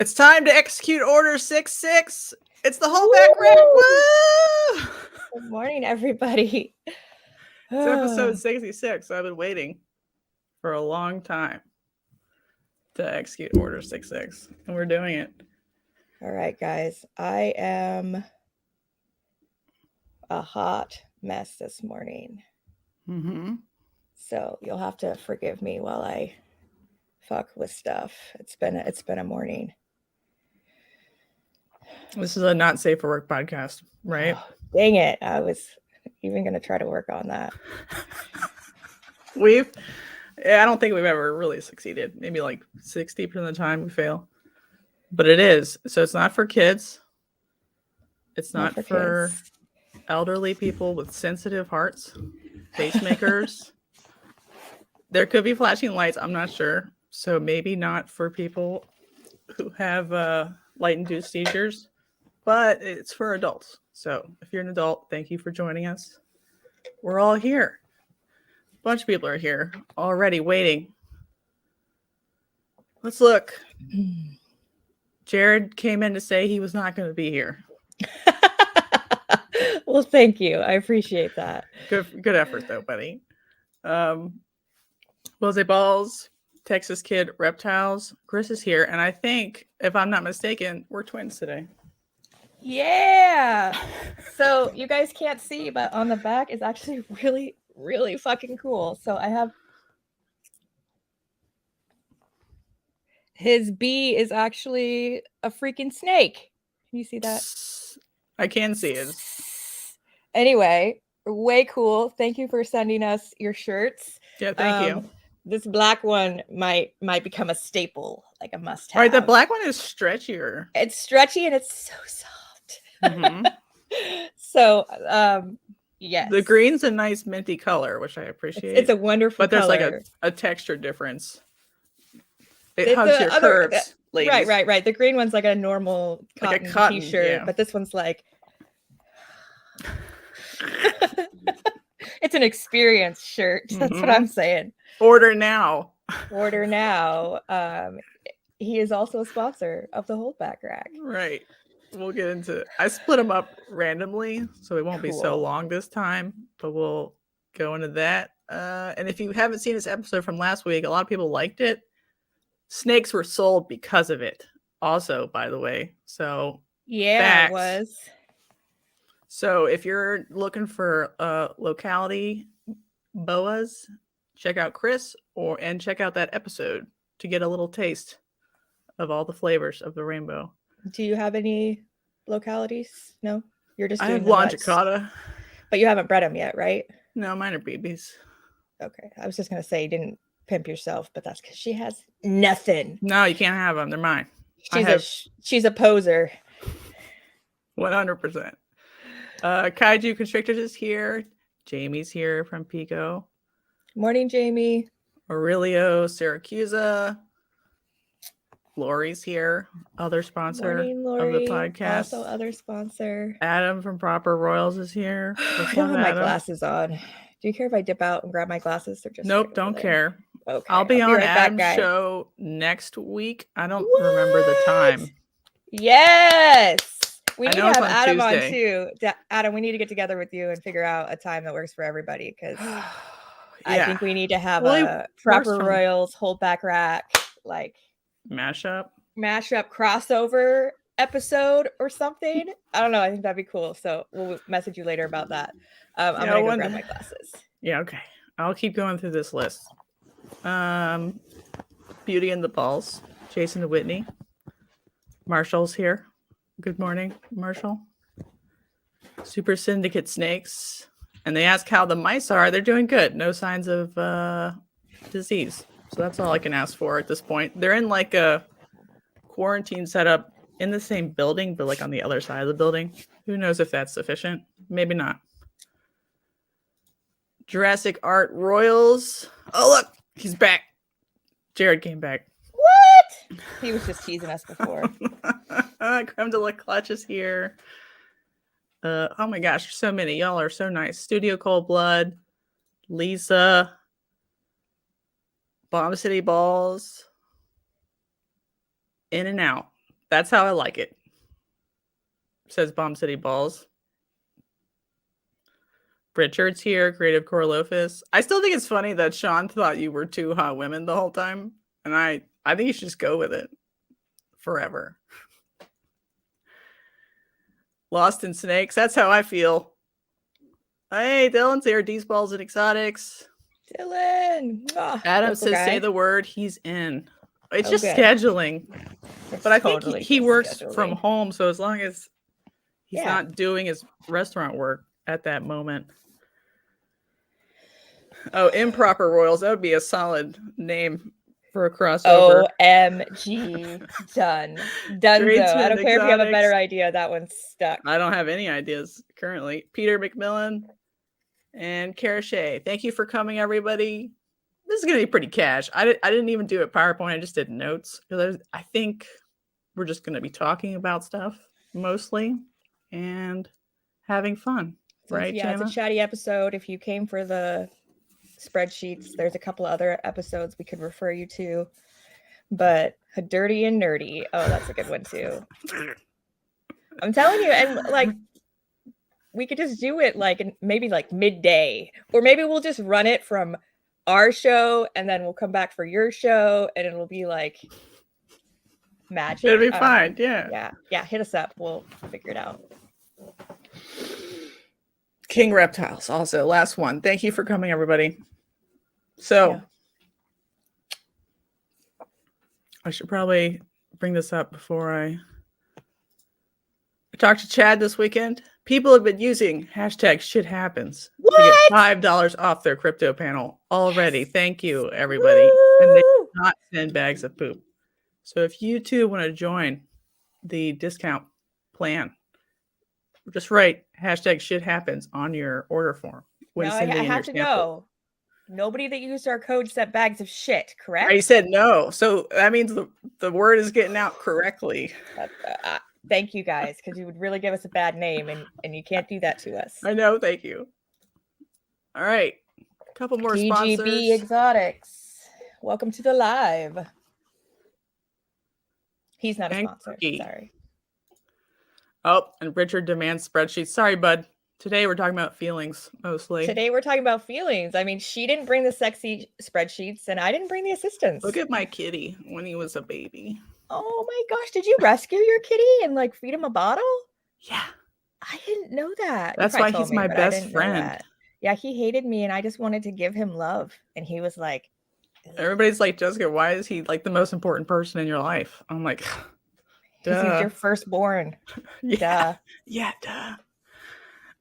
It's time to execute Order 6-6. It's the whole back rack. Woo! Good morning, everybody. It's episode 66. I've been waiting for a long time to execute Order 6-6, and we're doing it. All right, guys. I am a hot mess this morning. Mm-hmm. So you'll have to forgive me while I fuck with stuff. It's been a morning. This is a not safe for work podcast, right? Oh, dang it. I was even going to try to work on that. I don't think we've ever really succeeded. Maybe like 60% of the time we fail. But it is. So it's not for kids. It's not for elderly people with sensitive hearts, pacemakers. There could be flashing lights. I'm not sure. So maybe not for people who have light-induced seizures. But it's for adults. So if you're an adult, thank you for joining us. We're all here. A bunch of people are here already waiting. Let's look. Jared came in to say he was not going to be here. Well, thank you. I appreciate that. Good effort, though, buddy. Jose Balls, Texas Kid, Reptiles. Chris is here. And I think, if I'm not mistaken, we're twins today. Yeah. So you guys can't see, but on the back is actually really, really fucking cool. So I have his bee is actually a freaking snake. Can you see that? I can see it. Anyway, way cool. Thank you for sending us your shirts. Yeah, thank you. This black one might become a staple, like a must-have. All right, the black one is stretchier. It's stretchy and it's so soft. Mm-hmm. So, yes. The green's a nice minty color, which I appreciate. It's a wonderful but there's color. Like a texture difference. It hugs your curves, ladies. Right. The green one's like a normal cotton t-shirt, yeah. But this one's like it's an experience shirt. That's what I'm saying. Order now. He is also a sponsor of the Holdback Rack. Right. We'll get into it. I split them up randomly, so it won't be so long this time, but we'll go into that. And if you haven't seen this episode from last week, a lot of people liked it. Snakes were sold because of it. Also, by the way. So yeah, facts. It was. So if you're looking for locality boas, check out Chris and check out that episode to get a little taste of all the flavors of the rainbow. Do you have any localities? No, you're just. I have Longicata, but you haven't bred them yet, right? No, mine are babies. Okay, I was just gonna say you didn't pimp yourself, but that's because she has nothing. No, you can't have them. They're mine. She's a poser. 100%. Kaiju Constrictors is here. Jamie's here from Pico. Morning, Jamie. Aurelio Syracusa. Lori's here, other sponsor Morning, Lori. of the podcast. Also other sponsor. Adam from Proper Royals is here. I don't have my glasses on. Do you care if I dip out and grab my glasses? Or just nope, don't care. Okay. I'll be on Adam's show next week. I don't remember the time. Yes. We need to have Adam Tuesday. On too. Adam, we need to get together with you and figure out a time that works for everybody because I think we need to have a Proper Royals Holdback Rack like mashup crossover episode or something. I don't know. I think that'd be cool. So we'll message you later about that. I'm gonna go grab my glasses. Yeah, okay. I'll keep going through this list. Beauty and the Balls, Jason and Whitney. Marshall's here. Good morning, Marshall. Super Syndicate Snakes. And they ask how the mice are. They're doing good. No signs of disease. So that's all I can ask for at this point. They're in like a quarantine setup in the same building, but like on the other side of the building. Who knows if that's sufficient? Maybe not. Jurassic Art Royals. Oh, look, he's back. Jared came back. What? He was just teasing us before. Creme de la Clutch is here. Oh my gosh, there's so many. Y'all are so nice. Studio Cold Blood. Lisa. Bomb City Balls. In and Out. That's how I like it. Says Bomb City Balls. Richard's here. Creative Corlofus. I still think it's funny that Sean thought you were two hot women the whole time. And I think you should just go with it. Forever. Lost in Snakes. That's how I feel. Hey, Dylan's here. D's Balls and Xotics. Dylan. Oh, Adam says, guy. Say the word. He's in. It's just scheduling. It's but I totally think he works from home. So as long as he's not doing his restaurant work at that moment. Oh, Improper Royals. That would be a solid name for a crossover. OMG. Done. Donezo. I don't care if you have a better idea. That one's stuck. I don't have any ideas currently. Peter McMillan and Karashay. Thank you for coming, everybody. This is going to be pretty cash. I didn't even do it PowerPoint. I just did notes. I think we're just going to be talking about stuff mostly and having fun. Right, yeah, Jana? It's a chatty episode. If you came for the spreadsheets, there's a couple of other episodes we could refer you to. But Dirty and Nerdy. Oh, that's a good one too. I'm telling you, and like we could just do it maybe midday. Or maybe we'll just run it from our show and then we'll come back for your show and it'll be like magic. It'll be fine. Yeah. Yeah. Hit us up. We'll figure it out. King Reptiles also. Last one. Thank you for coming, everybody. So I should probably bring this up before I talked to Chad this weekend. People have been using hashtag shit happens to get $5 off their crypto panel already. Yes. Thank you, everybody. Woo! And they do not send bags of poop. So if you too want to join the discount plan, just write hashtag shit happens on your order form. When I have to know. Nobody that used our code sent bags of shit, correct? I said no. So that means the word is getting out correctly. Thank you, guys, because you would really give us a bad name, and you can't do that to us. I know. Thank you. All right. A couple more sponsors. DGB Xotics. Welcome to the live. He's not a sponsor. Sorry. Oh, and Richard demands spreadsheets. Sorry, bud. Today we're talking about feelings mostly. Today we're talking about feelings. I mean, she didn't bring the sexy spreadsheets, and I didn't bring the assistants. Look at my kitty when he was a baby. Oh my gosh, did you rescue your kitty and feed him a bottle? Yeah. I didn't know that. That's why he's my best friend. Yeah, he hated me and I just wanted to give him love. And he was like, ugh. Everybody's like, Jessica, why is he the most important person in your life? I'm like, duh. He's your firstborn. Yeah. Duh. Yeah, duh.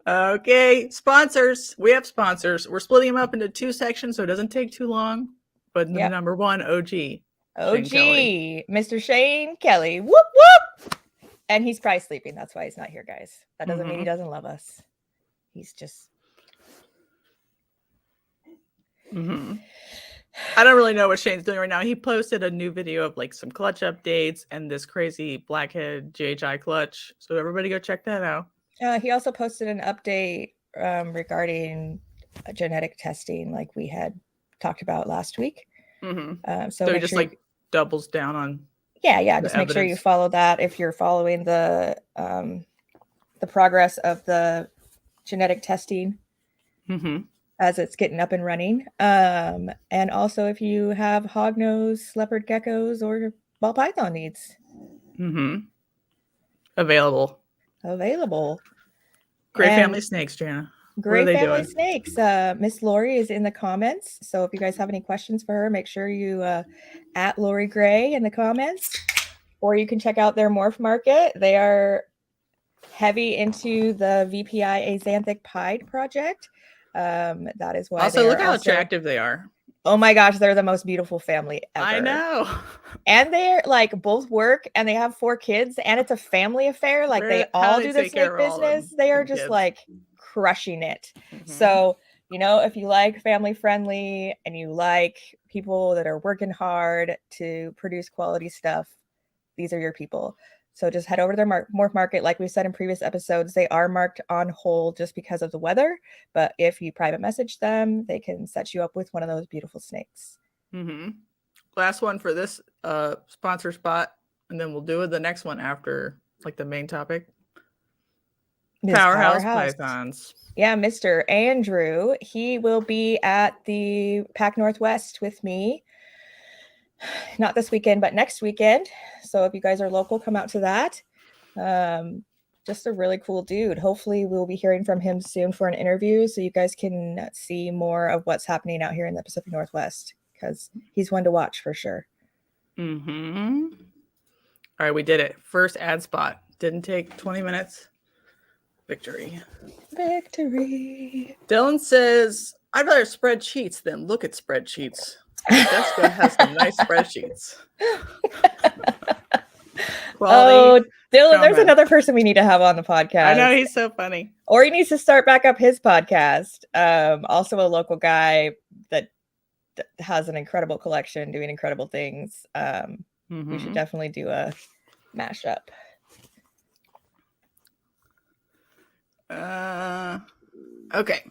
Okay, sponsors. We have sponsors. We're splitting them up into two sections so it doesn't take too long. But number one, OG. Mr. Shane Kelley. Whoop, whoop. And he's probably sleeping. That's why he's not here, guys. That doesn't mean he doesn't love us. He's just... I don't really know what Shane's doing right now. He posted a new video of some clutch updates and this crazy blackhead GHI clutch. So everybody go check that out. He also posted an update regarding genetic testing like we had talked about last week. So he just doubles down on just make sure you follow that if you're following the progress of the genetic testing as it's getting up and running, and also if you have hognose, leopard geckos, or ball python needs. Available Gray Family Snakes, Jana. Gray Family Snakes. Miss Lori is in the comments. So if you guys have any questions for her, make sure you at Lori Gray in the comments. Or you can check out their morph market. They are heavy into the VPI Axanthic Pied project. That is why. Also, look how attractive they are. Oh my gosh, they're the most beautiful family ever. I know. And they're both work and they have 4 kids and it's a family affair. They all do the snake business. They are just crushing it. So, if you like family friendly and you like people that are working hard to produce quality stuff, these are your people. So just head over to their morph market. Like we said in previous episodes, they are marked on hold just because of the weather. But if you private message them, they can set you up with one of those beautiful snakes. Last one for this sponsor spot. and then we'll do the next one after like the main topic. This Powerhouse pythons. Yeah, Mr. Andrew. He will be at the Pac Northwest with me. Not this weekend, but next weekend. So if you guys are local, come out to that. Just a really cool dude. Hopefully we'll be hearing from him soon for an interview so you guys can see more of what's happening out here in the Pacific Northwest, because he's one to watch for sure. Mm-hmm. All right, we did it. First ad spot. Didn't take 20 minutes. Victory. Dylan says, I'd rather spreadsheets than look at spreadsheets. Jessica has some nice spreadsheets. Oh, Dylan, there's another person we need to have on the podcast. I know, he's so funny. Or he needs to start back up his podcast. Also a local guy that has an incredible collection, doing incredible things. We should definitely do a mashup. Okay.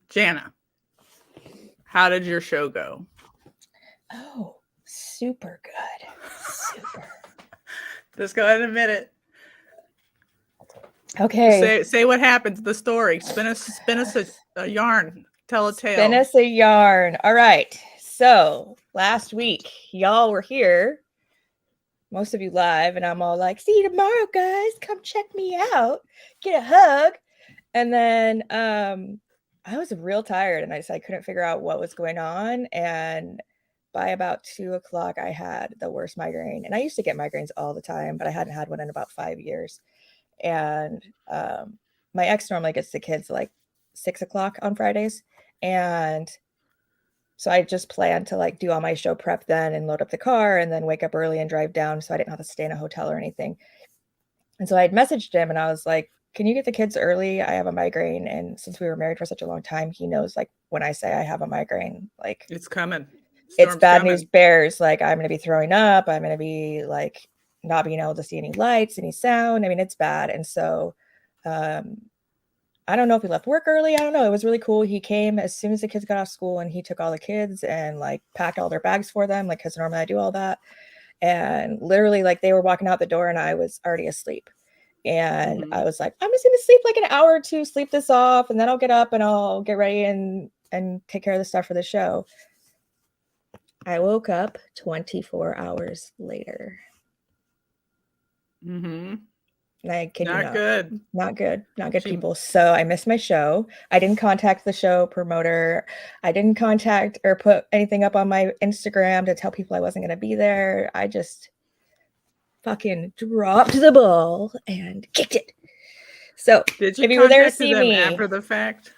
Jana, how did your show go? Oh, super good. Super. Just go ahead and admit it. Okay. Say what happened. The story. Spin us a yarn. Tell a tale. Spin us a yarn. All right. So last week, y'all were here. Most of you live, and I'm all like, see you tomorrow, guys. Come check me out. Get a hug. And then I was real tired, and I couldn't figure out what was going on. And by about 2:00, I had the worst migraine. And I used to get migraines all the time, but I hadn't had one in about 5 years. And my ex normally gets the kids like 6:00 on Fridays. And so I just planned to like do all my show prep then and load up the car and then wake up early and drive down. So I didn't have to stay in a hotel or anything. And so I had messaged him and I was like, can you get the kids early? I have a migraine. And since we were married for such a long time, he knows like when I say I have a migraine, like it's coming. It's bad news bears. Like I'm going to be throwing up. I'm going to be like not being able to see any lights, any sound. I mean, it's bad. And so I don't know if he left work early. I don't know. It was really cool. He came as soon as the kids got off school and he took all the kids and like packed all their bags for them. Like, cause normally I do all that. And literally like they were walking out the door and I was already asleep. And I was like, I'm just going to sleep like an hour or two, sleep this off. And then I'll get up and I'll get ready and take care of the stuff for the show. I woke up 24 hours later. I kid you not. Not good people. So I missed my show. I didn't contact the show promoter. I didn't contact or put anything up on my Instagram to tell people I wasn't going to be there. I just fucking dropped the ball and kicked it. So did you were there to see me after the fact?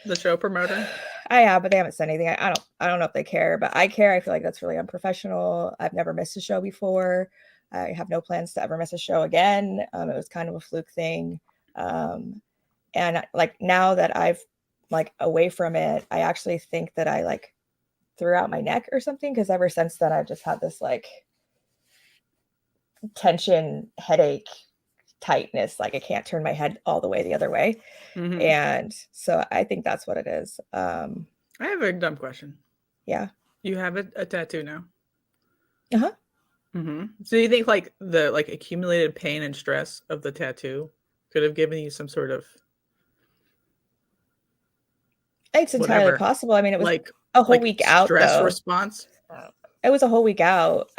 The show promoter? I have, but they haven't said anything. I don't know if they care, but I care. I feel like that's really unprofessional. I've never missed a show before. I have no plans to ever miss a show again. It was kind of a fluke thing. And like now that I've like away from it, I actually think that I like threw out my neck or something. Cause ever since then I've just had this like tension, headache, tightness. Like I can't turn my head all the way the other way. And so I think that's what it is. I have a dumb question. Yeah. You have a tattoo now? Uh-huh. So you think like the like accumulated pain and stress of the tattoo could have given you some sort of it's entirely possible. I mean, it was like a whole week out stress response. It was a whole week out.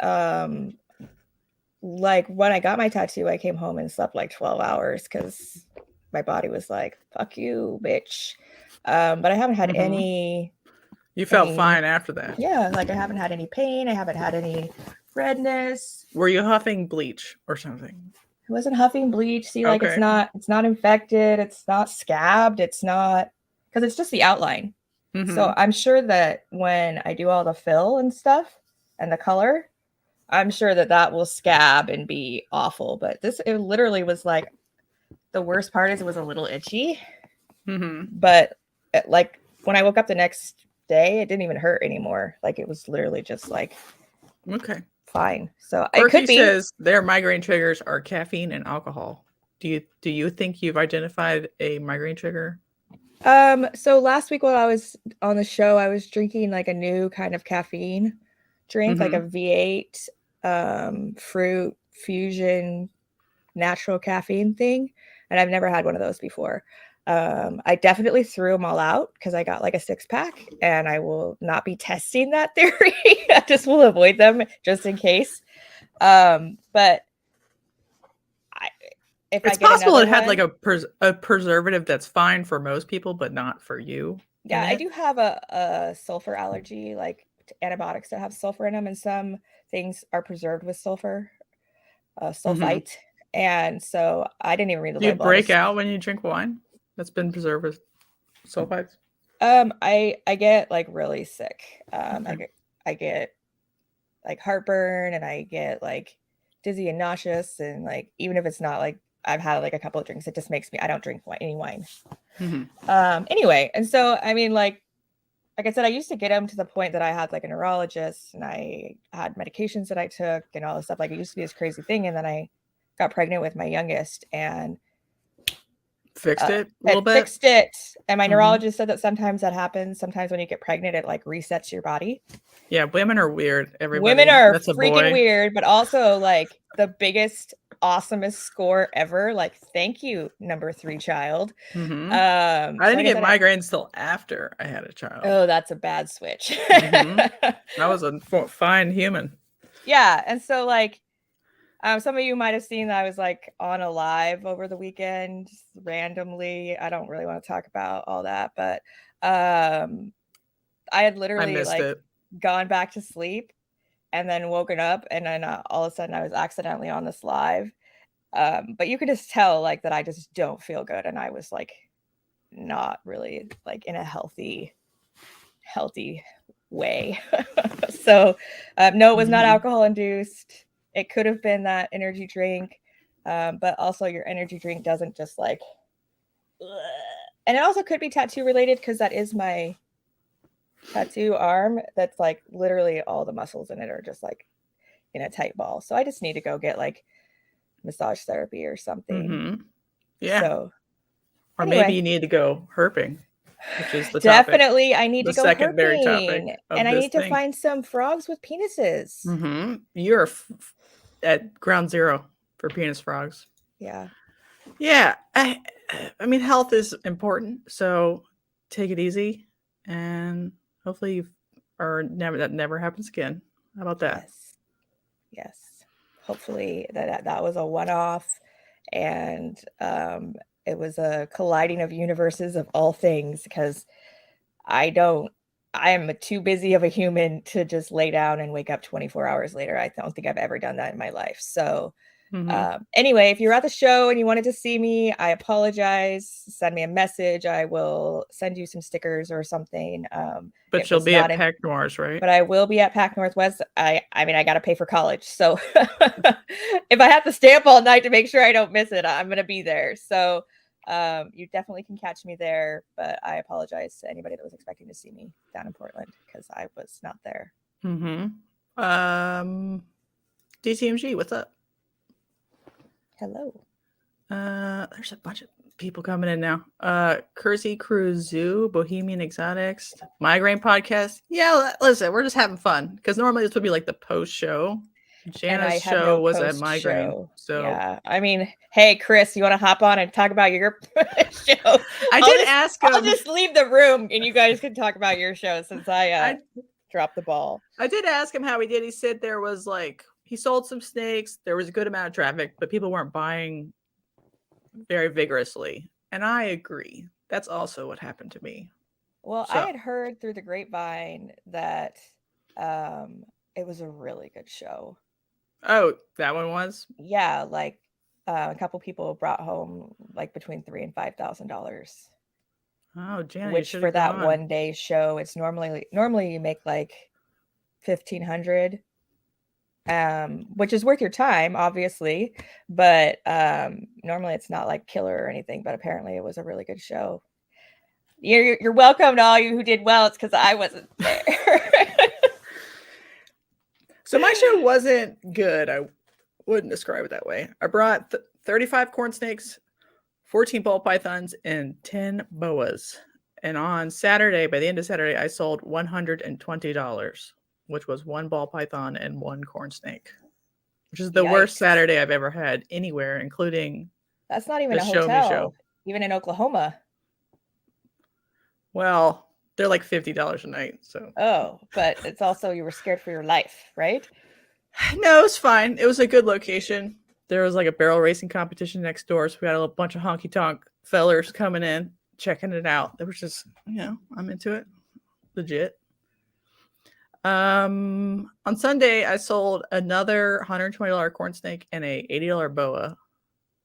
Like when I got my tattoo, I came home and slept like 12 hours because my body was like, fuck you, bitch. But I haven't had any. You felt fine after that. Yeah. Like I haven't had any pain. I haven't had any redness. Were you huffing bleach or something? I wasn't huffing bleach. See, like it's not infected. It's not scabbed. It's not because it's just the outline. So I'm sure that when I do all the fill and stuff and the color, I'm sure that will scab and be awful. But it literally was like the worst part is it was a little itchy. But like when I woke up the next day, it didn't even hurt anymore. Like it was literally just like fine. So it could be. Says their migraine triggers are caffeine and alcohol. Do you think you've identified a migraine trigger? So last week while I was on the show, I was drinking like a new kind of caffeine drink, like a V8 fruit fusion natural caffeine thing, and I've never had one of those before. I definitely threw them all out because I got like a 6-pack, and I will not be testing that theory. I just will avoid them just in case. But it's possible it had like a preservative that's fine for most people, but not for you. Yeah, I do have a sulfur allergy, like antibiotics that have sulfur in them, and some things are preserved with sulfur, sulfite. And so I didn't even read the label. Do you break out when you drink wine that's been preserved with sulfites? I get like really sick. I get like heartburn, and I get like dizzy and nauseous, and like even if it's not like I've had like a couple of drinks, it just makes me, I don't drink any wine. Anyway, and so I mean, like I said, I used to get them to the point that I had like a neurologist, and I had medications that I took and all this stuff. Like it used to be this crazy thing, and then I got pregnant with my youngest and fixed it a little bit. Fixed it, and my neurologist said that sometimes that happens. Sometimes when you get pregnant, it like resets your body. Yeah, women are weird. Women are freaking weird, but also like the biggest, awesomest score ever. Like, thank you, number 3 child. I didn't get migraines till after I had a child. Oh, that's a bad switch. I was a fine human. Yeah, and so like, some of you might have seen that I was like on a live over the weekend randomly. I don't really want to talk about all that, but I had literally gone back to sleep and then woken up, and then all of a sudden I was accidentally on this live. But you could just tell like that I just don't feel good, and I was like not really like in a healthy way. So no, it was not alcohol induced. It could have been that energy drink, but also your energy drink doesn't just like, and it also could be tattoo related, because that is my tattoo arm. That's like literally all the muscles in it are just like in a tight ball. So I just need to go get like massage therapy or something. Yeah. So, or maybe you need to go herping, which is the definitely topic, I need to go secondary herping, topic, and I need to find some frogs with penises. You're at ground zero for penis frogs. Yeah. I mean, health is important, so take it easy, and hopefully that never happens again. How about that? Yes. Hopefully that was a one-off, and it was a colliding of universes of all things, because I am too busy of a human to just lay down and wake up 24 hours later. I don't think I've ever done that in my life. So anyway, if you're at the show and you wanted to see me, I apologize. Send me a message. I will send you some stickers or something. But you'll be at Pac North, right? But I will be at Pac Northwest. I mean, I got to pay for college. So if I have to stay up all night to make sure I don't miss it, I'm going to be there. So you definitely can catch me there, but I apologize to anybody that was expecting to see me down in Portland, because I was not there. DTMG, what's up? Hello. There's a bunch of people coming in now. Kersey Cruzu, Bohemian Exotics, Migraine Podcast. Yeah, listen, we're just having fun, because normally this would be like the post show. Jana's show was at Migraine. So yeah, I mean, hey Chris, you want to hop on and talk about your show? I'll just leave the room and you guys can talk about your show, since I dropped the ball. I did ask him how he did. He said there was like, he sold some snakes, there was a good amount of traffic, but people weren't buying very vigorously, and I agree. That's also what happened to me. Well, I had heard through the grapevine that it was a really good show. Oh, that one was? Yeah, like a couple people brought home like between $3,000 and $5,000. Oh, Jana, which for that one day show, it's normally you make like $1,500, which is worth your time, obviously, but normally it's not like killer or anything. But apparently, it was a really good show. You're welcome to all you who did well. It's because I wasn't there. So my show wasn't good. I wouldn't describe it that way. I brought 35 corn snakes, 14 ball pythons, and 10 boas. And on Saturday, by the end of Saturday, I sold $120, which was 1 ball python and 1 corn snake. which is the worst Saturday I've ever had anywhere, including that's not even a hotel, show. Even in Oklahoma. Well, they're like $50 a night. So but it's also you were scared for your life, right? No, it was fine. It was a good location. There was like a barrel racing competition next door, so we had a bunch of honky tonk fellers coming in, checking it out. They were just, I'm into it, legit. On Sunday, I sold another $120 corn snake and a $80 boa,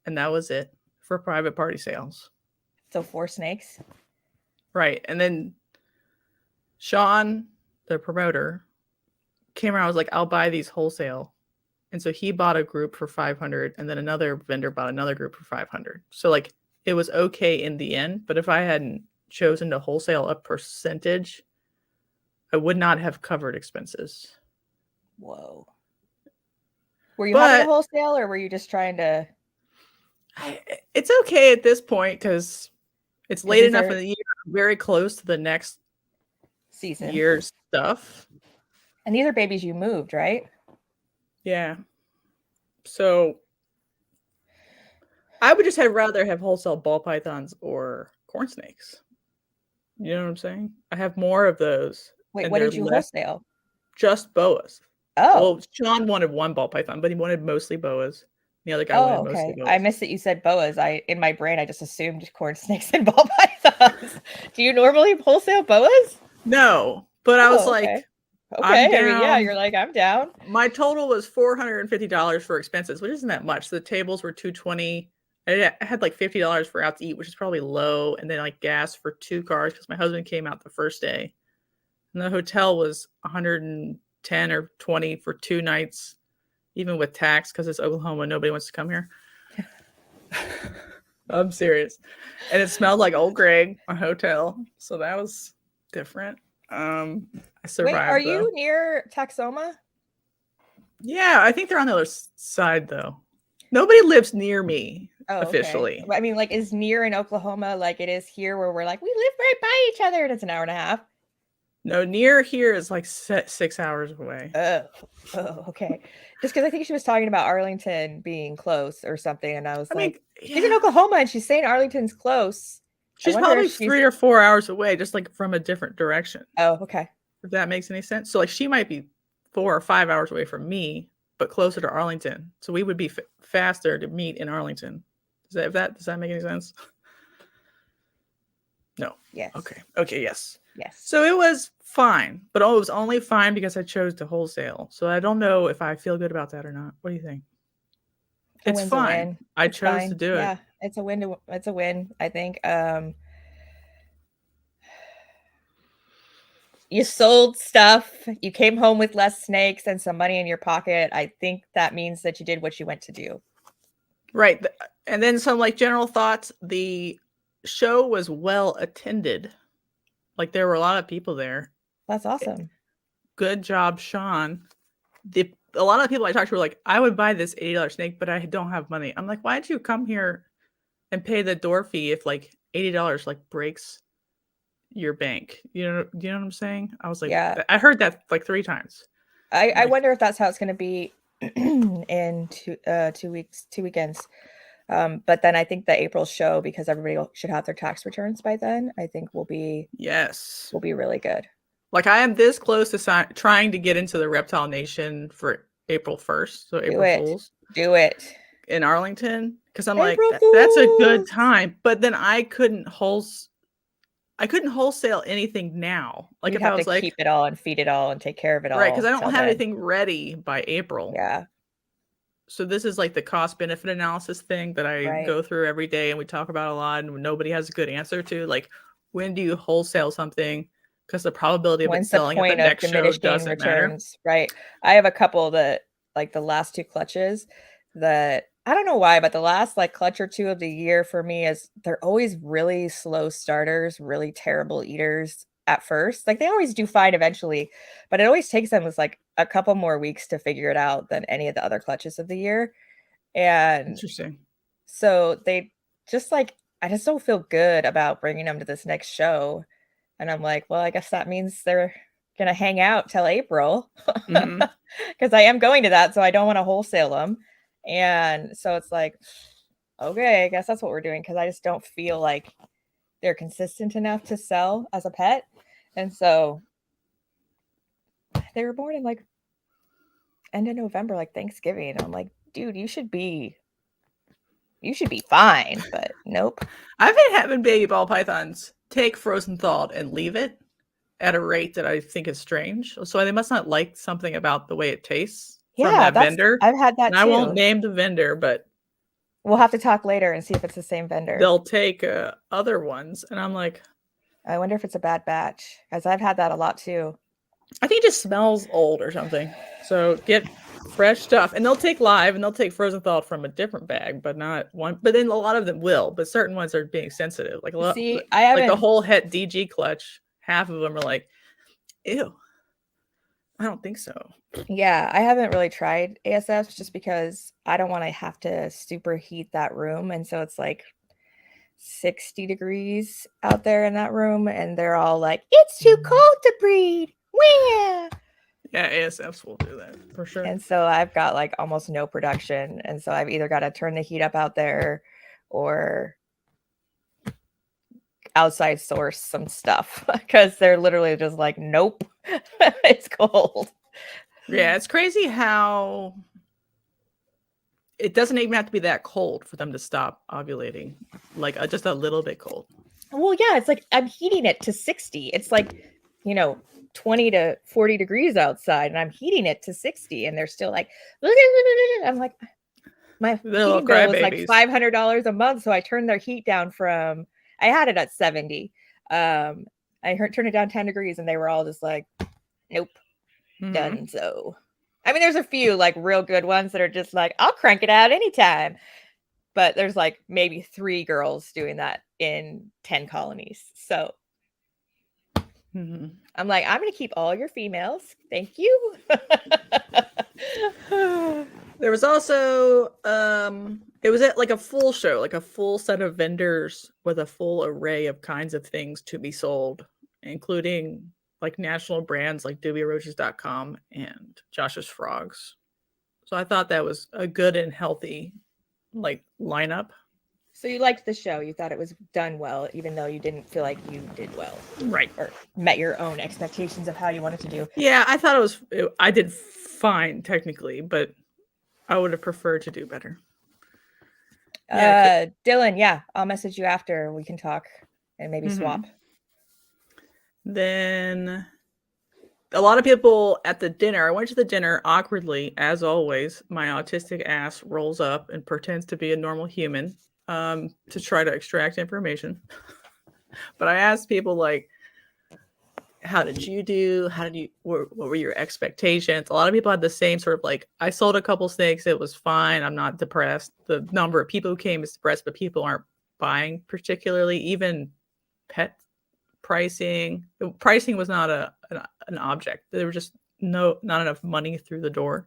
and that was it for private party sales. So 4 snakes, right? And then Sean, the promoter, came around. I was like, I'll buy these wholesale. And so he bought a group for $500, and then another vendor bought another group for $500. So like it was okay in the end, but if I hadn't chosen to wholesale a percentage, I would not have covered expenses. Whoa. Were you having a wholesale, or were you just trying to? It's okay at this point because it's late enough in the year, very close to the next season year's stuff. And these are babies you moved, right? Yeah. So I would just rather have wholesale ball pythons or corn snakes. You know what I'm saying? I have more of those. Wait, what did you wholesale? Just boas. Oh. Well, Sean wanted one ball python, but he wanted mostly boas. The other guy wanted mostly boas. I missed that you said boas. In my brain, I just assumed corn snakes and ball pythons. Do you normally wholesale boas? No, but I was like, okay. I mean, yeah, you're like, I'm down. My total was $450 for expenses, which isn't that much. The tables were $220. I had like $50 for out to eat, which is probably low, and then like gas for 2 cars because my husband came out the first day. And the hotel was $110 or $120 for 2 nights, even with tax, because it's Oklahoma. Nobody wants to come here. I'm serious. And it smelled like Old Greg, a hotel. So that was different. I survived. Wait, are you near Tacoma? Yeah, I think they're on the other side, though. Nobody lives near me officially. Okay. I mean, like, is near in Oklahoma like it is here, where we're like, we live right by each other, and it's an hour and a half? No, near here is like 6 hours away. Oh, okay. Just because I think she was talking about Arlington being close or something, and I was she's in Oklahoma and she's saying Arlington's close. She's probably 3 or 4 hours away, just like from a different direction. Oh, okay. If that makes any sense. So like she might be 4 or 5 hours away from me, but closer to Arlington. So we would be faster to meet in Arlington. Does that make any sense? No. Yes. Okay. Yes. Yes. So it was fine, but it was only fine because I chose to wholesale. So I don't know if I feel good about that or not. What do you think? It's fine. I chose to do it. Yeah, it's a win. It's a win, I think. You sold stuff. You came home with less snakes and some money in your pocket. I think that means that you did what you went to do. Right. And then some like general thoughts. The show was well attended. Like there were a lot of people there. That's awesome. Good job, Sean. A lot of the people I talked to were like, I would buy this $80 snake, but I don't have money. I'm like, why did you come here and pay the door fee if like $80 like breaks your bank? You know what I'm saying? I was like, yeah. I heard that like 3 times. I wonder if that's how it's going to be in 2 weekends. But then I think the April show, because everybody should have their tax returns by then, I think will be really good. Like I am this close to trying to get into the Reptile Nation for April 1st. So April Fools. Do it. In Arlington. Because I'm like, that's a good time. But then I couldn't wholesale anything now. Like You'd if I was like, keep it all and feed it all and take care of it all. Right, because I don't have anything ready by April. Yeah. So this is like the cost benefit analysis thing that I go through every day and we talk about a lot and nobody has a good answer to. Like, when do you wholesale something? Because the probability of it selling at the next show doesn't matter. Right. I have a couple that like the last 2 clutches that I don't know why, but the last like clutch or 2 of the year for me is they're always really slow starters, really terrible eaters at first. Like they always do fine eventually, but it always takes them like a couple more weeks to figure it out than any of the other clutches of the year. And interesting. So they just like, I just don't feel good about bringing them to this next show. And I'm like, well, I guess that means they're gonna hang out till April because I am going to that, so I don't want to wholesale them. And so it's like, okay, I guess that's what we're doing, because I just don't feel like they're consistent enough to sell as a pet. And so they were born in like end of November, like Thanksgiving. And I'm like, dude, you should be fine, but nope. I've been having baby ball pythons take frozen thawed and leave it at a rate that I think is strange. So they must not like something about the way it tastes from that vendor. I've had that too. I won't name the vendor, but we'll have to talk later and see if it's the same vendor. They'll take other ones, and I'm like, I wonder if it's a bad batch, because I've had that a lot too. I think it just smells old or something. So get fresh stuff, and they'll take live and they'll take frozen thawed from a different bag, but not one. But then a lot of them will, but certain ones are being sensitive. Like like the whole het DG clutch. Half of them are like, ew. I don't think so. Yeah, I haven't really tried ASFs just because I don't want to have to superheat that room, and so it's like 60 degrees out there in that room, and they're all like, it's too cold to breed. Where? Yeah, ASFs will do that for sure. And so I've got like almost no production, and so I've either got to turn the heat up out there or outside source some stuff, because they're literally just like, nope, it's cold. Yeah, it's crazy how it doesn't even have to be that cold for them to stop ovulating, like just a little bit cold. Well, yeah, it's like I'm heating it to 60. It's like, 20 to 40 degrees outside, and I'm heating it to 60, and they're still like, I'm like, my heating bill was like $500 a month, so I turned their heat down from, I had it at 70. I turned it down 10 degrees, and they were all just like, nope, done. So, I mean, there's a few like real good ones that are just like, I'll crank it out anytime. But there's like maybe 3 girls doing that in 10 colonies. So I'm like, I'm going to keep all your females. Thank you. There was also, it was at like a full show, like a full set of vendors with a full array of kinds of things to be sold, including like national brands like dubioroaches.com and Josh's Frogs. So I thought that was a good and healthy like lineup. So you liked the show. You thought it was done well, even though you didn't feel like you did well. Right. Or met your own expectations of how you wanted to do. Yeah, I thought I did fine technically, but I would have preferred to do better. Yeah, Dylan, yeah, I'll message you after. We can talk and maybe swap. Then a lot of people at the dinner, I went to the dinner awkwardly, as always. My autistic ass rolls up and pretends to be a normal human to try to extract information. But I asked people like, how did you do? What were your expectations? A lot of people had the same sort of like, I sold a couple snakes. It was fine. I'm not depressed. The number of people who came is depressed, but people aren't buying particularly. Even pet pricing was not an object. There was just not enough money through the door,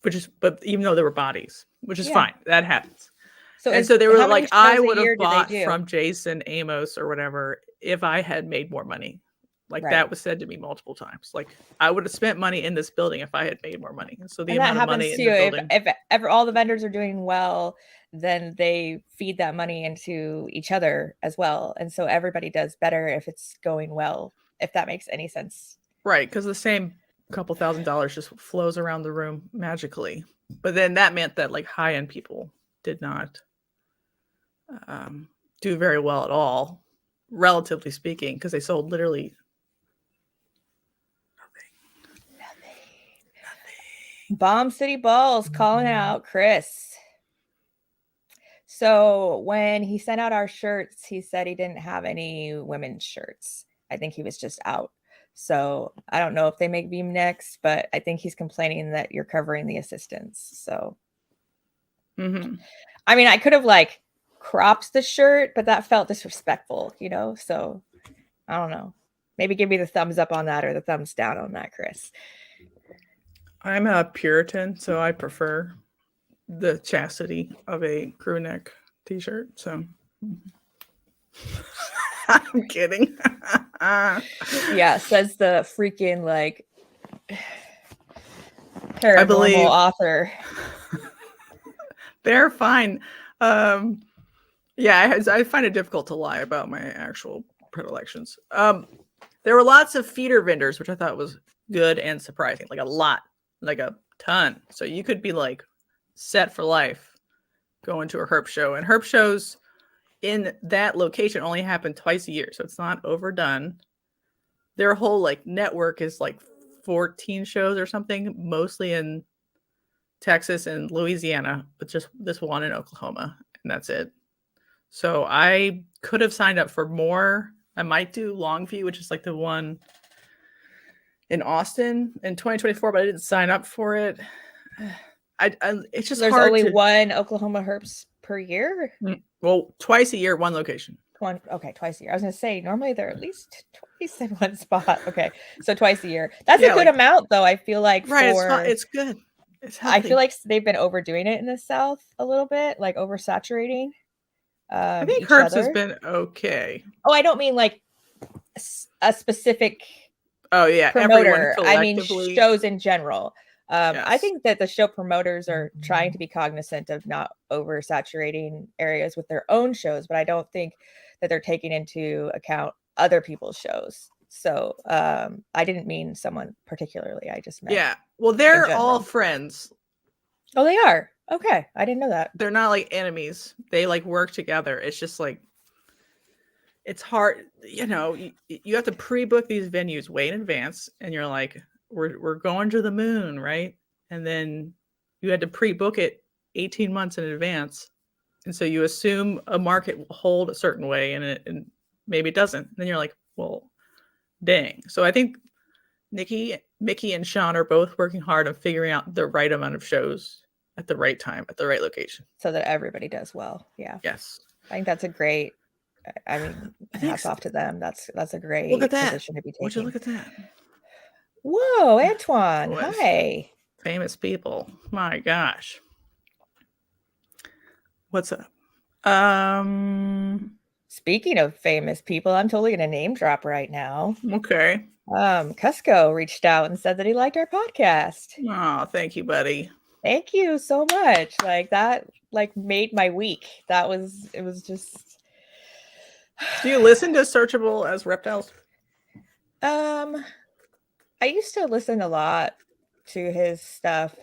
but even though there were bodies, which is fine, that happens. So they were like, I would have bought from Jason Amos or whatever if I had made more money. Like that was said to me multiple times. Like I would have spent money in this building if I had made more money. So the amount of money in the building. If ever all the vendors are doing well, then they feed that money into each other as well. And so everybody does better if it's going well, if that makes any sense. Right. Because the same couple $1,000s just flows around the room magically. But then that meant that like high-end people did not do very well at all, relatively speaking, because they sold literally nothing. Bomb City Balls calling out Chris. So when he sent out our shirts, he said he didn't have any women's shirts. I think he was just out. So I don't know if they make beam necks, but I think he's complaining that you're covering the assistants. So, I mean, I could have like cropped the shirt, but that felt disrespectful, So I don't know. Maybe give me the thumbs up on that or the thumbs down on that, Chris. I'm a Puritan, so I prefer the chastity of a crew neck t-shirt. So I'm kidding. Yeah, says the freaking like paranormal I believe author. They're fine. Yeah, I find it difficult to lie about my actual predilections. There were lots of feeder vendors, which I thought was good and surprising. Like a lot, like a ton. So you could be like set for life going to a herp show. And herp shows in that location only happen twice a year, so it's not overdone. Their whole like network is like 14 shows or something, mostly in Texas and Louisiana, but just this one in Oklahoma, and that's it. So I could have signed up for more. I might do Longview, which is like the one in Austin in 2024, but I didn't sign up for it. It's just there's hard only one Oklahoma herps per year. Well, twice a year, one location. Okay, twice a year. I was gonna say normally they're at least twice in one spot. Okay, so twice a year. That's a good amount, though. I feel like it's good. It's healthy. I feel like they've been overdoing it in the South a little bit, like oversaturating. I think herps has been okay. Oh, I don't mean like a specific. Oh yeah, promoter. I mean shows in general. Yes. I think that the show promoters are trying to be cognizant of not oversaturating areas with their own shows, but I don't think that they're taking into account other people's shows. So I didn't mean someone particularly. I just meant well, they're all friends. Oh, they are. Okay, I didn't know that. They're not like enemies. They like work together. It's just like it's hard, you have to pre-book these venues way in advance, and you're like, we're going to the moon, right? And then you had to pre-book it 18 months in advance, and so you assume a market will hold a certain way, and maybe it doesn't. And then you're like, well, dang. So I think Mickey, and Sean are both working hard on figuring out the right amount of shows at the right time, at the right location, so that everybody does well. Yeah. Yes. I think that's a great. I mean, hats off to them. That's a great position to be taking. Would you look at that? Whoa, Antoine. Hi. Famous people. My gosh. What's up? Speaking of famous people, I'm totally gonna name drop right now. Okay. Cusco reached out and said that he liked our podcast. Oh, thank you, buddy. Thank you so much. Like that, like made my week. It was just. Do you listen to Searchable as Reptiles? I used to listen a lot to his stuff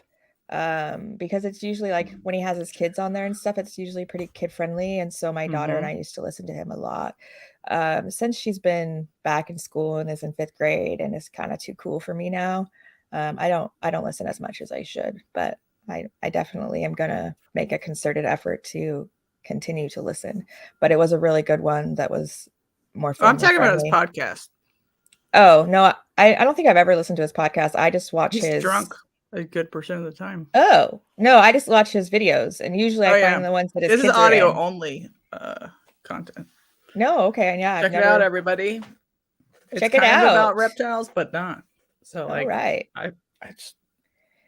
because it's usually like when he has his kids on there and stuff, it's usually pretty kid friendly. And so my daughter and I used to listen to him a lot. Since she's been back in school and is in 5th grade and is kind of too cool for me now, I don't listen as much as I should, but I definitely am gonna make a concerted effort to continue to listen. But it was a really good one that was more I'm talking about his podcast. Oh no, I don't think I've ever listened to his podcast. I just watch He's drunk a good percent of the time. Oh no, I just watch his videos, and usually I find the ones that this is audio only content. No, okay, yeah, check it out, everybody. Check it out. About reptiles, but not so like. All right, I just.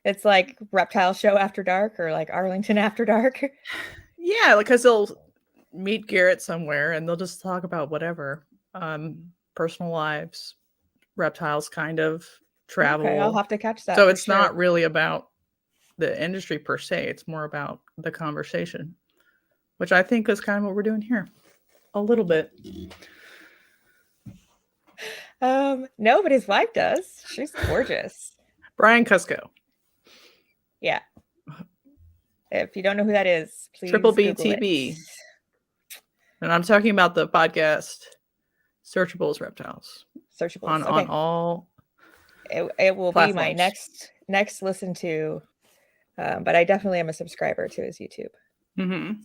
It's like Reptile Show After Dark or like Arlington After Dark. Yeah, because they'll meet Garrett somewhere and they'll just talk about whatever, personal lives, reptiles, kind of travel. Okay, I'll have to catch that. So it's not really about the industry per se. It's more about the conversation, which I think is kind of what we're doing here. A little bit. No, but his wife does. She's gorgeous. Brian Cusco. Yeah. If you don't know who that is, please Triple BTB. And I'm talking about the podcast Searchables Reptiles. Searchables on all. It will platforms. Be my next listen to, but I definitely am a subscriber to his YouTube. Mm-hmm.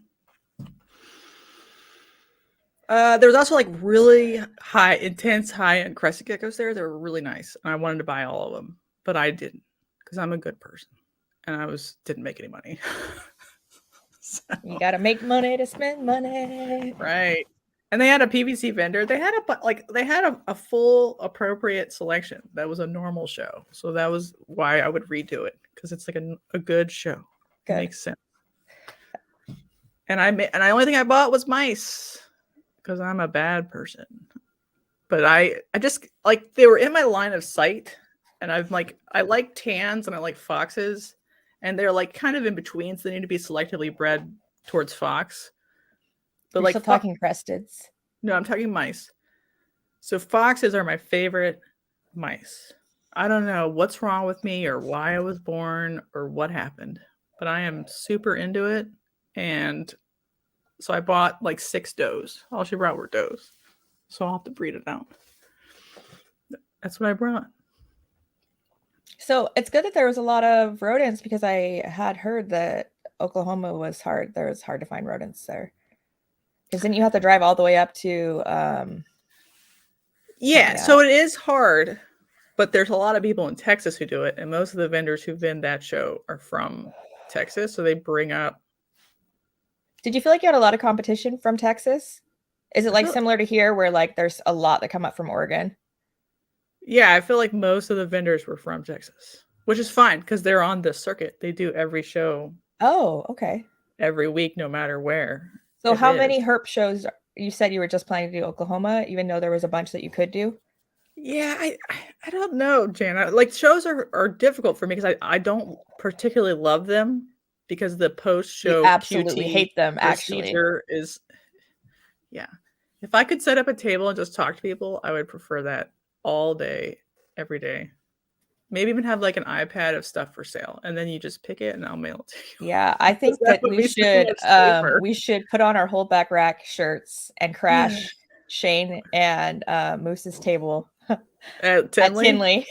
There was also like really intense high-end crested geckos there. They were really nice, and I wanted to buy all of them, but I didn't because I'm a good person, and I didn't make any money. So, you gotta make money to spend money, right? And they had a PVC vendor. They had a full appropriate selection. That was a normal show, so that was why I would redo it because it's like a good show. Good. It makes sense. And the only thing I bought was mice. because I'm a bad person. But I just like they were in my line of sight, and I'm like I like tans and I like foxes, and they're like kind of in between, so they need to be selectively bred towards fox. But You're like still talking cresteds. No, I'm talking mice. So foxes are my favorite mice. I don't know what's wrong with me or why I was born or what happened, but I am super into it. And so I bought like 6 does. All she brought were does. So I'll have to breed it out. That's what I brought. So it's good that there was a lot of rodents, because I had heard that Oklahoma was hard. There was hard to find rodents there. Because then you have to drive all the way up to yeah, so it is hard, but there's a lot of people in Texas who do it, and most of the vendors who vend that show are from Texas, so they bring up. Did you feel like you had a lot of competition from Texas? Is it like similar to here where like there's a lot that come up from Oregon? Yeah, I feel like most of the vendors were from Texas, which is fine because they're on the circuit. They do every show. Oh, okay. Every week, no matter where. So how many herp shows? You said you were just planning to do Oklahoma, even though there was a bunch that you could do? Yeah, I don't know, Jana. Like shows are difficult for me because I don't particularly love them because the post-show absolutely QT hate them procedure is yeah. If I could set up a table and just talk to people, I would prefer that all day, every day. Maybe even have like an iPad of stuff for sale, and then you just pick it and I'll mail it to you. Yeah, I think that we should put on our holdback rack shirts and crash Shane and Moose's table at Tinley.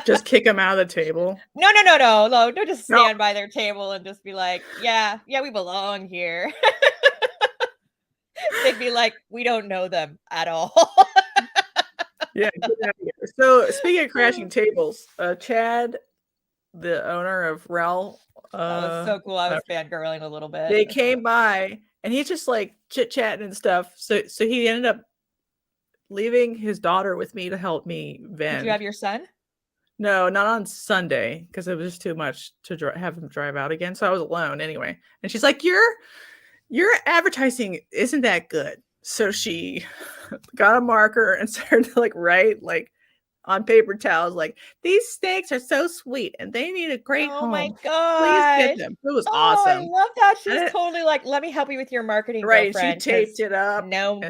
Just kick them out of the table. No. Just stand by their table and just be like, yeah, we belong here. They'd be like, we don't know them at all. Yeah. So speaking of crashing tables, Chad, the owner of Rel, that was so cool. I was fangirling a little bit. They came by and he's just like chit chatting and stuff. So he ended up leaving his daughter with me to help me vend. Did you have your son? No, not on Sunday because it was just too much to have him drive out again. So I was alone anyway. And she's like, your advertising isn't that good. So she got a marker and started to like write like on paper towels, like these snakes are so sweet and they need a great home. Oh my god! Please get them. It was awesome. I love that. She's totally like, let me help you with your marketing. Right? She taped it up.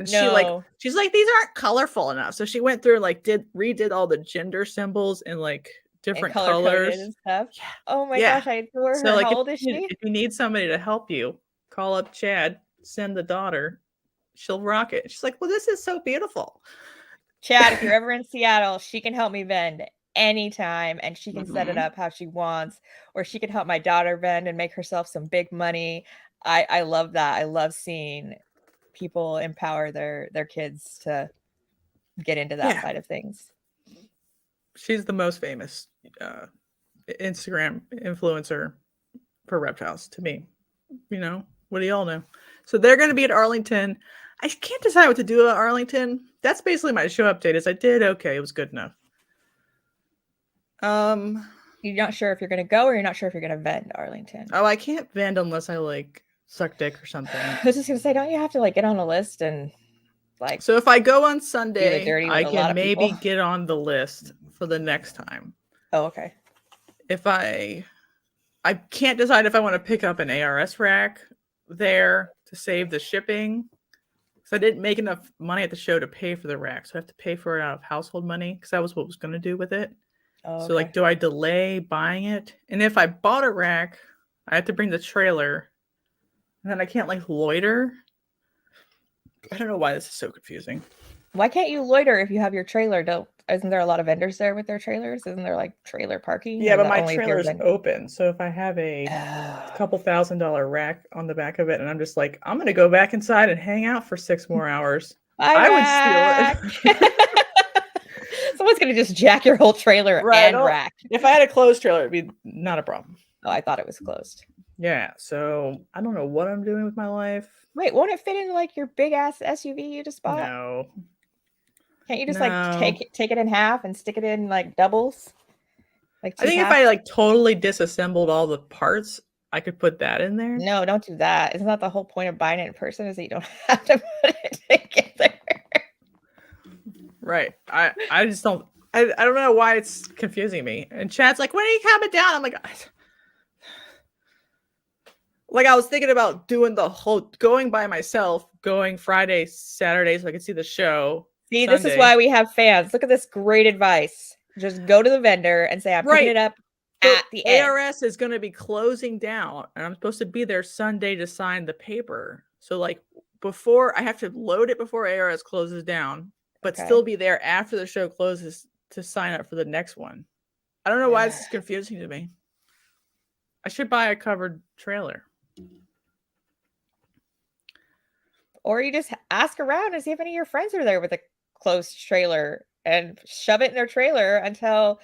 She's like, these aren't colorful enough. So she went through and like redid all the gender symbols in like different colors and stuff. Yeah. Oh my gosh, I adore her. So like, how old is she? If you need somebody to help you, call up Chad. Send the daughter. She'll rock it. She's like, well, this is so beautiful. Chad, if you're ever in Seattle, she can help me vend anytime and she can set it up how she wants, or she can help my daughter vend and make herself some big money. I love that. I love seeing people empower their kids to get into that side of things. She's the most famous Instagram influencer for reptiles to me. You know, what do y'all know? So they're going to be at Arlington. I can't decide what to do at Arlington. That's basically my show update. Is I did okay. It was good enough. You're not sure if you're going to go, or you're not sure if you're going to vend Arlington. Oh, I can't vend unless I like suck dick or something. I was just going to say, don't you have to like get on a list and like? So if I go on Sunday, I can maybe get on the list for the next time. Oh, okay. If I can't decide if I want to pick up an ARS rack there to save the shipping. So I didn't make enough money at the show to pay for the rack. So I have to pay for it out of household money because that was what I was going to do with it. Oh, okay. So like, do I delay buying it? And if I bought a rack, I have to bring the trailer. And then I can't like loiter. I don't know why this is so confusing. Why can't you loiter if you have your trailer? Isn't there a lot of vendors there with their trailers? Isn't there like trailer parking? Yeah, but my trailer's open. So if I have a couple $1,000 rack on the back of it, and I'm just like, I'm going to go back inside and hang out for 6 more hours, I would steal it. Someone's going to just jack your whole trailer and rack. If I had a closed trailer, it'd be not a problem. Oh, I thought it was closed. Yeah, so I don't know what I'm doing with my life. Wait, won't it fit in like your big ass SUV you just bought? No. Can't you just like take it in half and stick it in like doubles? Like I think if I like totally disassembled all the parts, I could put that in there. No, don't do that. Isn't that the whole point of buying it in person? Is that you don't have to put it together? Right. I just don't. I don't know why it's confusing me. And Chad's like, when are you coming down? I'm like, I was thinking about doing the whole going by myself, going Friday, Saturday, so I could see the show. See, Sunday. This is why we have fans. Look at this great advice. Just go to the vendor and say, I'm picking it up at the end. ARS is going to be closing down, and I'm supposed to be there Sunday to sign the paper. So, like, before I have to load it before ARS closes down, but still be there after the show closes to sign up for the next one. I don't know why this is confusing to me. I should buy a covered trailer. Or you just ask around and see if any of your friends are there with a closed trailer and shove it in their trailer until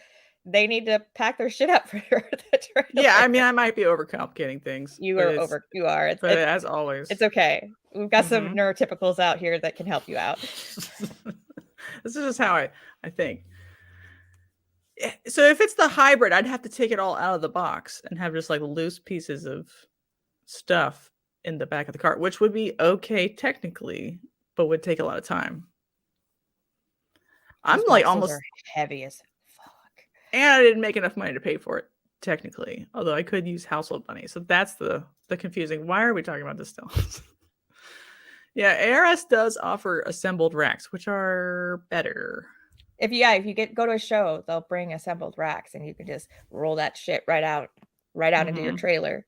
they need to pack their shit up for the trailer. Yeah, I mean, I might be overcomplicating things. You are. It's as always. It's okay. We've got some neurotypicals out here that can help you out. This is just how I think. So if it's the hybrid, I'd have to take it all out of the box and have just like loose pieces of stuff in the back of the cart, which would be okay technically, but would take a lot of time. I'm like almost heavy as fuck. And I didn't make enough money to pay for it, technically. Although I could use household money. So that's the confusing. Why are we talking about this still? Yeah, ARS does offer assembled racks, which are better. If you go to a show, they'll bring assembled racks and you can just roll that shit right out into your trailer.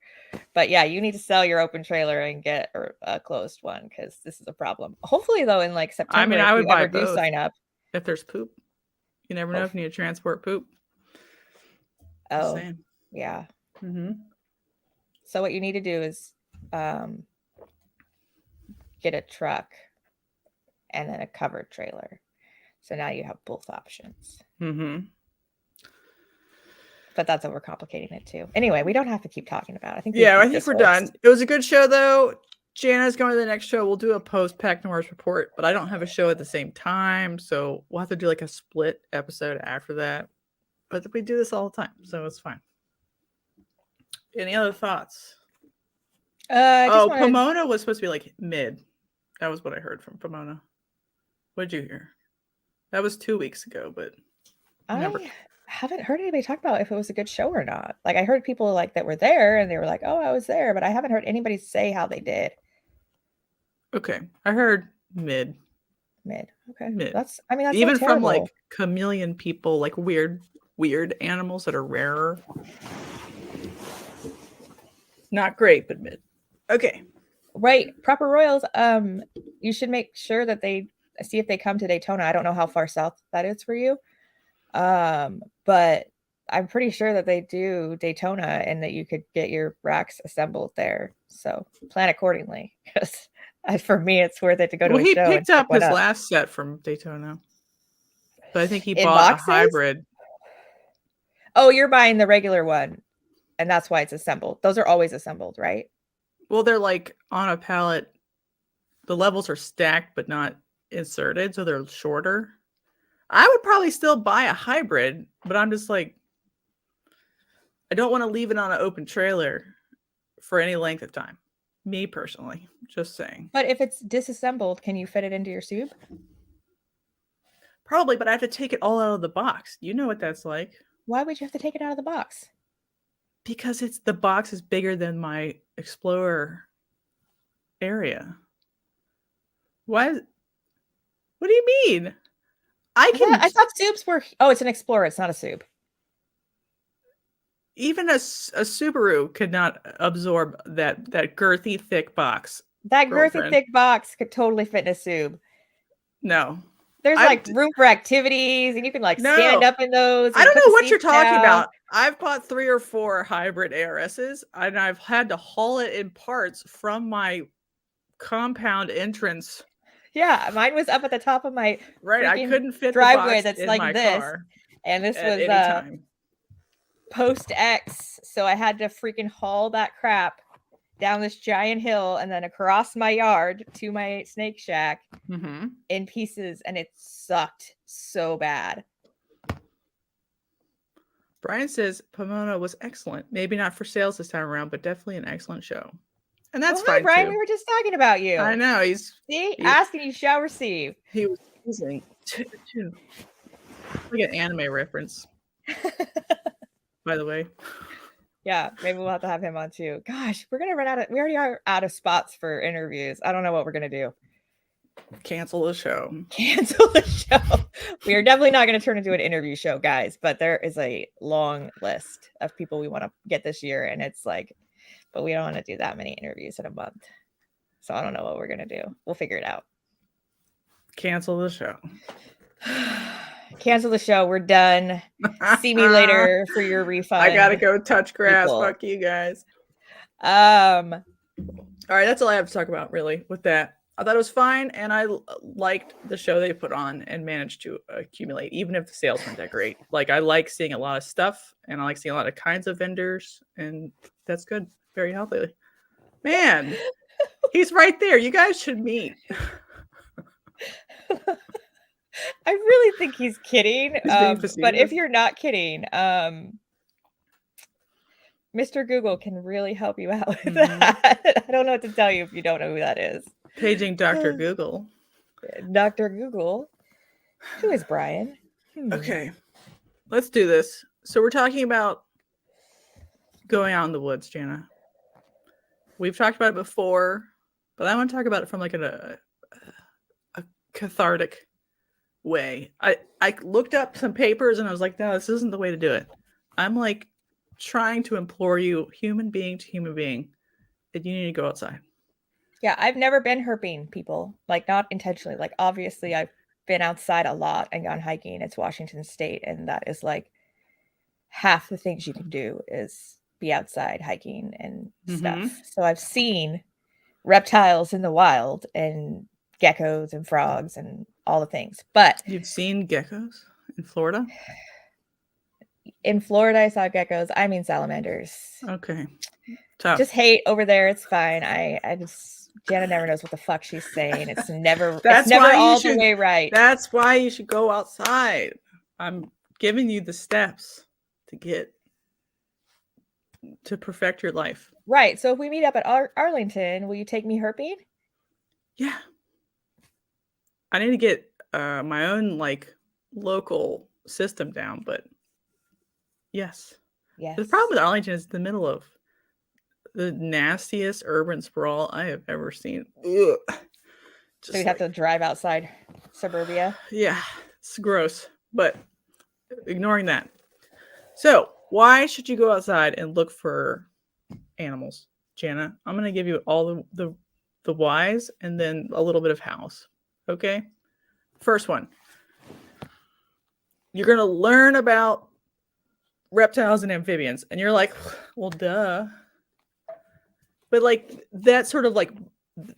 But yeah, you need to sell your open trailer and get a closed one because this is a problem. Hopefully, though, in like September, I mean, I would buy both. Sign up. If there's poop, you never know if you need to transport poop. Oh, yeah. Mm-hmm. So what you need to do is get a truck and then a covered trailer. So now you have both options. Mm-hmm. But that's overcomplicating it too. Anyway, we don't have to keep talking about it. I think we're done. It was a good show though. Jana's going to the next show. We'll do a post Pack Noir's report, but I don't have a show at the same time, so we'll have to do like a split episode after that. But we do this all the time, so it's fine. Any other thoughts? Pomona was supposed to be like mid. That was what I heard from Pomona. What did you hear? That was 2 weeks ago, but I haven't heard anybody talk about if it was a good show or not. Like I heard people like that were there and they were like, "Oh, I was there," but I haven't heard anybody say how they did. Okay, I heard mid. Okay, mid. That's even from like chameleon people, like weird animals that are rarer. Not great, but mid. Okay, right. Proper royals. You should make sure that they see if they come to Daytona. I don't know how far south that is for you. But I'm pretty sure that they do Daytona and that you could get your racks assembled there. So plan accordingly. Because for me, it's worth it to go to a show. He picked up his last set from Daytona. But I think he bought a hybrid. Oh, you're buying the regular one. And that's why it's assembled. Those are always assembled, right? Well, they're like on a pallet. The levels are stacked, but not inserted. So they're shorter. I would probably still buy a hybrid, but I'm just like, I don't want to leave it on an open trailer for any length of time. Me personally, just saying. But if it's disassembled, can you fit it into your soup? Probably, but I have to take it all out of the box. You know what that's like. Why would you have to take it out of the box? Because the box is bigger than my Explorer area. What do you mean? I thought soups were. Oh, it's an Explorer. It's not a soup. Even a Subaru could not absorb that girthy, thick box. That girthy, thick box could totally fit in a soup. No. There's like room for activities, and you can like stand up in those. I don't know what you're talking about. I've bought 3 or 4 hybrid ARSs, and I've had to haul it in parts from my compound entrance. Yeah, mine was up at the top of my I couldn't fit driveway. The box that's in like my this, car and this was post X, so I had to freaking haul that crap down this giant hill and then across my yard to my snake shack in pieces, and it sucked so bad. Brian says Pomona was excellent. Maybe not for sales this time around, but definitely an excellent show. And that's fine, Brian. too. We were just talking about you. I know. Asking you shall receive. He was using like an anime reference. By the way. Yeah, maybe we'll have to have him on too. Gosh, we already are out of spots for interviews. I don't know what we're gonna do. Cancel the show. We are definitely not going to turn into an interview show, guys, but there is a long list of people we want to get this year. And it's like, but we don't want to do that many interviews in a month. So I don't know what we're going to do. We'll figure it out. Cancel the show. Cancel the show. We're done. See me later for your refund. I got to go touch grass. People. Fuck you guys. All right. That's all I have to talk about really with that. I thought it was fine, and I liked the show they put on and managed to accumulate, even if the sales weren't that great. Like, I like seeing a lot of stuff, and I like seeing a lot of kinds of vendors, and that's good. Very healthy. Man, he's right there. You guys should meet. I really think he's kidding, but if you're not kidding, Mr. Google can really help you out with that. I don't know what to tell you if you don't know who that is. Paging Dr. Google. Dr. Google. Who is Brian? Okay. Let's do this. So we're talking about going out in the woods, Jana. We've talked about it before, but I want to talk about it from like a cathartic way. I looked up some papers and I was like, no, this isn't the way to do it. I'm like trying to implore you, human being to human being, that you need to go outside. Yeah, I've never been herping, people. Like, not intentionally. Like, obviously, I've been outside a lot and gone hiking. It's Washington State, and that is like half the things you can do is be outside hiking and stuff. So I've seen reptiles in the wild and geckos and frogs and all the things. But you've seen geckos in Florida? In Florida, I saw geckos. I mean salamanders. Okay. Tough. Just hate over there. It's fine. I just Jana never knows what the fuck she's saying. It's never all the way right. That's why you should go outside. I'm giving you the steps to perfect your life. Right. So if we meet up at Arlington, will you take me herping? Yeah. I need to get my own like local system down, but yes. Yes. The problem with Arlington is the middle of the nastiest urban sprawl I have ever seen. So you'd have to drive outside suburbia? Yeah, it's gross. But ignoring that. So why should you go outside and look for animals, Jana? I'm going to give you all the whys and then a little bit of hows. Okay? First one. You're going to learn about reptiles and amphibians. And you're like, well, duh. But like that sort of like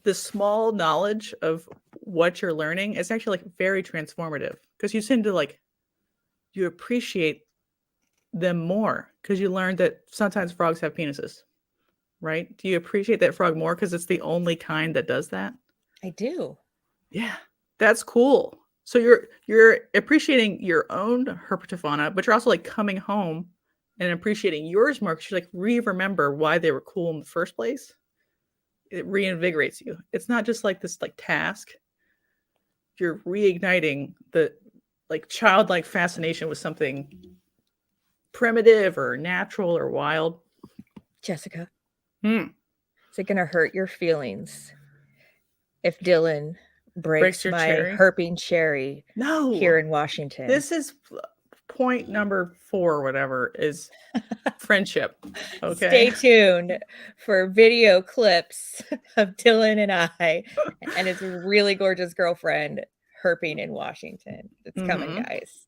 the small knowledge of what you're learning is actually like very transformative because you tend to like, you appreciate them more because you learned that sometimes frogs have penises, right? Do you appreciate that frog more because it's the only kind that does that? I do. Yeah, that's cool. So you're appreciating your own herpetofauna, but you're also like coming home and appreciating yours more because you like remember why they were cool in the first place. It reinvigorates you. It's not just like this like task. You're reigniting the like childlike fascination with something primitive or natural or wild. Jessica, is it gonna hurt your feelings if Dylan breaks my herping cherry here in Washington? This is point number 4 or whatever is friendship. Okay. Stay tuned for video clips of Dylan and I and his really gorgeous girlfriend herping in Washington. It's coming, guys.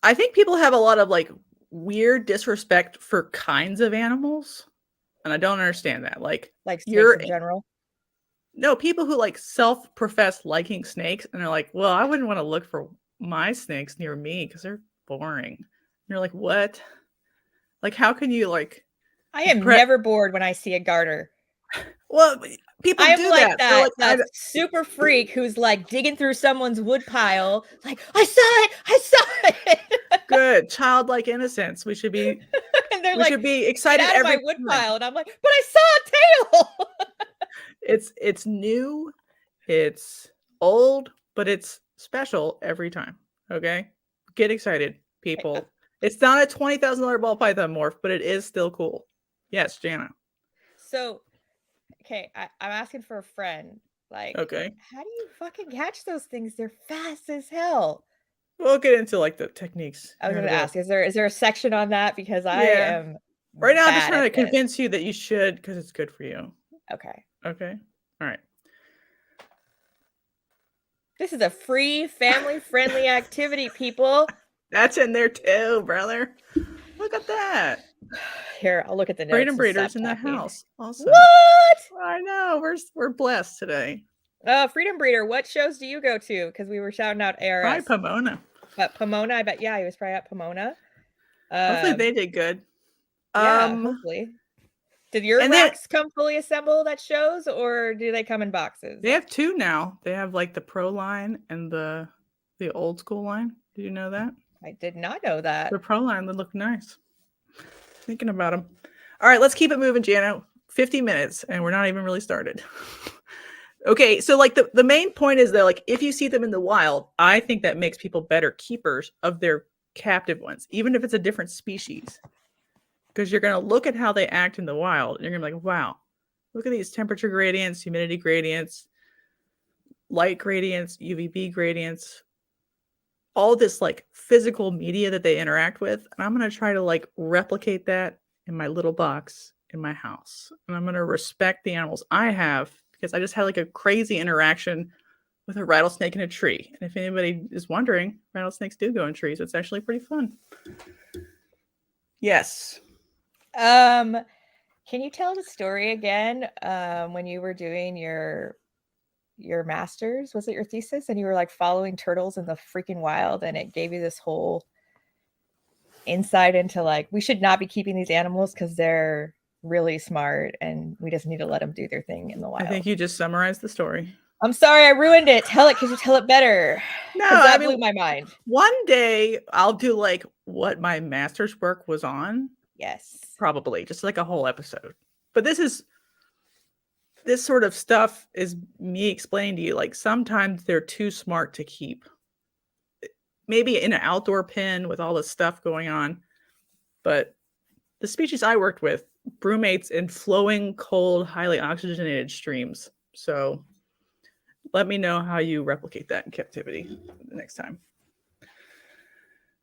I think people have a lot of like weird disrespect for kinds of animals, and I don't understand that. Like snakes in general. No, people who like self-profess liking snakes and they're like, well, I wouldn't want to look for my snakes near me because they're boring. And you're like, what? Like, how can you like? I am never bored when I see a garter. Well, people I'm do like that. That super freak who's like digging through someone's wood pile. Like, I saw it. Good childlike innocence. We should be. And they're should be excited get out of every my wood time. pile, and I'm like, but I saw a tail. It's new, it's old, but it's special every time. Okay, get excited, people. It's not a $20,000 ball python morph, but it is still cool. Yes, Jana. So, okay, I'm asking for a friend. Like, okay, how do you fucking catch those things? They're fast as hell. We'll get into like the techniques. I was going to ask, is there a section on that? Because I am right now. I'm just trying to convince you that you should, because it's good for you. Okay. Okay. All right. This is a free, family-friendly activity, people. That's in there too, brother. Look at that. Here, I'll look at the notes. Freedom Breeders in the house. Also. What? I know. We're blessed today. Freedom Breeder, what shows do you go to? Because we were shouting out ARS. Probably Pomona. But Pomona, I bet. Yeah, he was probably at Pomona. Hopefully they did good. Yeah, hopefully. Did your racks come fully assembled at shows, or do they come in boxes? They have two now. They have like the Pro line and the old school line. Did you know that? I did not know that. The Pro line would look nice. Thinking about them. All right, let's keep it moving, Jana. 50 minutes, and we're not even really started. Okay, so like the main point is that like if you see them in the wild, I think that makes people better keepers of their captive ones, even if it's a different species. Because you're going to look at how they act in the wild, and you're going to be like, wow, look at these temperature gradients, humidity gradients, light gradients, UVB gradients, all this like physical media that they interact with. And I'm going to try to like replicate that in my little box in my house. And I'm going to respect the animals I have, because I just had like a crazy interaction with a rattlesnake in a tree. And if anybody is wondering, rattlesnakes do go in trees. It's actually pretty fun. Yes. Can you tell the story again? When you were doing your master's, was it your thesis? And you were like following turtles in the freaking wild, and it gave you this whole insight into like, we should not be keeping these animals because they're really smart and we just need to let them do their thing in the wild. I think you just summarized the story. I'm sorry I ruined it. Tell it, because you tell it better. No, that blew my mind. One day I'll do like what my master's work was on. Yes. Probably just like a whole episode. But this sort of stuff is me explaining to you, like sometimes they're too smart to keep. Maybe in an outdoor pen with all this stuff going on. But the species I worked with brumates in flowing, cold, highly oxygenated streams. So let me know how you replicate that in captivity the next time.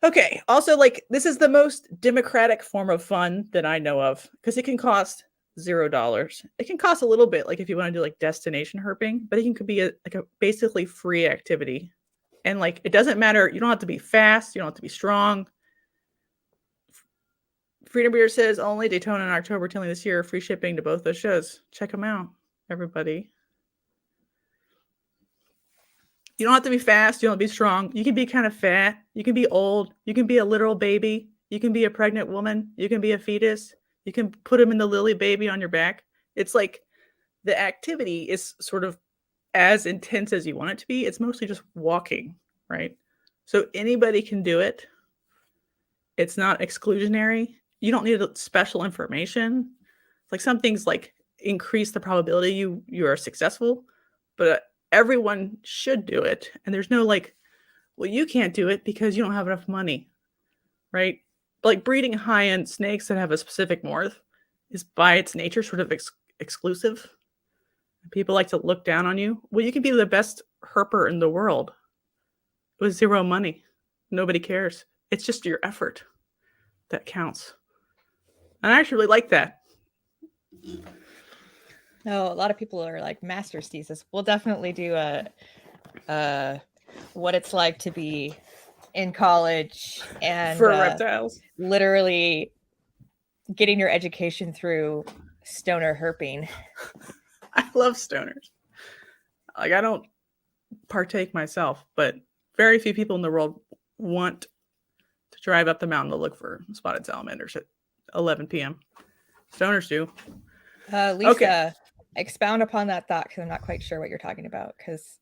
Okay. Also, like, this is the most democratic form of fun that I know of, because it can cost $0. It can cost a little bit, like if you want to do like destination herping, but it can be a basically free activity. And like, it doesn't matter. You don't have to be fast. You don't have to be strong. Freedom Beer says only Daytona and October telling this year, free shipping to both those shows. Check them out, everybody. You don't have to be fast. You don't have to be strong. You can be kind of fat. You can be old. You can be a literal baby. You can be a pregnant woman. You can be a fetus. You can put them in the lily baby on your back. It's like the activity is sort of as intense as you want it to be. It's mostly just walking, right? So anybody can do it. It's not exclusionary. You don't need special information. Like some things like increase the probability you are successful, but everyone should do it. And there's no like, well, you can't do it because you don't have enough money, right? Like breeding high-end snakes that have a specific morph is by its nature sort of exclusive. People like to look down on you. Well, you can be the best herper in the world with zero money. Nobody cares. It's just your effort that counts. And I actually really like that. No, a lot of people are like master's thesis. We'll definitely do a what it's like to be in college and for reptiles. Literally getting your education through stoner herping. I love stoners. Like, I don't partake myself, but very few people in the world want to drive up the mountain to look for spotted salamanders at 11 p.m. Stoners do. Lisa, okay. Expound upon that thought, because I'm not quite sure what you're talking about, because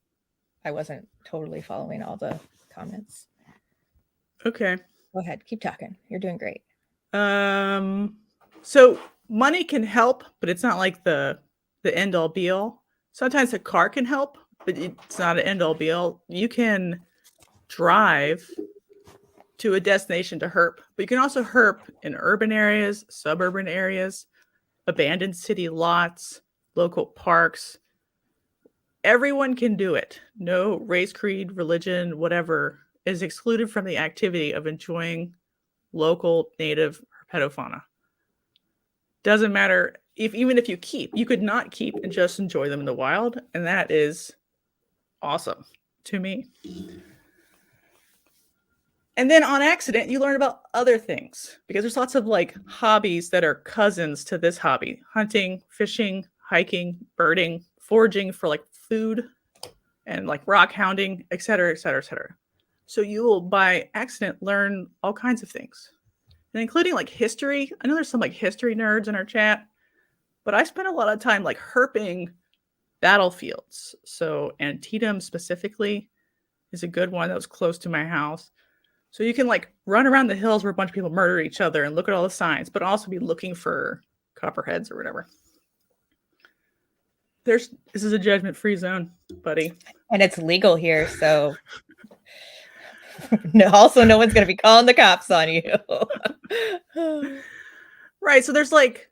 I wasn't totally following all the comments. Okay. Go ahead. Keep talking. You're doing great. So money can help, but it's not like the end all be all. Sometimes a car can help, but it's not an end all be all. You can drive to a destination to herp, but you can also herp in urban areas, suburban areas, abandoned city lots, local parks. Everyone can do it. No race, creed, religion, whatever is excluded from the activity of enjoying local native herpetofauna. Doesn't matter even if you could not keep and just enjoy them in the wild, and that is awesome to me. And then on accident, you learn about other things, because there's lots of like hobbies that are cousins to this hobby: hunting, fishing, hiking, birding, foraging for like food, and like rock hounding, etc., etc., etc. So you will by accident learn all kinds of things, and including like history. I know there's some like history nerds in our chat, but I spent a lot of time like herping battlefields. So Antietam specifically is a good one that was close to my house. So you can like run around the hills where a bunch of people murder each other and look at all the signs, but also be looking for copperheads or whatever. This is a judgment-free zone, buddy. And it's legal here, so also no one's going to be calling the cops on you. Right. So there's like,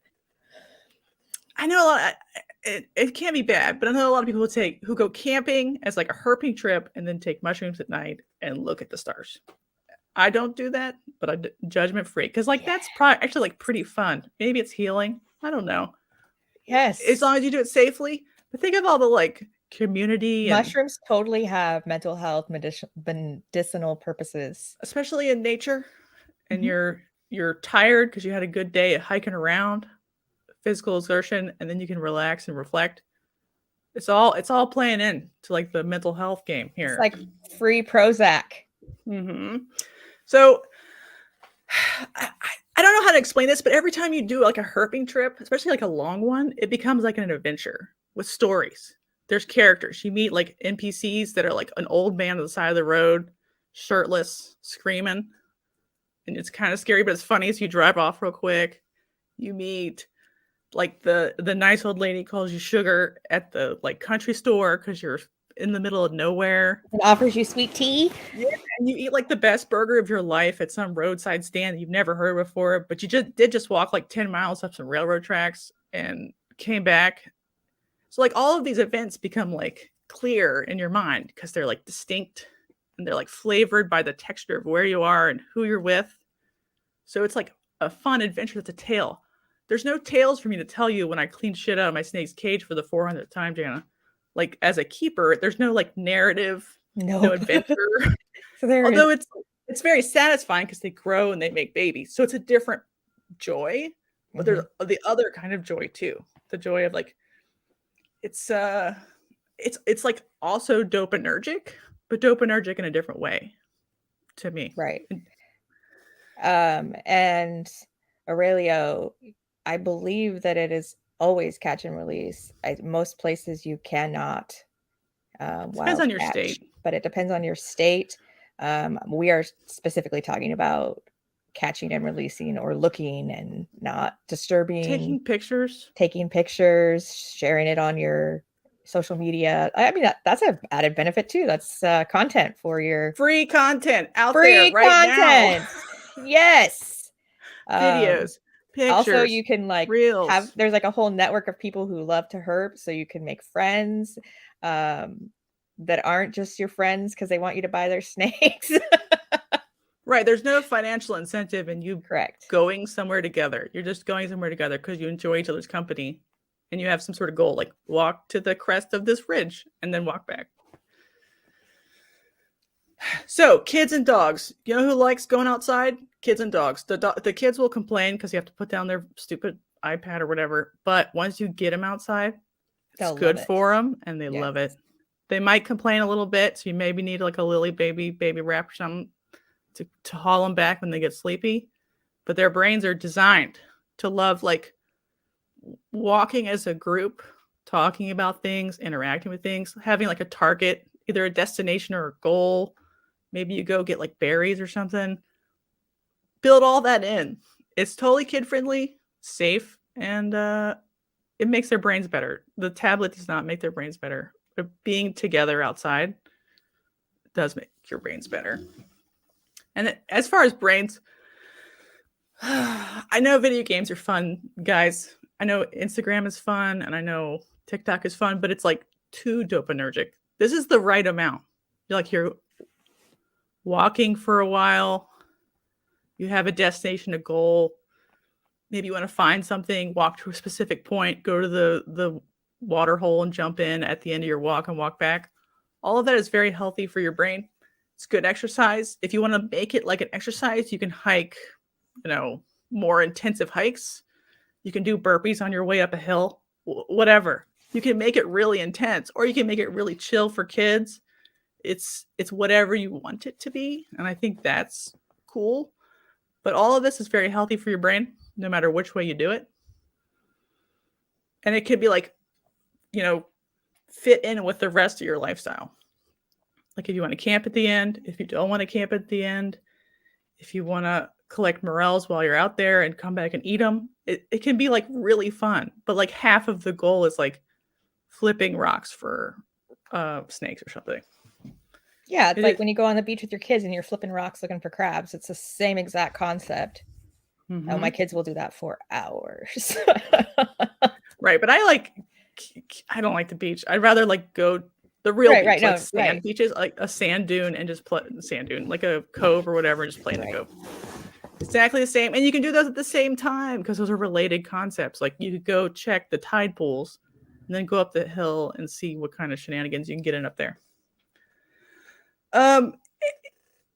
I know a lot, it can't be bad, but I know a lot of people who go camping as like a herping trip and then take mushrooms at night and look at the stars. I don't do that, but I'm judgment free, because like that's probably actually like pretty fun. Maybe it's healing. I don't know. Yes. As long as you do it safely. But think of all the like community. Mushrooms totally have mental health, medicinal purposes. Especially in nature. And you're tired because you had a good day of hiking around, physical exertion, and then you can relax and reflect. It's all playing in to like the mental health game here. It's like free Prozac. Mm-hmm. So I don't know how to explain this, but every time you do like a herping trip, especially like a long one, it becomes like an adventure with stories. There's characters. You meet like NPCs that are like an old man on the side of the road, shirtless, screaming. And it's kind of scary, but it's funny. So you drive off real quick. You meet like the nice old lady calls you sugar at the like country store because you're in the middle of nowhere. It offers you sweet tea. Yeah, and you eat like the best burger of your life at some roadside stand that you've never heard before, but you just walk like 10 miles up some railroad tracks and came back. So like all of these events become like clear in your mind because they're like distinct and they're like flavored by the texture of where you are and who you're with. So it's like a fun adventure that's a tale. There's no tales for me to tell you when I clean shit out of my snake's cage for the 400th time, Jana. Like as a keeper, there's no like narrative, no adventure. So although it's very satisfying because they grow and they make babies. So it's a different joy, but there's the other kind of joy too. The joy of like, it's like also dopaminergic, but dopaminergic in a different way to me. Right. And Aurelio, I believe that it is always catch and release. Most places you cannot depends on your state, but it depends on your state. We are specifically talking about catching and releasing or looking and not disturbing, taking pictures, sharing it on your social media. I mean, that's an added benefit too. That's content for your free content out there right now. Yes. Videos. Pictures, also, you can like reels. There's like a whole network of people who love to herp, so you can make friends that aren't just your friends because they want you to buy their snakes. Right. There's no financial incentive in you correct going somewhere together. You're just going somewhere together because you enjoy each other's company and you have some sort of goal, like walk to the crest of this ridge and then walk back. So kids and dogs, you know who likes going outside? Kids and dogs. The kids will complain because you have to put down their stupid iPad or whatever. But once you get them outside, it's good for them and they love it. They might complain a little bit. So you maybe need like a lily baby wrap or something to haul them back when they get sleepy. But their brains are designed to love like walking as a group talking about things, interacting with things, having like a target, either a destination or a goal. Maybe you go get like berries or something. Build all that in. It's totally kid friendly, safe, and it makes their brains better. The tablet does not make their brains better. But being together outside does make your brains better. And as far as brains, I know video games are fun, guys. I know Instagram is fun, and I know TikTok is fun, but it's like too dopaminergic. This is the right amount. You're walking for a while. You have a destination, a goal. Maybe you want to find something, walk to a specific point, go to the water hole and jump in at the end of your walk and walk back. All of that is very healthy for your brain. It's good exercise. If you want to make it like an exercise, you can hike, more intensive hikes. You can do burpees on your way up a hill, whatever. You can make it really intense, or you can make it really chill for kids. It's whatever you want it to be. And I think that's cool. But all of this is very healthy for your brain, no matter which way you do it. And it could be like, fit in with the rest of your lifestyle. Like if you want to camp at the end, if you don't want to camp at the end, if you want to collect morels while you're out there and come back and eat them, it can be like really fun. But like half of the goal is like flipping rocks for snakes or something. Yeah, it's like when you go on the beach with your kids and you're flipping rocks looking for crabs. It's the same exact concept. Mm-hmm. Oh, my kids will do that for hours. Right, but I don't like the beach. I'd rather like go the real beach, like sand beaches, like a sand dune, and just play sand dune, like a cove or whatever, and just play in the cove. Exactly the same, and you can do those at the same time because those are related concepts. Like you could go check the tide pools, and then go up the hill and see what kind of shenanigans you can get in up there.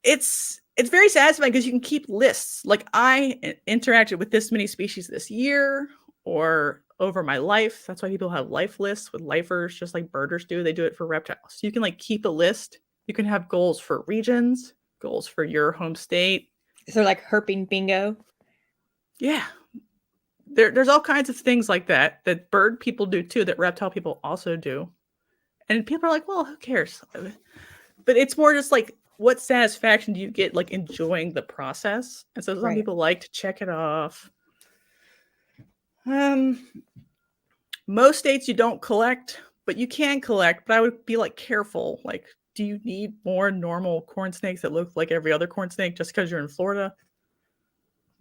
It's very satisfying because you can keep lists. Like I interacted with this many species this year or over my life. That's why people have life lists with lifers, just like birders do. They do it for reptiles. So you can like keep a list. You can have goals for regions, goals for your home state. So like herping bingo. Yeah. There's all kinds of things like that bird people do too, that reptile people also do. And people are like, well, who cares? But it's more just like, what satisfaction do you get like enjoying the process? And so some people like to check it off. Most states you don't collect, but you can collect. But I would be like careful. Like, do you need more normal corn snakes that look like every other corn snake just because you're in Florida?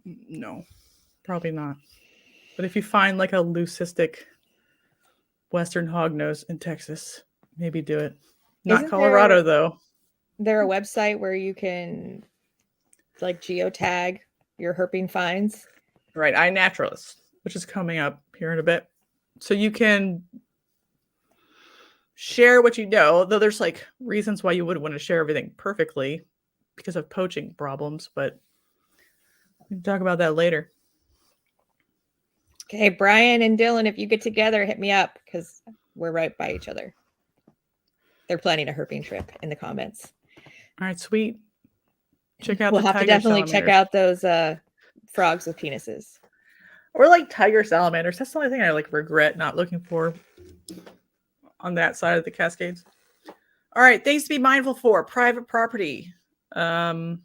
No, probably not. But if you find like a leucistic Western hognose in Texas, maybe do it. Not Colorado, though. There a website where you can like geotag your herping finds? Right, iNaturalist, which is coming up here in a bit. So you can share what you know, though there's like reasons why you wouldn't want to share everything perfectly because of poaching problems, but we can talk about that later. Okay, Brian and Dylan, if you get together, hit me up because we're right by each other. They're planning a herping trip in the comments. All right, sweet. Check out we'll have to definitely check out those frogs with penises. Or like tiger salamanders. That's the only thing I like regret not looking for on that side of the Cascades. All right, things to be mindful for. Private property. You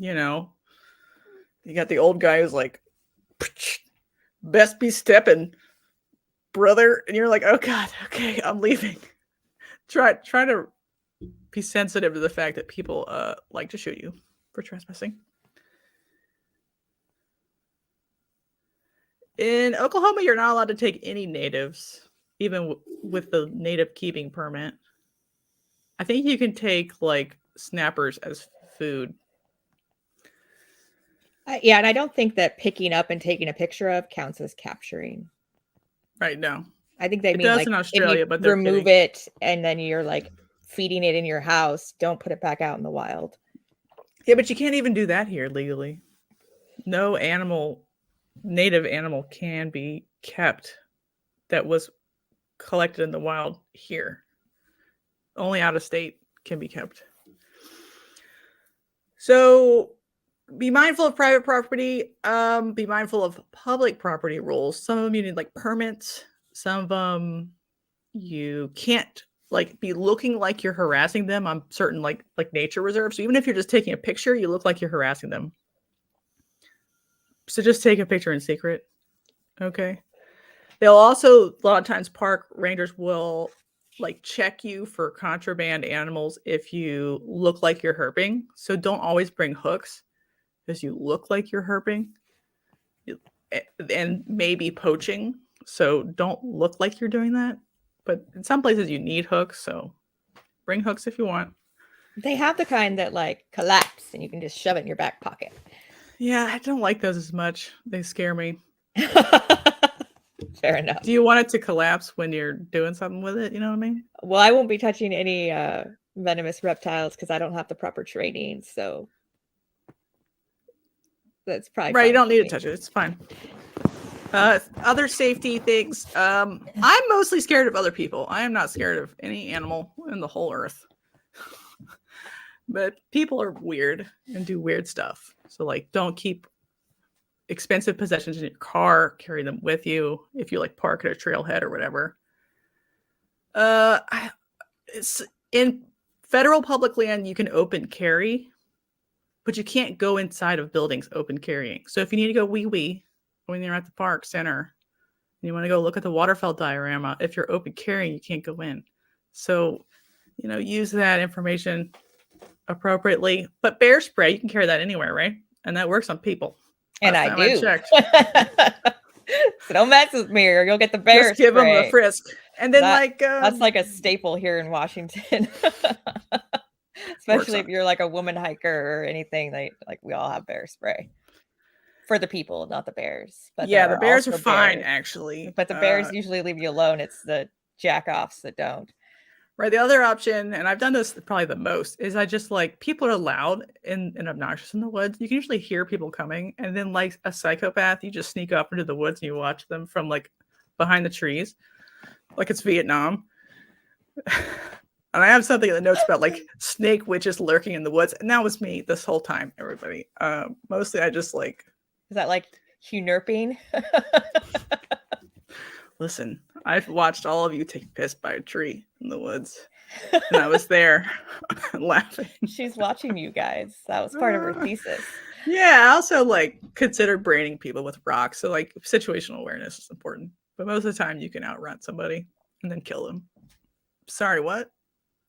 got the old guy who's like, best be stepping, brother. And you're like, oh God, okay, I'm leaving. Try to be sensitive to the fact that people like to shoot you for trespassing. In Oklahoma, you're not allowed to take any natives, even with the native keeping permit. I think you can take like snappers as food. Yeah, and I don't think that picking up and taking a picture of counts as capturing. Right, no. I think they it mean does like in Australia, but remove it and then you're like feeding it in your house. Don't put it back out in the wild. Yeah, but you can't even do that here legally. No native animal can be kept that was collected in the wild here. Only out of state can be kept. So be mindful of private property. Be mindful of public property rules. Some of them you need like permits. Some of them you can't like be looking like you're harassing them on certain like nature reserves. So even if you're just taking a picture, you look like you're harassing them. So just take a picture in secret. Okay. They'll also, a lot of times park rangers will like check you for contraband animals if you look like you're herping. So don't always bring hooks because you look like you're herping and maybe poaching. So don't look like you're doing that. But in some places you need hooks. So bring hooks if you want. They have the kind that like collapse and you can just shove it in your back pocket. Yeah, I don't like those as much. They scare me. Fair enough. Do you want it to collapse when you're doing something with it? You know what I mean? Well, I won't be touching any venomous reptiles because I don't have the proper training. So that's probably right. You don't need to touch it. It's fine. Other safety things. I'm mostly scared of other people. I am not scared of any animal in the whole earth. But people are weird and do weird stuff. So like, don't keep expensive possessions in your car. Carry them with you if you like park at a trailhead or whatever. It's in federal public land. You can open carry, but you can't go inside of buildings open carrying. So if you need to go wee when you're at the park center, and you want to go look at the waterfall diorama, if you're open carrying, you can't go in. So, use that information appropriately. But bear spray, you can carry that anywhere, right? And that works on people. And I do. So don't mess with me or you'll get the bear Just give them a frisk. And then that's like a staple here in Washington. Especially if you're like a woman hiker or anything, we all have bear spray. For the people, not the bears. But yeah, the bears are fine, actually. But the bears usually leave you alone. It's the jack-offs that don't. Right. The other option, and I've done this probably the most, is I just people are loud and obnoxious in the woods. You can usually hear people coming. And then like a psychopath, you just sneak up into the woods and you watch them from like behind the trees. Like it's Vietnam. And I have something in the notes about like snake witches lurking in the woods. And that was me this whole time, everybody. Mostly I just like... Is that like Herping? Listen, I've watched all of you take piss by a tree in the woods. And I was there laughing. She's watching you guys. That was part of her thesis. Yeah, I also considered braining people with rocks. So situational awareness is important. But most of the time you can outrun somebody and then kill them. Sorry, what?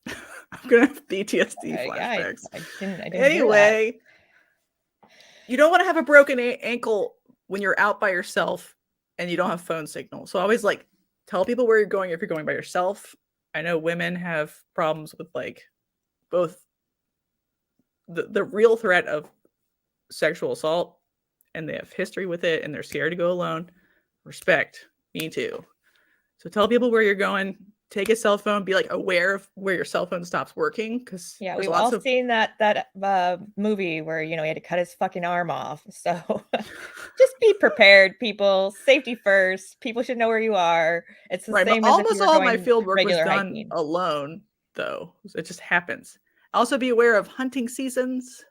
I'm gonna have PTSD flashbacks. I didn't anyway, you don't want to have a broken ankle when you're out by yourself and you don't have phone signal. So always tell people where you're going if you're going by yourself. I know women have problems with both the real threat of sexual assault and they have history with it and they're scared to go alone. Respect. Me too. So tell people where you're going. Take a cell phone. Be aware of where your cell phone stops working. Because we've all seen that movie where he had to cut his fucking arm off. So just be prepared, people. Safety first. People should know where you are. It's the same. As almost all my field work was done alone, though. It just happens. Also, be aware of hunting seasons.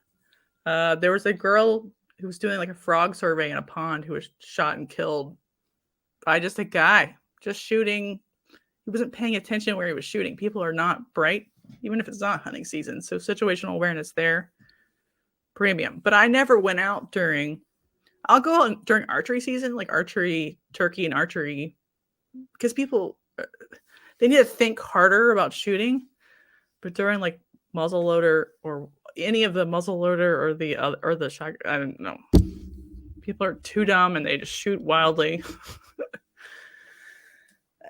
There was a girl who was doing a frog survey in a pond who was shot and killed by just a guy just shooting. He wasn't paying attention where he was shooting. People are not bright, even if it's not hunting season. So situational awareness there, premium. But I never went out I'll go out during archery season, like archery, turkey and archery, because people, they need to think harder about shooting. But during muzzleloader or any of the muzzleloader or the shotgun, I don't know. People are too dumb and they just shoot wildly.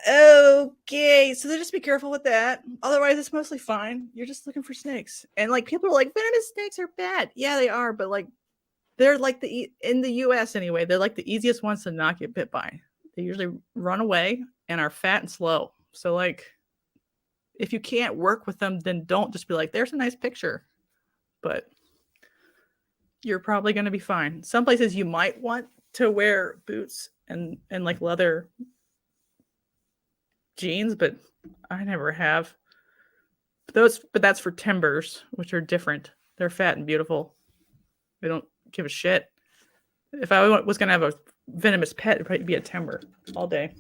Okay, so just be careful with that. Otherwise, it's mostly fine. You're just looking for snakes. And people are venomous snakes are bad. Yeah, they are, but they're in the US anyway, they're the easiest ones to not get bit by. They usually run away and are fat and slow. So if you can't work with them, then don't just be there's a nice picture. But you're probably going to be fine. Some places you might want to wear boots and leather jeans, but I never have those. But that's for timbers, which are different. They're fat and beautiful. They don't give a shit. If I was gonna have a venomous pet, it'd probably be a timber all day.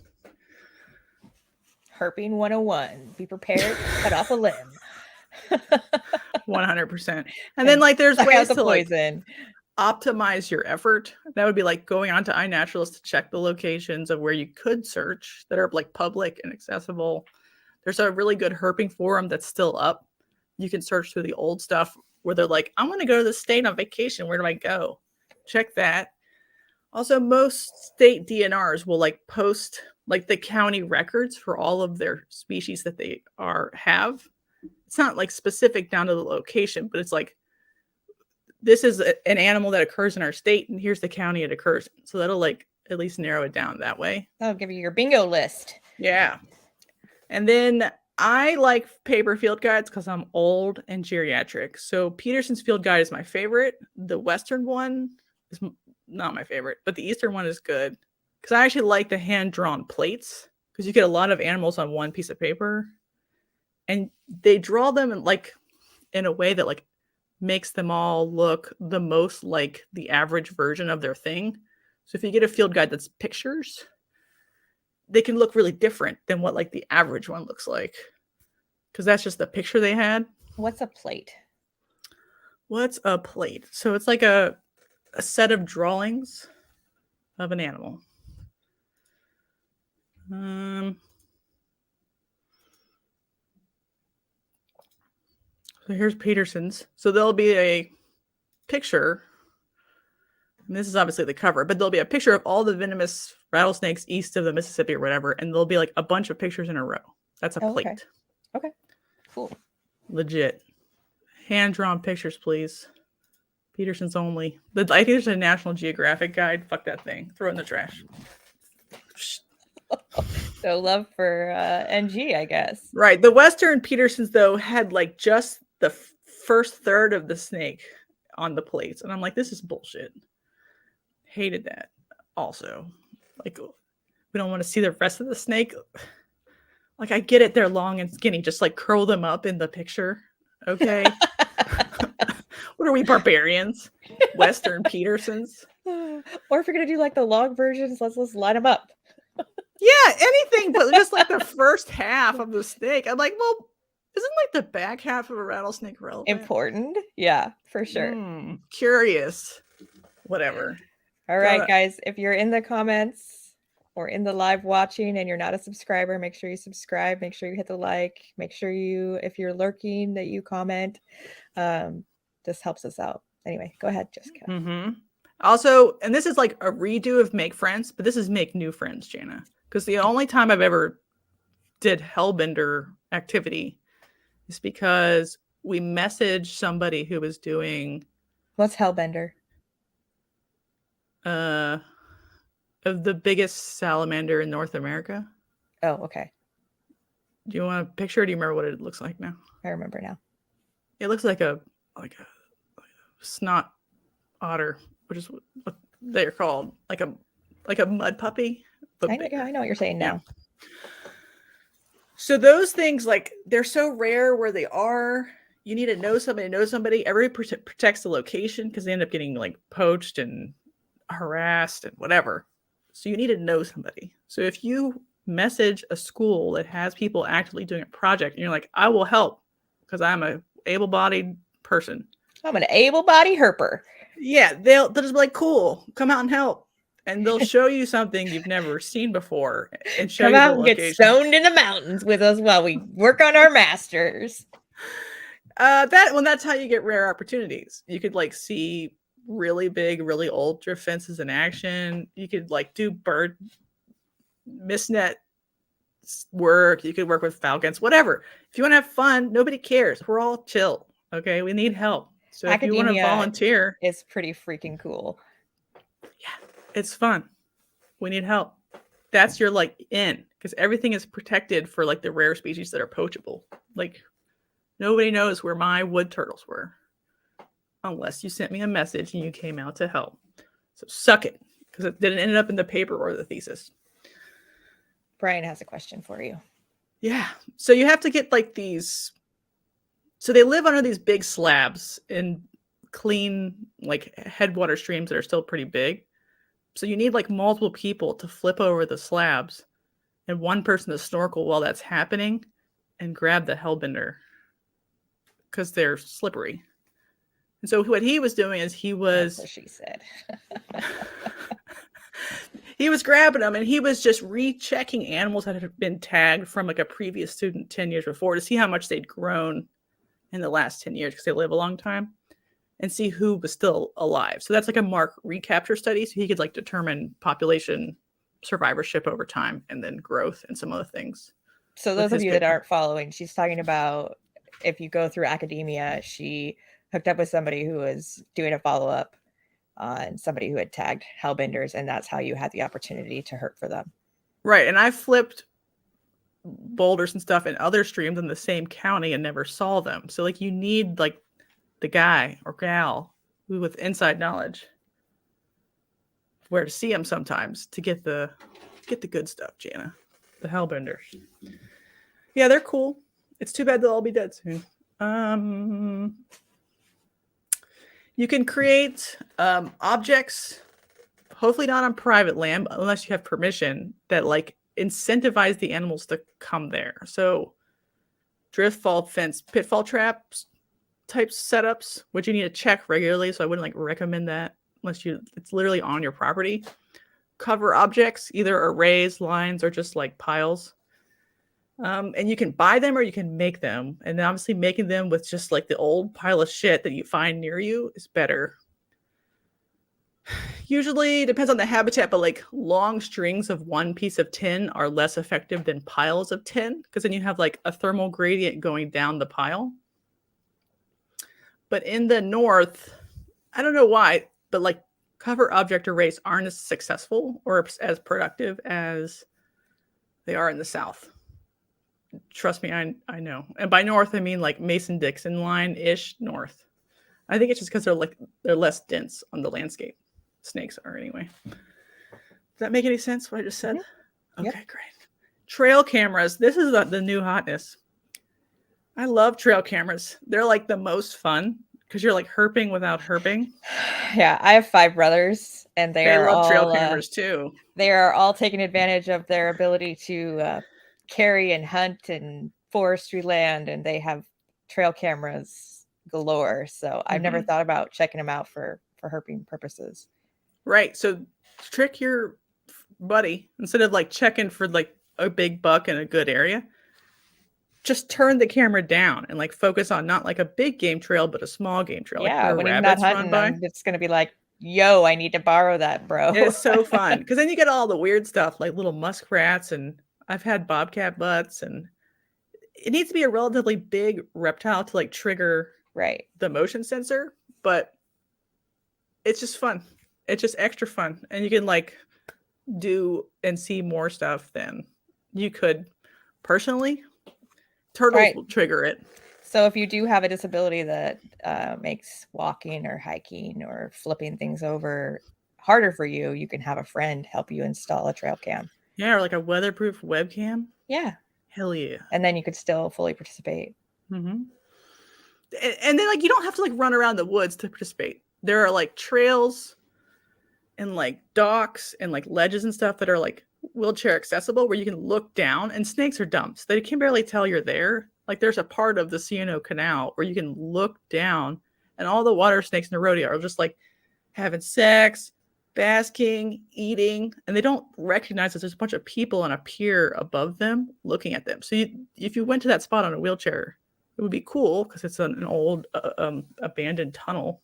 Herping 101. Be prepared to cut off a limb. 100%. And then like there's ways to poison. Optimize your effort. That would be like going on to iNaturalist to check the locations of where you could search that are like public and accessible. There's a really good herping forum that's still up. You can search through the old stuff where they're like, I want to go to the state on vacation. Where do I go? Check that. Also, most state DNRs will like post like the county records for all of their species that they have. It's not like specific down to the location, but it's like, this is an animal that occurs in our state, and here's the county it occurs in. So that'll like at least narrow it down that way. That'll give you your bingo list. Yeah. And then I like paper field guides because I'm old and geriatric. So Peterson's field guide is my favorite. The Western one is not my favorite, but the Eastern one is good because I actually like the hand-drawn plates because you get a lot of animals on one piece of paper, and they draw them in a way that like makes them all look the most like the average version of their thing. So if you get a field guide that's pictures, they can look really different than what like the average one looks like, because that's just the picture they had. What's a plate? What's a plate? So it's like a set of drawings of an animal. So here's Peterson's. So there'll be a picture, and this is obviously the cover, but there'll be a picture of all the venomous rattlesnakes east of the Mississippi or whatever, and there'll be like a bunch of pictures in a row. That's a plate. Okay, cool. Legit. Hand-drawn pictures, please. Peterson's only. I think there's a National Geographic guide. Fuck that thing. Throw it in the trash. So love for NG, I guess. Right. The Western Peterson's, though, had like just the first third of the snake on the plates. And I'm like, this is bullshit. Hated that also. Like, we don't want to see the rest of the snake. Like, I get it. They're long and skinny. Just like curl them up in the picture. Okay. What are we, barbarians? Western Petersons? Or if you're going to do like the long versions, let's line them up. Yeah, anything but just like the first half of the snake. I'm like, well, isn't like the back half of a rattlesnake relevant? Important? Yeah, for sure. Curious. Whatever. All right, guys. If you're in the comments or in the live watching and you're not a subscriber, make sure you subscribe. Make sure you hit the like. Make sure you, if you're lurking, that you comment. This helps us out. Anyway, go ahead, Jessica. Also, and this is like a redo of Make Friends, but this is Make New Friends, Jana. Because the only time I've ever did Hellbender activity is because we messaged somebody who was doing... What's Hellbender? Of the biggest salamander in North America. Oh, okay. Do you want a picture? Or do you remember what it looks like now? I remember now. It looks like a snot otter, which is what they're called, like a mud puppy. I know what you're saying now. Yeah. So those things, like, they're so rare where they are. You need to know somebody. Everybody protects the location because they end up getting like poached and harassed and whatever. So you need to know somebody. So if you message a school that has people actively doing a project and you're like, I will help because I'm a able-bodied person. I'm an able-bodied herper. Yeah, they'll just be like, cool, come out and help. And they'll show you something you've never seen before and show come you out the and location. Get stoned in the mountains with us while we work on our masters. That's how you get rare opportunities. You could like see really big, really old drift fences in action. You could like do bird mistnet work. You could work with falcons, whatever. If you want to have fun, nobody cares. We're all chill. Okay, we need help. So Academia, if you want to volunteer, it's pretty freaking cool. Yeah, it's fun. We need help. That's your like in, because everything is protected for like the rare species that are poachable. Like nobody knows where my wood turtles were unless you sent me a message and you came out to help. So suck it, because it didn't end up in the paper or the thesis. Brian has a question for you. Yeah. So you have to get like these. So they live under these big slabs in clean, like headwater streams that are still pretty big. So you need like multiple people to flip over the slabs and one person to snorkel while that's happening and grab the hellbender because they're slippery. And so what he was doing is That's what she said. He was grabbing them, and he was just rechecking animals that had been tagged from like a previous student 10 years before to see how much they'd grown in the last 10 years because they live a long time, and see who was still alive. So that's like a mark recapture study. So he could like determine population survivorship over time and then growth and some other things. So those of you that aren't following, she's talking about if you go through academia, she hooked up with somebody who was doing a follow-up on somebody who had tagged hellbenders, and that's how you had the opportunity to herp for them. Right. And I flipped boulders and stuff in other streams in the same county and never saw them. So like you need like the guy or gal who with inside knowledge where to see them sometimes to get the good stuff, Jana. The hellbenders. Yeah, they're cool. It's too bad they'll all be dead soon. You can create objects, hopefully not on private land, unless you have permission, that like incentivize the animals to come there. So drift, fall, fence, pitfall traps type setups, which you need to check regularly. So I wouldn't like recommend that unless it's literally on your property. Cover objects, either arrays, lines, or just like piles. And you can buy them or you can make them. And obviously making them with just like the old pile of shit that you find near you is better. Usually depends on the habitat, but like long strings of one piece of tin are less effective than piles of tin, because then you have like a thermal gradient going down the pile. But in the north, I don't know why, but like cover object arrays aren't as successful or as productive as they are in the south. Trust me, I know. And by north, I mean like Mason-Dixon line-ish north. I think it's just because they're less dense on the landscape. Snakes are anyway. Does that make any sense what I just said? Mm-hmm. Okay, yep. Great. Trail cameras. This is the new hotness. I love trail cameras. They're like the most fun because you're like herping without herping. Yeah, I have 5 brothers, and they love all, trail cameras too. They are all taking advantage of their ability to carry and hunt and forestry land, and they have trail cameras galore. So I've never thought about checking them out for herping purposes. Right. So trick your buddy, instead of like checking for like a big buck in a good area, just turn the camera down and like focus on not like a big game trail, but a small game trail. Yeah, like when he's not hunting, it's going to be like, yo, I need to borrow that, bro. It's so fun because then you get all the weird stuff like little muskrats, and I've had bobcat butts, and it needs to be a relatively big reptile to like trigger the motion sensor, but it's just fun. It's just extra fun, and you can like do and see more stuff than you could personally. Turtles will trigger it. So if you do have a disability that makes walking or hiking or flipping things over harder for you, you can have a friend help you install a trail cam. Yeah, or like a weatherproof webcam. Yeah. Hell yeah. And then you could still fully participate. Mm-hmm. And then like you don't have to like run around the woods to participate. There are like trails and like docks and like ledges and stuff that are like wheelchair accessible where you can look down, and snakes are dumb. So they can barely tell you're there. Like there's a part of the C&O Canal where you can look down, and all the water snakes in the rodeo are just like having sex, basking, eating, and they don't recognize that there's a bunch of people on a pier above them looking at them. So if you went to that spot on a wheelchair, it would be cool because it's an old abandoned tunnel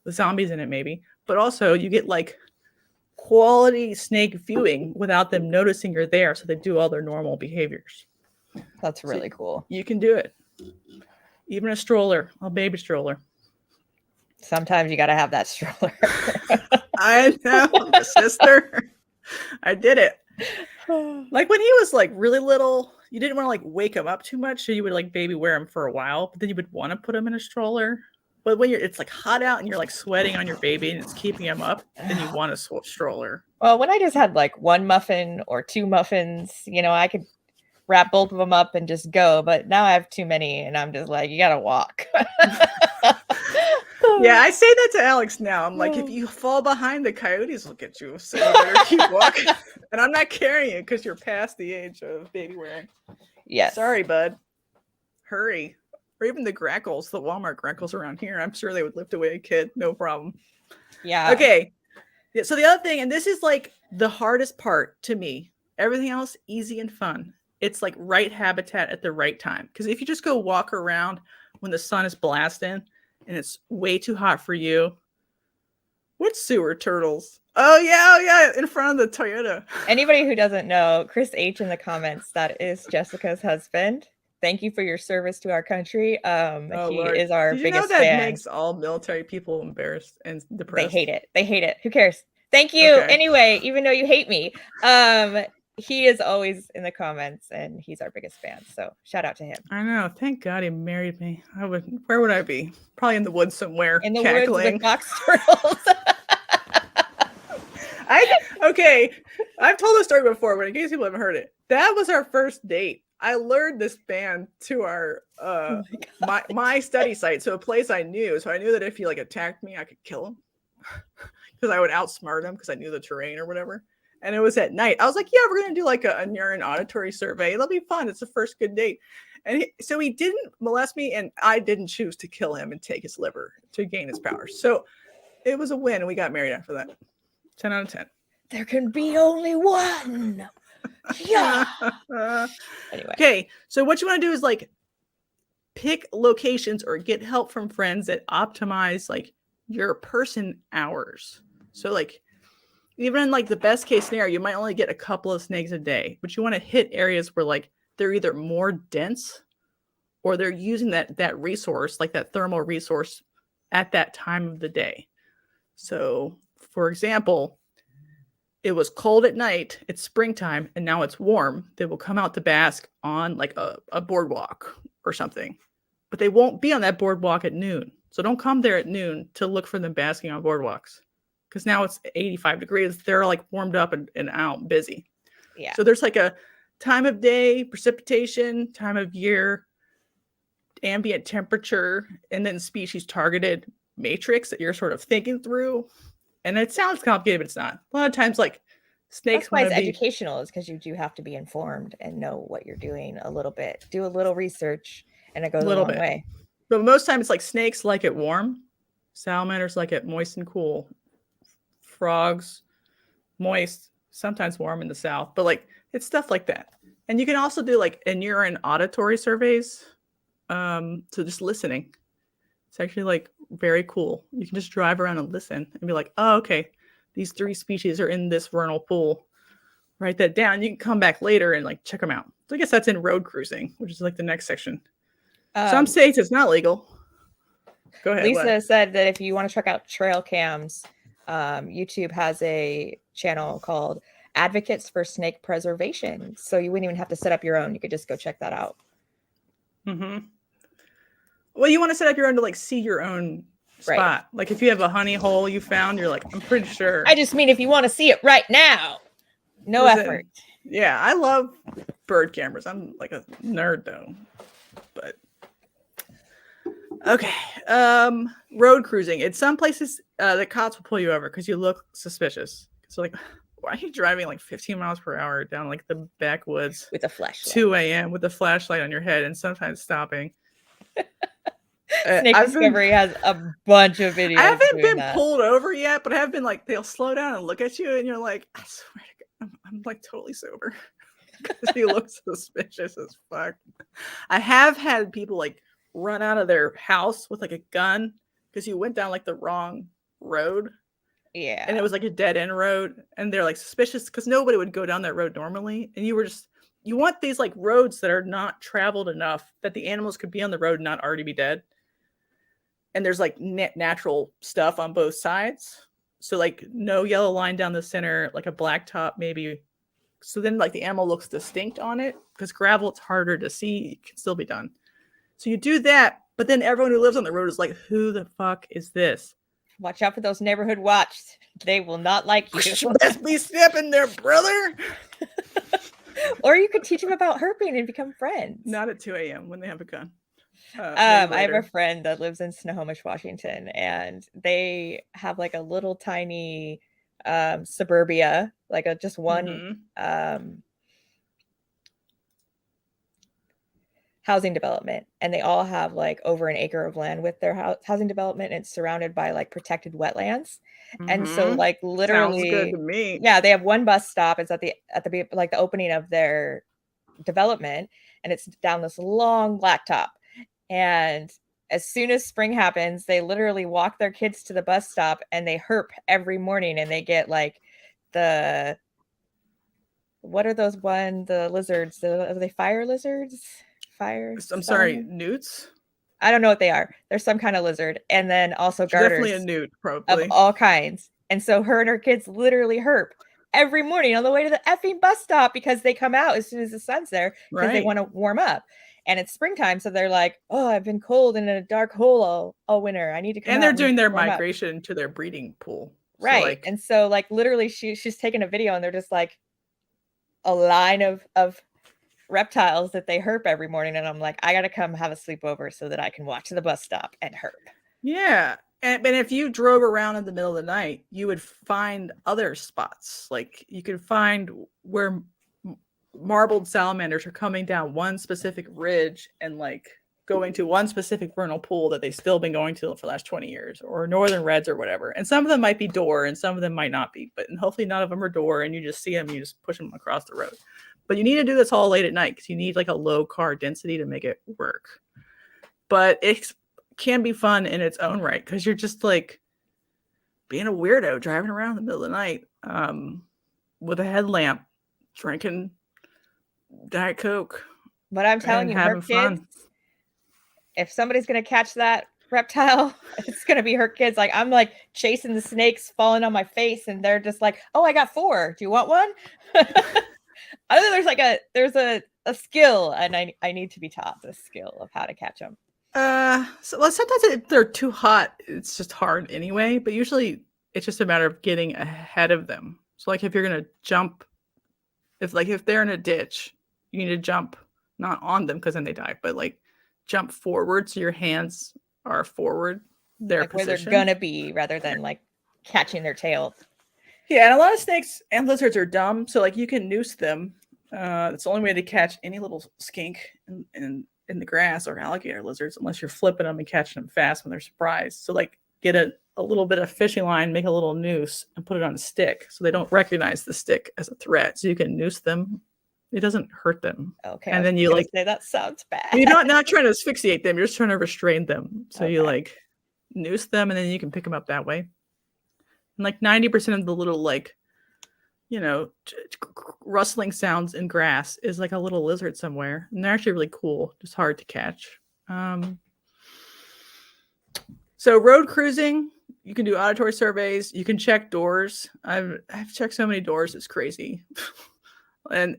with zombies in it maybe, but also you get like quality snake viewing without them noticing you're there, so they do all their normal behaviors. That's really cool. You can do it. Even a stroller, a baby stroller. Sometimes you got to have that stroller. I know, sister. I did it. Like when he was like really little, you didn't want to like wake him up too much, so you would like baby wear him for a while, but then you would want to put him in a stroller. But when it's like hot out and you're like sweating on your baby and it's keeping him up, then you want a stroller. Well, when I just had like 1 muffin or 2 muffins, I could wrap both of them up and just go. But now I have too many, and I'm just like, you got to walk. Yeah, I say that to Alex now. I'm like, if you fall behind, the coyotes will get you. So you better keep walking. And I'm not carrying you because you're past the age of baby wearing. Yes. Sorry, bud. Hurry. Or even the grackles, the Walmart grackles around here. I'm sure they would lift away a kid. No problem. Yeah. Okay. So the other thing, and this is like the hardest part to me. Everything else, easy and fun. It's like right habitat at the right time. Because if you just go walk around when the sun is blasting and it's way too hot for you, what sewer turtles? Oh yeah, in front of the Toyota. Anybody who doesn't know, Chris H in the comments, that is Jessica's husband. Thank you for your service to our country. He is our Did you biggest know that fan. makes all military people embarrassed and depressed? They hate it. Who cares? Thank you. Okay. Anyway, even though you hate me, he is always in the comments and he's our biggest fan. So shout out to him. I know. Thank God he married me. Where would I be? Probably in the woods somewhere. In the woods with box turtles. Okay. I've told this story before, but in case people haven't heard it, that was our first date. I lured this band to our my study site, so a place I knew. So I knew that if he like attacked me, I could kill him because I would outsmart him because I knew the terrain or whatever. And it was at night. I was like, yeah, we're gonna do like a urine auditory survey. It'll be fun. It's the first good date. And so he didn't molest me, and I didn't choose to kill him and take his liver to gain his powers. So it was a win, and we got married after that. 10 out of 10. There can be only one. Yeah. Anyway. Okay, so what you want to do is like pick locations or get help from friends that optimize like your person hours. So like even in like the best case scenario, you might only get a couple of snakes a day, but you want to hit areas where like they're either more dense or they're using that resource, like that thermal resource at that time of the day. So for example, it was cold at night, it's springtime, and now it's warm. They will come out to bask on like a boardwalk or something, but they won't be on that boardwalk at noon. So don't come there at noon to look for them basking on boardwalks because now it's 85 degrees. They're like warmed up and out busy. Yeah. So there's like a time of day, precipitation, time of year, ambient temperature, and then species targeted matrix that you're sort of thinking through. And it sounds complicated, but it's not. A lot of times, like snakes. That's why it's educational, is because you do have to be informed and know what you're doing a little bit. Do a little research, and it goes a long way. But most times, it's like snakes like it warm, salamanders like it moist and cool, frogs moist, sometimes warm in the south. But like it's stuff like that. And you can also do like urine auditory surveys. So just listening. It's actually like very cool. You can just drive around and listen and be like, oh, okay, these 3 species are in this vernal pool. Write that down. You can come back later and like check them out. So I guess that's in road cruising, which is like the next section. Some states it's not legal. Go ahead. Lisa said that if you want to check out trail cams, YouTube has a channel called Advocates for Snake Preservation. So you wouldn't even have to set up your own. You could just go check that out. Mm-hmm. Well, you want to set up your own to like see your own spot. Right. Like if you have a honey hole you found, you're like, I'm pretty sure. I just mean if you want to see it right now. No effort. Yeah, I love bird cameras. I'm like a nerd though. But okay. Road cruising. In some places the cops will pull you over because you look suspicious. So like, why are you driving like 15 miles per hour down like the backwoods with a flashlight? 2 a.m. with a flashlight on your head and sometimes stopping. Snake Discovery has a bunch of videos. I haven't been pulled over yet, but I have been like, they'll slow down and look at you and you're like, I swear to God, I'm like totally sober. Because he looks suspicious as fuck. I have had people like run out of their house with like a gun because you went down like the wrong road. Yeah. And it was like a dead end road. And they're like suspicious because nobody would go down that road normally. And you want these like roads that are not traveled enough that the animals could be on the road and not already be dead. And there's like natural stuff on both sides. So like no yellow line down the center, like a black top maybe. So then like the animal looks distinct on it because gravel, it's harder to see. It can still be done. So you do that. But then everyone who lives on the road is like, who the fuck is this? Watch out for those neighborhood watch. They will not like you. Best be stepping there, brother. Or you could teach them about herping and become friends. Not at 2 a.m. when they have a gun. I have a friend that lives in Snohomish, Washington, and they have like a little tiny suburbia, like just one housing development, and they all have like over an acre of land with their housing development, and it's surrounded by like protected wetlands. And so like literally sounds good to me. Yeah, they have one bus stop. It's at the like the opening of their development, and it's down this long blacktop. And as soon as spring happens, they literally walk their kids to the bus stop and they herp every morning, and they get like what are those the lizards? Are they fire lizards? Sorry, newts? I don't know what they are. There's some kind of lizard. And then also garters. Definitely a newt, probably. Of all kinds. And so her and her kids literally herp every morning on the way to the effing bus stop, because they come out as soon as the sun's there, because they want to warm up. And it's springtime, so they're like, oh, I've been cold in a dark hole all winter. I need to come out. And they're doing their migration to their breeding pool. Right. And so like literally she's taking a video, and they're just like a line of reptiles that they herp every morning, and I'm like, I gotta come have a sleepover so that I can watch the bus stop and herp. Yeah. And if you drove around in the middle of the night, you would find other spots. Like you could find where marbled salamanders are coming down one specific ridge and like going to one specific vernal pool that they've still been going to for the last 20 years, or northern reds or whatever. And some of them might be door and some of them might not be, but hopefully none of them are door, and you just see them, you just push them across the road. But you need to do this all late at night because you need like a low car density to make it work. But it can be fun in its own right, because you're just like being a weirdo driving around in the middle of the night with a headlamp, drinking Diet Coke. But I'm telling you, her kids, if somebody's going to catch that reptile, it's going to be her kids. Like I'm like chasing the snakes falling on my face, and they're just like, oh, I got 4. Do you want one? I know there's a skill, and I need to be taught the skill of how to catch them. So sometimes if they're too hot, it's just hard anyway, but usually it's just a matter of getting ahead of them. So like if you're going to jump, if they're in a ditch, you need to jump not on them because then they die, but like jump forward so your hands are forward, their like where position. They're gonna be, rather than like catching their tail. Yeah, and a lot of snakes and lizards are dumb, so like you can noose them. It's the only way to catch any little skink in the grass, or alligator lizards, unless you're flipping them and catching them fast when they're surprised. So like get a little bit of fishing line, make a little noose, and put it on a stick so they don't recognize the stick as a threat. So you can noose them. It doesn't hurt them. Okay. And then you like say that sounds bad. You're not trying to asphyxiate them. You're just trying to restrain them. So you like noose them, and then you can pick them up that way. And like 90% of the little like, rustling sounds in grass is like a little lizard somewhere, and they're actually really cool. Just hard to catch. So road cruising, you can do auditory surveys. You can check doors. I've checked so many doors, it's crazy. and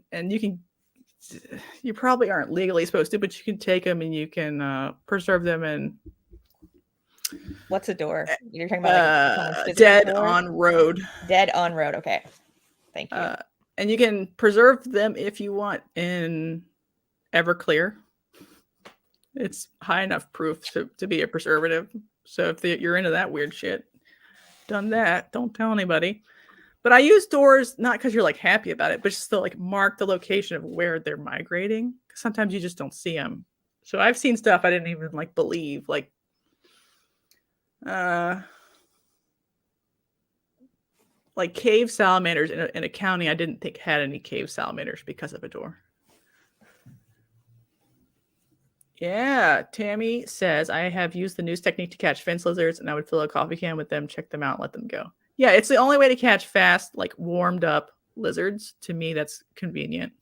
you probably aren't legally supposed to, but you can take them and you can preserve them. And what's a door? You're talking about like dead door? on road. Dead on road. Okay. Thank you. And you can preserve them if you want in Everclear. It's high enough proof to be a preservative. So if you're into that weird shit, done that. Don't tell anybody. But I use doors not because you're like happy about it, but just to like mark the location of where they're migrating. Because sometimes you just don't see them. So I've seen stuff I didn't even like believe, like cave salamanders in a county I didn't think had any cave salamanders because of a door. Yeah, Tammy says, I have used the noose technique to catch fence lizards, and I would fill a coffee can with them, check them out, and let them go. Yeah, it's the only way to catch fast, like warmed up lizards. To me, that's convenient.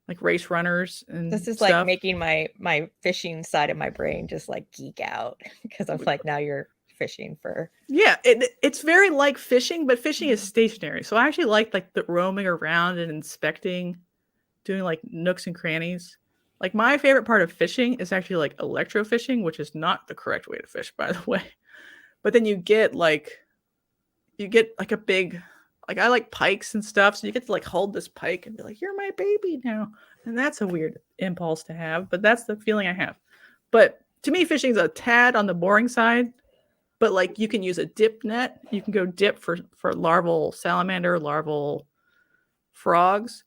Like race runners and this is stuff. Like making my fishing side of my brain just like geek out, because I'm like, now you're fishing for. Yeah, it's very like fishing, but fishing is stationary. So I actually like the roaming around and inspecting, doing like nooks and crannies. Like my favorite part of fishing is actually like electrofishing, which is not the correct way to fish, by the way. But then you get like a big, like I like pikes and stuff. So you get to like hold this pike and be like, you're my baby now. And that's a weird impulse to have, but that's the feeling I have. But to me, fishing is a tad on the boring side. But like you can use a dip net. You can go dip for larval salamander, larval frogs.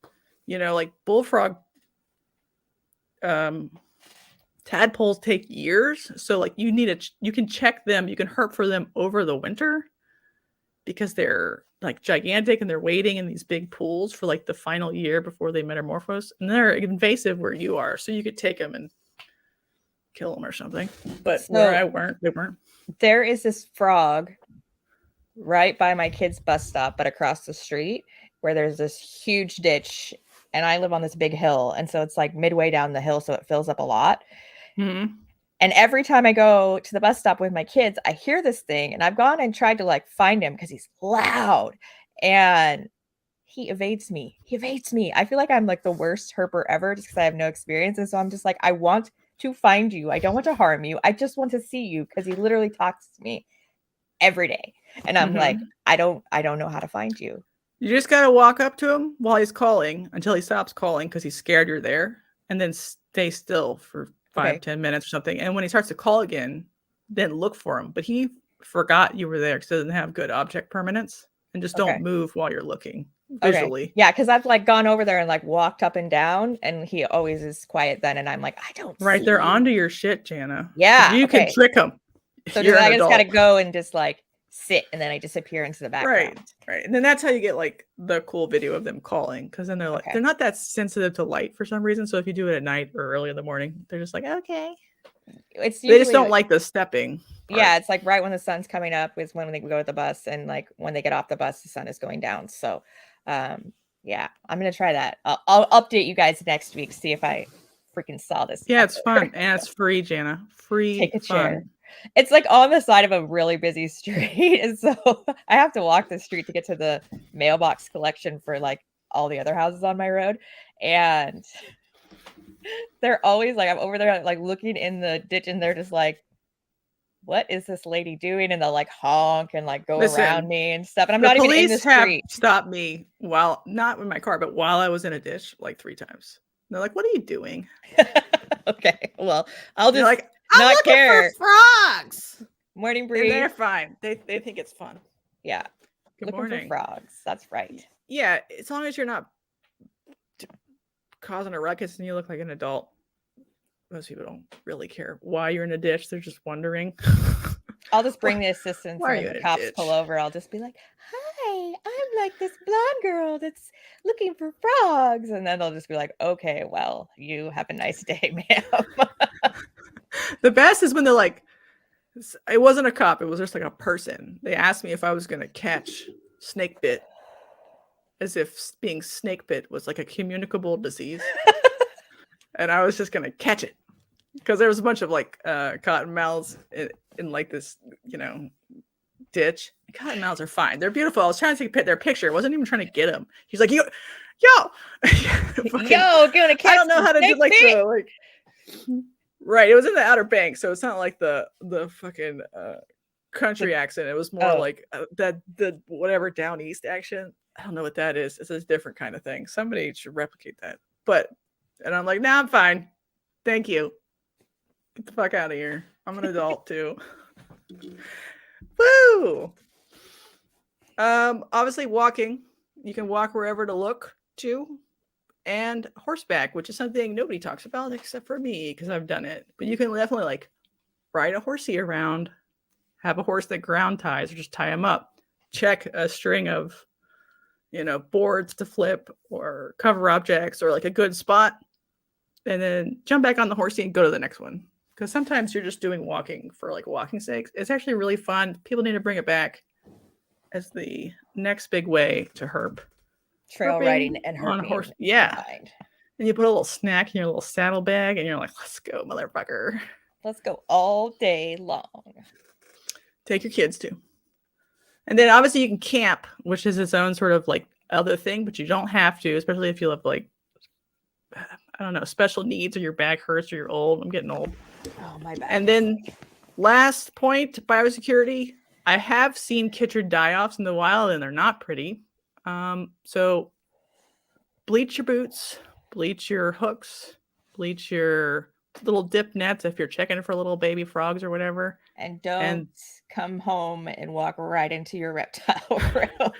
You know, like bullfrog tadpoles take years. So like you can check them. You can herp for them over the winter because they're like gigantic and they're waiting in these big pools for like the final year before they metamorphose. And they're invasive where you are. So you could take them and kill them or something. But so, where they weren't. There is this frog right by my kid's bus stop, but across the street where there's this huge ditch, and I live on this big hill, and so it's like midway down the hill, so it fills up a lot. Mm-hmm. And every time I go to the bus stop with my kids, I hear this thing, and I've gone and tried to like find him because he's loud, and he evades me. I feel like I'm like the worst herper ever just because I have no experience, and so I'm just like, I want to find you. I don't want to harm you. I just want to see you because he literally talks to me every day. And I'm like, I don't know how to find you. You just got to walk up to him while he's calling until he stops calling because he's scared you're there, and then stay still for 5-10 minutes or something. And when he starts to call again, then look for him. But he forgot you were there because he doesn't have good object permanence, and just don't move while you're looking visually. Yeah, because I've like gone over there and like walked up and down, and he always is quiet then, and I'm like, I don't see they're onto your shit, Jana. Yeah, you can trick them. So I just gotta go and just like sit, and then I disappear into the background. Right. And then that's how you get like the cool video of them calling, because then they're like they're not that sensitive to light for some reason. So if you do it at night or early in the morning, they're just like, okay. They just don't like the stepping part. Yeah, it's like right when the sun's coming up is when they go with the bus, and like when they get off the bus, the sun is going down. So yeah, I'm gonna try that. I'll update you guys next week, see if I freaking saw this. Yeah, it's fun and it's free, Jana. Free. Take a chair. It's like on the side of a really busy street, and so I have to walk the street to get to the mailbox collection for like all the other houses on my road, and they're always like, I'm over there like looking in the ditch, and they're just like, what is this lady doing? And they'll like honk and like go around me and stuff. And I'm not even in the street. The police have stopped me while not in my car, but while I was in a ditch like 3 times. And they're like, "What are you doing?" Okay, well, I'll just like, I'm not care. For frogs. Morning, Bree. They're fine. They think it's fun. Yeah. Good morning. For frogs. That's right. Yeah, as long as you're not causing a ruckus and you look like an adult. Most people don't really care why you're in a ditch. They're just wondering. I'll just bring the assistants and when the cops pull over, I'll just be like, hi, I'm like this blonde girl that's looking for frogs. And then they'll just be like, okay, well, you have a nice day, ma'am. The best is when they're like, it wasn't a cop. It was just like a person. They asked me if I was going to catch snake bit, as if being snake bit was like a communicable disease. And I was just going to catch it because there was a bunch of like cottonmouths in like this, ditch. Cottonmouths are fine. They're beautiful. I was trying to take their picture. I wasn't even trying to get them. He's like, yo, gonna catch. I don't know how to do like the like. Right. It was in the Outer Banks, so it's not like the fucking country accent. It was more like the whatever down east accent. I don't know what that is. It's a different kind of thing. Somebody should replicate that. And I'm like, nah, I'm fine. Thank you. Get the fuck out of here. I'm an adult too. Woo! Obviously walking. You can walk wherever to look to. And horseback, which is something nobody talks about except for me because I've done it. But you can definitely like ride a horsey around, have a horse that ground ties or just tie him up. Check a string of, boards to flip or cover objects or like a good spot. And then jump back on the horsey and go to the next one. Because sometimes you're just doing walking for like walking sake. It's actually really fun. People need to bring it back as the next big way to herp. Trail riding and herping. On a horse. Yeah. And you put a little snack in your little saddlebag and you're like, let's go, motherfucker. Let's go all day long. Take your kids too. And then obviously you can camp, which is its own sort of like other thing, but you don't have to, especially if you have like, I don't know, special needs or your back hurts or you're old. I'm getting old. Oh, my bad. And then last point, biosecurity. I have seen chytrid die-offs in the wild and they're not pretty. So bleach your boots, bleach your hooks, bleach your little dip nets if you're checking for little baby frogs or whatever. And don't come home and walk right into your reptile room.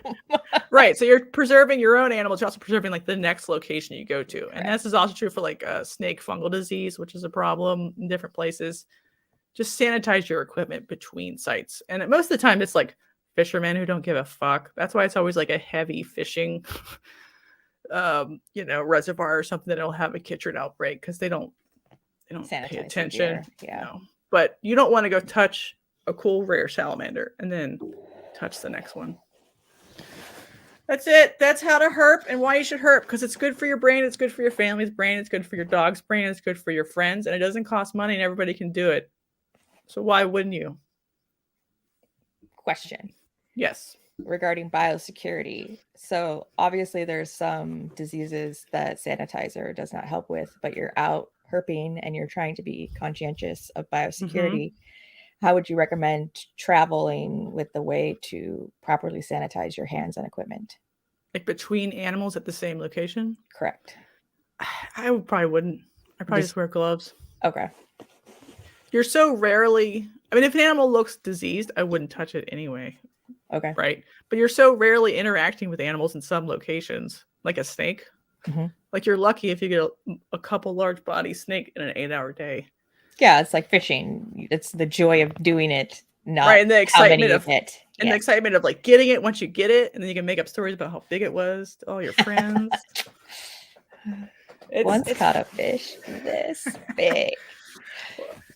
Right. So you're preserving your own animals. You're also preserving like the next location you go to. And this is also true for like snake fungal disease, which is a problem in different places. Just sanitize your equipment between sites. And most of the time it's like fishermen who don't give a fuck. That's why it's always like a heavy fishing reservoir or something that'll have a chytrid outbreak because they don't pay attention. But you don't want to go touch a cool rare salamander and then touch the next one. That's it. That's how to herp and why you should herp, because it's good for your brain, it's good for your family's brain, it's good for your dog's brain, it's good for your friends, and it doesn't cost money and everybody can do it. So why wouldn't you? Question. Yes. Regarding biosecurity. So obviously there's some diseases that sanitizer does not help with, but you're out herping and you're trying to be conscientious of biosecurity. How would you recommend traveling with the way to properly sanitize your hands and equipment? Like between animals at the same location? Correct. I probably wouldn't. I'd probably just wear gloves. Okay. You're so rarely, I mean, if an animal looks diseased, I wouldn't touch it anyway. Okay. Right. But you're so rarely interacting with animals in some locations, like a snake. Like you're lucky if you get a couple large body snake in an 8-hour day. Yeah, it's like fishing. It's the joy of doing it, not right. And the excitement of it. And the excitement of like getting it once you get it, and then you can make up stories about how big it was to all your friends. Once caught a fish this big.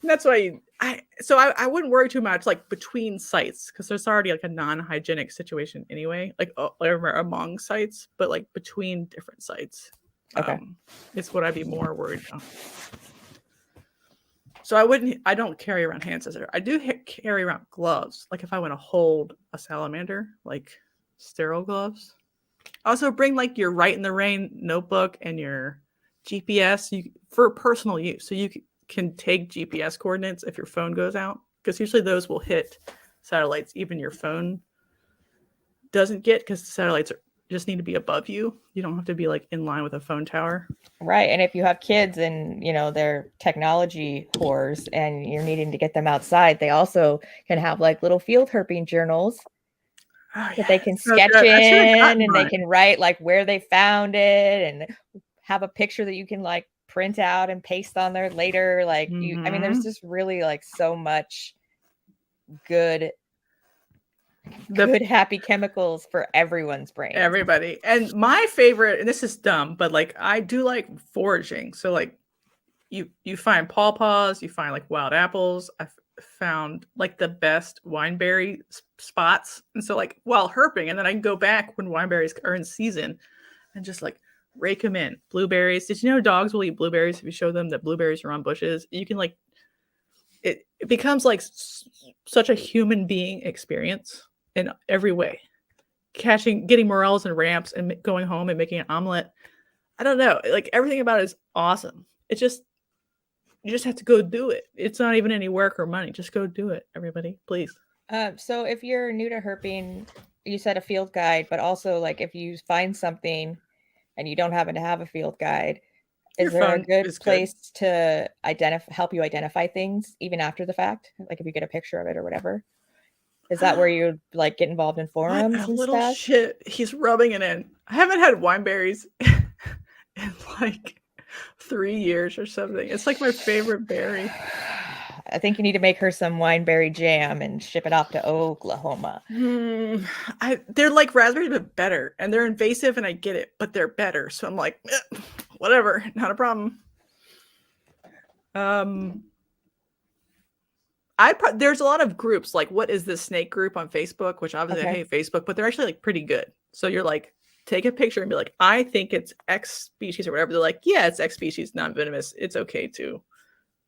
That's why I wouldn't worry too much like between sites, because there's already like a non-hygienic situation anyway, like among sites, but like between different sites. Okay. It's what I'd be more worried about. So I don't carry around hand scissors. I do carry around gloves. Like if I want to hold a salamander, like sterile gloves. Also bring like your Right in the Rain notebook and your GPS for personal use. So you can take GPS coordinates if your phone goes out, because usually those will hit satellites even your phone doesn't get, because the satellites just need to be above you. You don't have to be like in line with a phone tower. Right. And if you have kids and they're technology whores and you're needing to get them outside, they also can have like little field herping journals that they can sketch in, and they can write like where they found it and have a picture that you can like print out and paste on there later. Like I mean, there's just really like so much good happy chemicals for everyone's brain. Everybody. And my favorite, and this is dumb, but like I do like foraging. So like you find pawpaws, you find like wild apples. I've found like the best wineberry spots. And so like while herping, and then I can go back when wineberries are in season and just like rake them in. Blueberries. Did you know dogs will eat blueberries if you show them that blueberries are on bushes? You can like, it becomes like such a human being experience in every way. Getting morels and ramps and going home and making an omelet. I don't know. Like everything about it is awesome. It's just, you just have to go do it. It's not even any work or money. Just go do it, everybody, please. So if you're new to herping, you said a field guide, but also like if you find something and you don't happen to have a field guide, is there a good place to help you identify things even after the fact? Like if you get a picture of it or whatever. Is that where you like get involved in forums and stuff? Shit, he's rubbing it in. I haven't had wineberries in like 3 years or something. It's like my favorite berry. I think you need to make her some wineberry jam and ship it off to Oklahoma. They're like raspberries, but better. And they're invasive, and I get it, but they're better. So I'm like, whatever, not a problem. There's a lot of groups, like What Is This Snake group on Facebook, which obviously I hate Facebook, but they're actually like pretty good. So you're like, take a picture and be like, I think it's X species or whatever. They're like, yeah, it's X species, non-venomous. It's okay to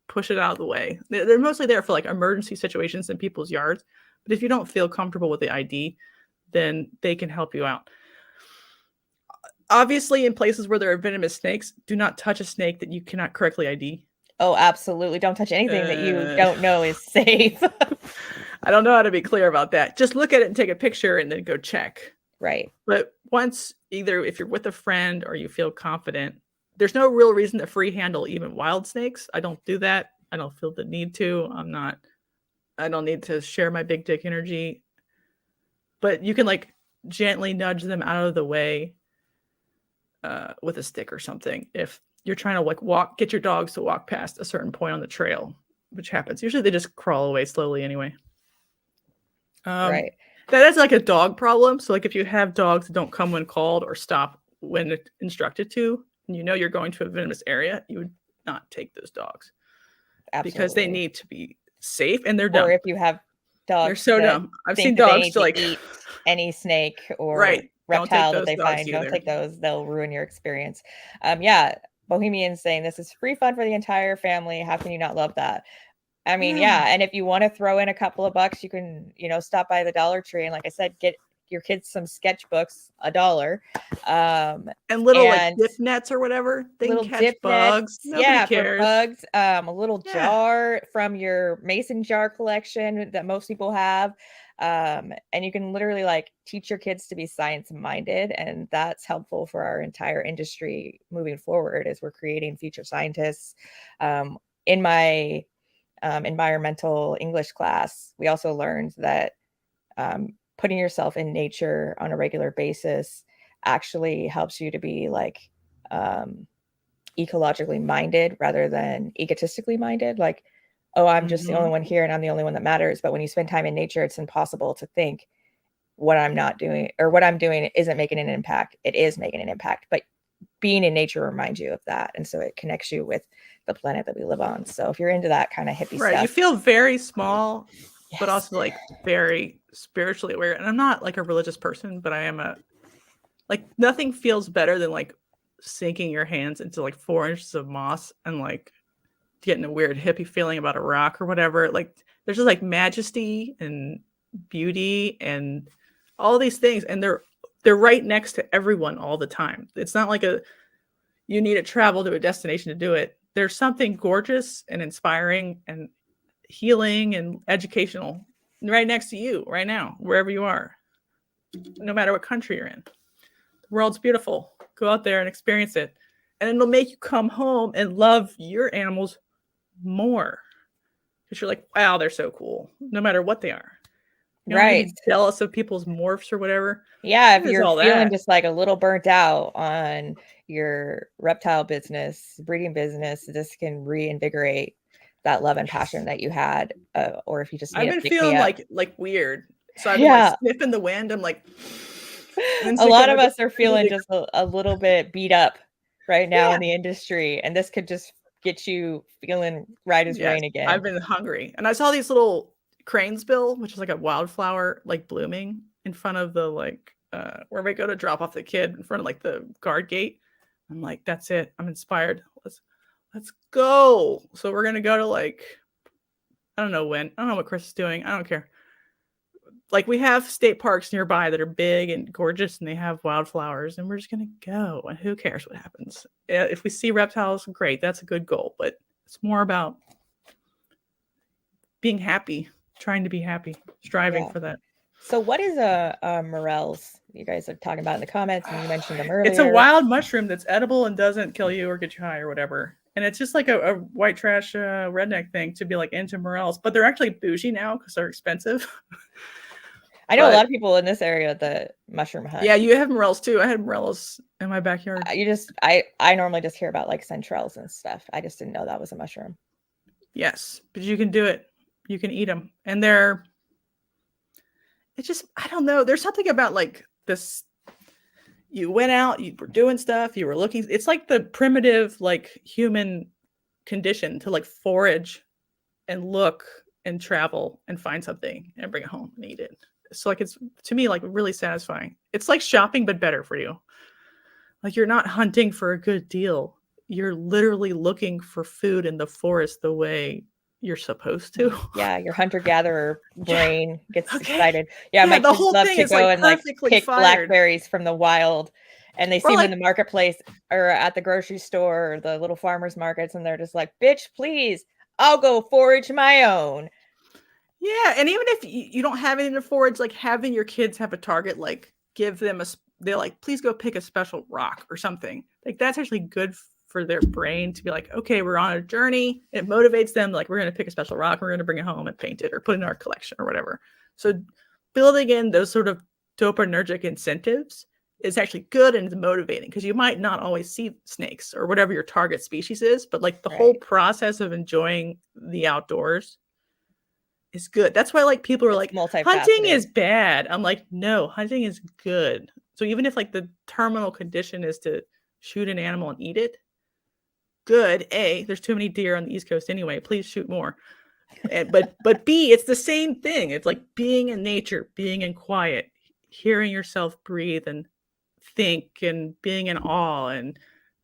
push it out of the way. They're mostly there for like emergency situations in people's yards. But if you don't feel comfortable with the ID, then they can help you out. Obviously, in places where there are venomous snakes, do not touch a snake that you cannot correctly ID. Oh, absolutely. Don't touch anything that you don't know is safe. I don't know how to be clear about that. Just look at it and take a picture and then go check. Right. But once, either if you're with a friend or you feel confident, there's no real reason to free handle even wild snakes. I don't do that. I don't feel the need to. I don't need to share my big dick energy. But you can like gently nudge them out of the way with a stick or something if you're trying to like get your dogs to walk past a certain point on the trail, which happens. Usually they just crawl away slowly anyway. Right. That is like a dog problem. So like if you have dogs that don't come when called or stop when instructed to, and you know you're going to a venomous area, you would not take those dogs. Absolutely. Because they need to be safe and they're dumb. Or if you have dogs, they're so dumb. I've seen dogs to like eat any snake or right. reptile that they find. Don't take those; they'll ruin your experience. Bohemian's saying this is free fun for the entire family. How can you not love that? I mean, yeah. And if you want to throw in a couple of bucks, you can, stop by the Dollar Tree and, like I said, get your kids some sketchbooks, $1. And little like dip nets or whatever. They can catch bugs. Nobody cares. For bugs. A little jar from your mason jar collection that most people have. And you can literally like teach your kids to be science minded, and that's helpful for our entire industry moving forward as we're creating future scientists. In my environmental English class, we also learned that putting yourself in nature on a regular basis actually helps you to be like ecologically minded rather than egotistically minded. Like, oh, I'm just the only one here and I'm the only one that matters. But when you spend time in nature, it's impossible to think what I'm not doing or what I'm doing isn't making an impact. It is making an impact, but being in nature reminds you of that. And so it connects you with the planet that we live on. So if you're into that kind of hippie stuff. You feel very small, but also like very spiritually aware. And I'm not like a religious person, but I am like nothing feels better than like sinking your hands into like 4 inches of moss and like getting a weird hippie feeling about a rock or whatever. Like there's just like majesty and beauty and all these things, and they're right next to everyone all the time. It's not like you need to travel to a destination to do it. There's something gorgeous and inspiring and healing and educational right next to you right now, wherever you are, no matter what country you're in. The world's beautiful. Go out there and experience it. And it'll make you come home and love your animals more. Because you're like, wow, they're so cool, no matter what they are. You right. Jealous of people's morphs or whatever. Yeah, if you're feeling just like a little burnt out on your reptile business, breeding business, this can reinvigorate that love and passion that you had. Or if you just I've been feeling like weird. So I've been like sniffing the wind. I'm like, a lot of us are feeling just a little bit beat up right now in the industry. And this could just get you feeling right as rain again. I've been hungry. And I saw these little cranesbill, which is like a wildflower, like blooming in front of the like where we go to drop off the kid in front of like the guard gate. I'm like, that's it. I'm inspired. Let's go. So we're gonna go to like, I don't know when. I don't know what Chris is doing. I don't care. Like we have state parks nearby that are big and gorgeous and they have wildflowers, and we're just gonna go. And who cares what happens? If we see reptiles, great. That's a good goal. But it's more about being happy, trying to be happy, striving for that. So what is a morels? You guys are talking about in the comments, and you mentioned them earlier. It's a wild mushroom that's edible and doesn't kill you or get you high or whatever. And it's just like a white trash redneck thing to be like into morels, but they're actually bougie now because they're expensive. I know a lot of people in this area that mushroom hunt. Yeah, you have morels too. I had morels in my backyard. I normally just hear about like centrels and stuff. I just didn't know that was a mushroom. Yes, but you can do it. You can eat them, and it's just, I don't know. There's something about like this. You went out, you were doing stuff, you were looking. It's like the primitive, like human condition to like forage and look and travel and find something and bring it home and eat it. So like, it's to me, like really satisfying. It's like shopping, but better for you. Like you're not hunting for a good deal. You're literally looking for food in the forest the way you're supposed to. Yeah, your hunter-gatherer brain gets excited. Yeah, my the kids whole love thing to is go like and like pick fired. blackberries from the wild, and they see them in the marketplace or at the grocery store or the little farmers markets, and they're just like, bitch, please, I'll go forage my own. Yeah, and even if you don't have anything to forage, like having your kids have a target, like give them they're like, please go pick a special rock or something. Like that's actually good for their brain to be like, okay, we're on a journey. It motivates them. Like, we're going to pick a special rock. We're going to bring it home and paint it or put it in our collection or whatever. So building in those sort of dopaminergic incentives is actually good and it's motivating, because you might not always see snakes or whatever your target species is, but like the whole process of enjoying the outdoors is good. That's why like people are like, hunting is bad. I'm like, no, hunting is good. So even if like the terminal condition is to shoot an animal and eat it, good. A, there's too many deer on the East Coast anyway. Please shoot more. But B, it's the same thing. It's like being in nature, being in quiet, hearing yourself breathe and think, and being in awe, and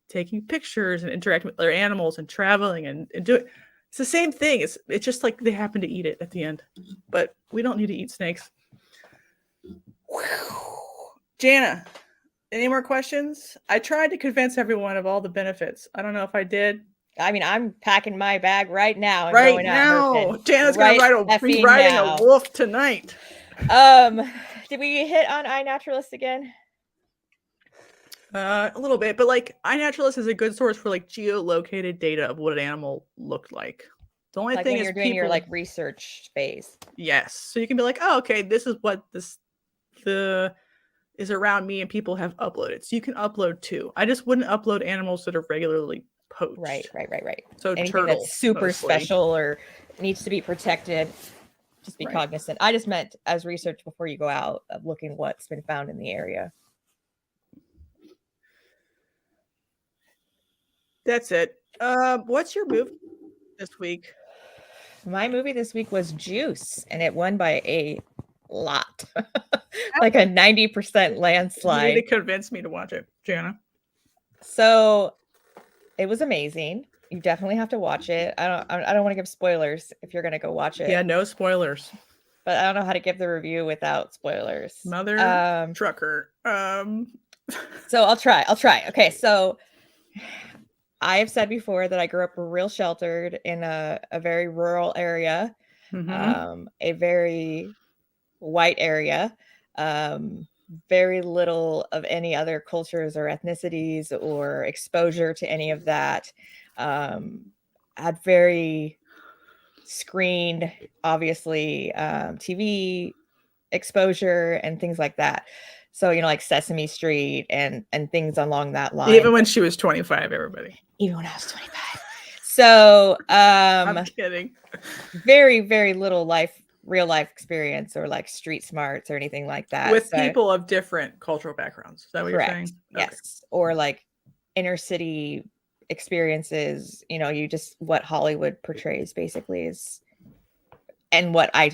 taking pictures and interacting with other animals and traveling and do it. It's the same thing. It's just like they happen to eat it at the end, but we don't need to eat snakes. Jana, any more questions? I tried to convince everyone of all the benefits. I don't know if I did. I mean, I'm packing my bag right now. And right going now. Jana's going to be riding a wolf tonight. Did we hit on iNaturalist again? A little bit, but like iNaturalist is a good source for like geolocated data of what an animal looked like. The only thing when you're doing your like research phase. Yes, so you can be like, oh, okay, this is what the is around me, and people have uploaded. So you can upload too. I just wouldn't upload animals that are regularly poached. Right. So anything turtles, that's super mostly special or needs to be protected, just be cognizant. I just meant as research before you go out of looking what's been found in the area. That's it. What's your movie this week? My movie this week was Juice, and it won by a lot. Like a 90% landslide. You need to convince me to watch it, Jana. So it was amazing. You definitely have to watch it. I don't want to give spoilers if you're going to go watch it. Yeah, no spoilers. But I don't know how to give the review without spoilers. Mother trucker. So I'll try. Okay, so I have said before that I grew up real sheltered in a very rural area, a very white area, very little of any other cultures or ethnicities or exposure to any of that. Had very screened, obviously, TV exposure and things like that. So, like Sesame Street and things along that line. Even when she was 25, everybody. Even when I was 25. So, I'm kidding. Very, very little real life experience or like street smarts or anything like that. With people of different cultural backgrounds. Is that what you're saying? Yes. Okay. Or like inner city experiences, you just what Hollywood portrays basically is, and what I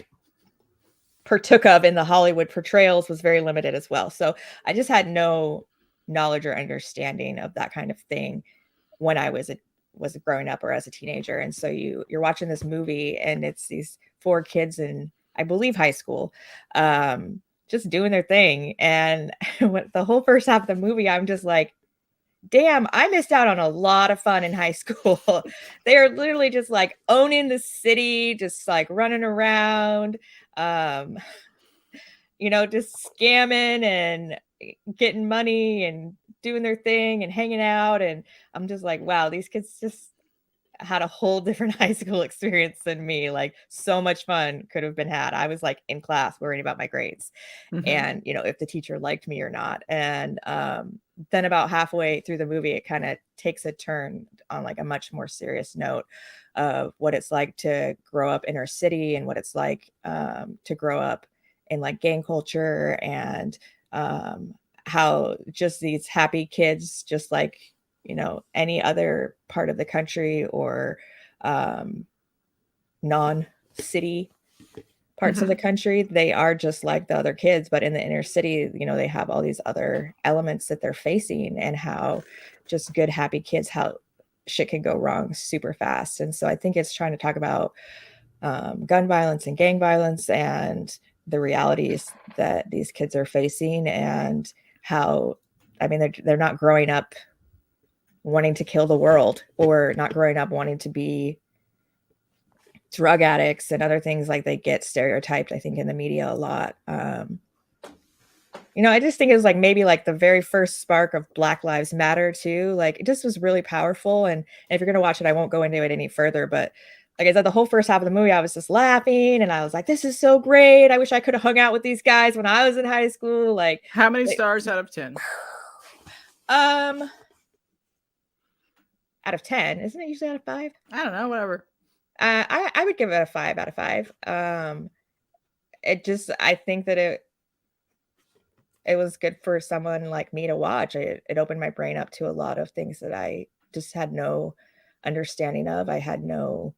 partook of in the Hollywood portrayals was very limited as well. So I just had no knowledge or understanding of that kind of thing when I was growing up or as a teenager. And so you're watching this movie and it's these 4 kids in, I believe, high school, just doing their thing. And the whole first half of the movie, I'm just like, damn, I missed out on a lot of fun in high school. They are literally just like owning the city, just like running around, just scamming and getting money and doing their thing and hanging out. And I'm just like, wow, these kids just had a whole different high school experience than me. Like, so much fun could have been had. I was like in class worrying about my grades and, if the teacher liked me or not. And then about halfway through the movie, it kind of takes a turn on like a much more serious note of what it's like to grow up inner city and what it's like to grow up in like gang culture and how just these happy kids, just like, any other part of the country or non-city parts of the country, they are just like the other kids. But in the inner city, they have all these other elements that they're facing, and how just good, happy kids, how shit can go wrong super fast. And so I think it's trying to talk about gun violence and gang violence and the realities that these kids are facing, and how, they're not growing up wanting to kill the world, or not growing up wanting to be drug addicts and other things like they get stereotyped, I think, in the media a lot. I just think it was like maybe like the very first spark of Black Lives Matter too. Like it just was really powerful. And if you're gonna watch it, I won't go into it any further. But like I said, the whole first half of the movie, I was just laughing and I was like, this is so great. I wish I could have hung out with these guys when I was in high school. Like, how many stars out of 10? Out of 10. Isn't it usually out of 5? I don't know, whatever. I would give it a 5 out of 5. I think that it was good for someone like me to watch. It opened my brain up to a lot of things that I just had no understanding of. I had no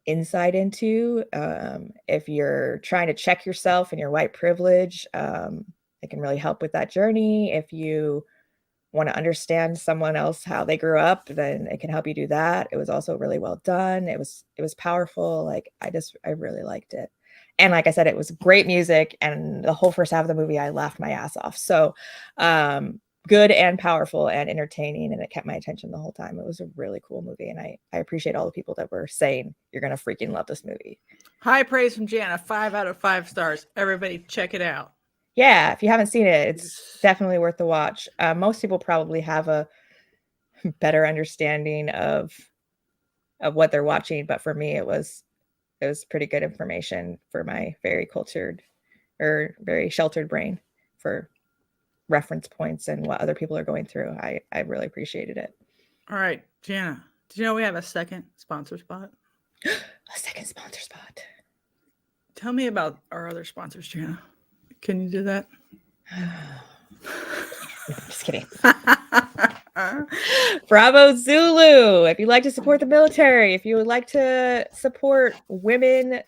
insight into. If you're trying to check yourself and your white privilege, it can really help with that journey. If you want to understand someone else, how they grew up, then it can help you do that. It was also really well done. It was powerful. Like I really liked it. And like I said, it was great music, and the whole first half of the movie, I laughed my ass off. So good and powerful and entertaining, and it kept my attention the whole time. It was a really cool movie, and I appreciate all the people that were saying you're going to freaking love this movie. High praise from Jana, 5 out of 5 stars. Everybody check it out. Yeah, if you haven't seen it, it's definitely worth the watch. Most people probably have a better understanding of what they're watching, but for me, it was pretty good information for my very cultured or very sheltered brain for reference points and what other people are going through. I really appreciated it. All right, Jana, do you know we have a second sponsor spot? A second sponsor spot. Tell me about our other sponsors, Jana. Can you do that? No, just kidding. Bravo Zulu. If you'd like to support the military, if you would like to support women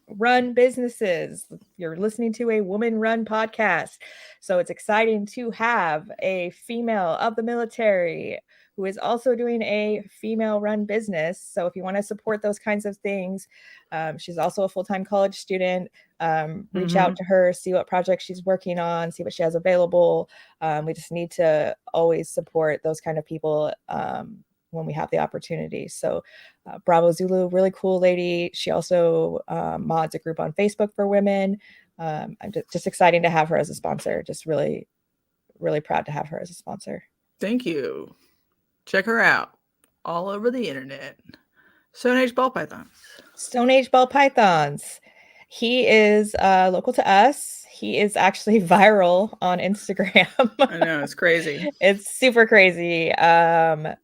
run businesses, you're listening to a woman run podcast. So it's exciting to have a female of the military who is also doing a female run business. So if you want to support those kinds of things, she's also a full-time college student. Reach out to her, see what projects she's working on, see what she has available. We just need to always support those kind of people when we have the opportunity. So Bravo Zulu, really cool lady. She also mods a group on Facebook for women. I'm just excited to have her as a sponsor. Just really, really proud to have her as a sponsor. Thank you. Check her out all over the internet. Stoneage ball pythons. Stoneage ball pythons. He is local to us. He is actually viral on Instagram. I know, it's crazy. It's super crazy. I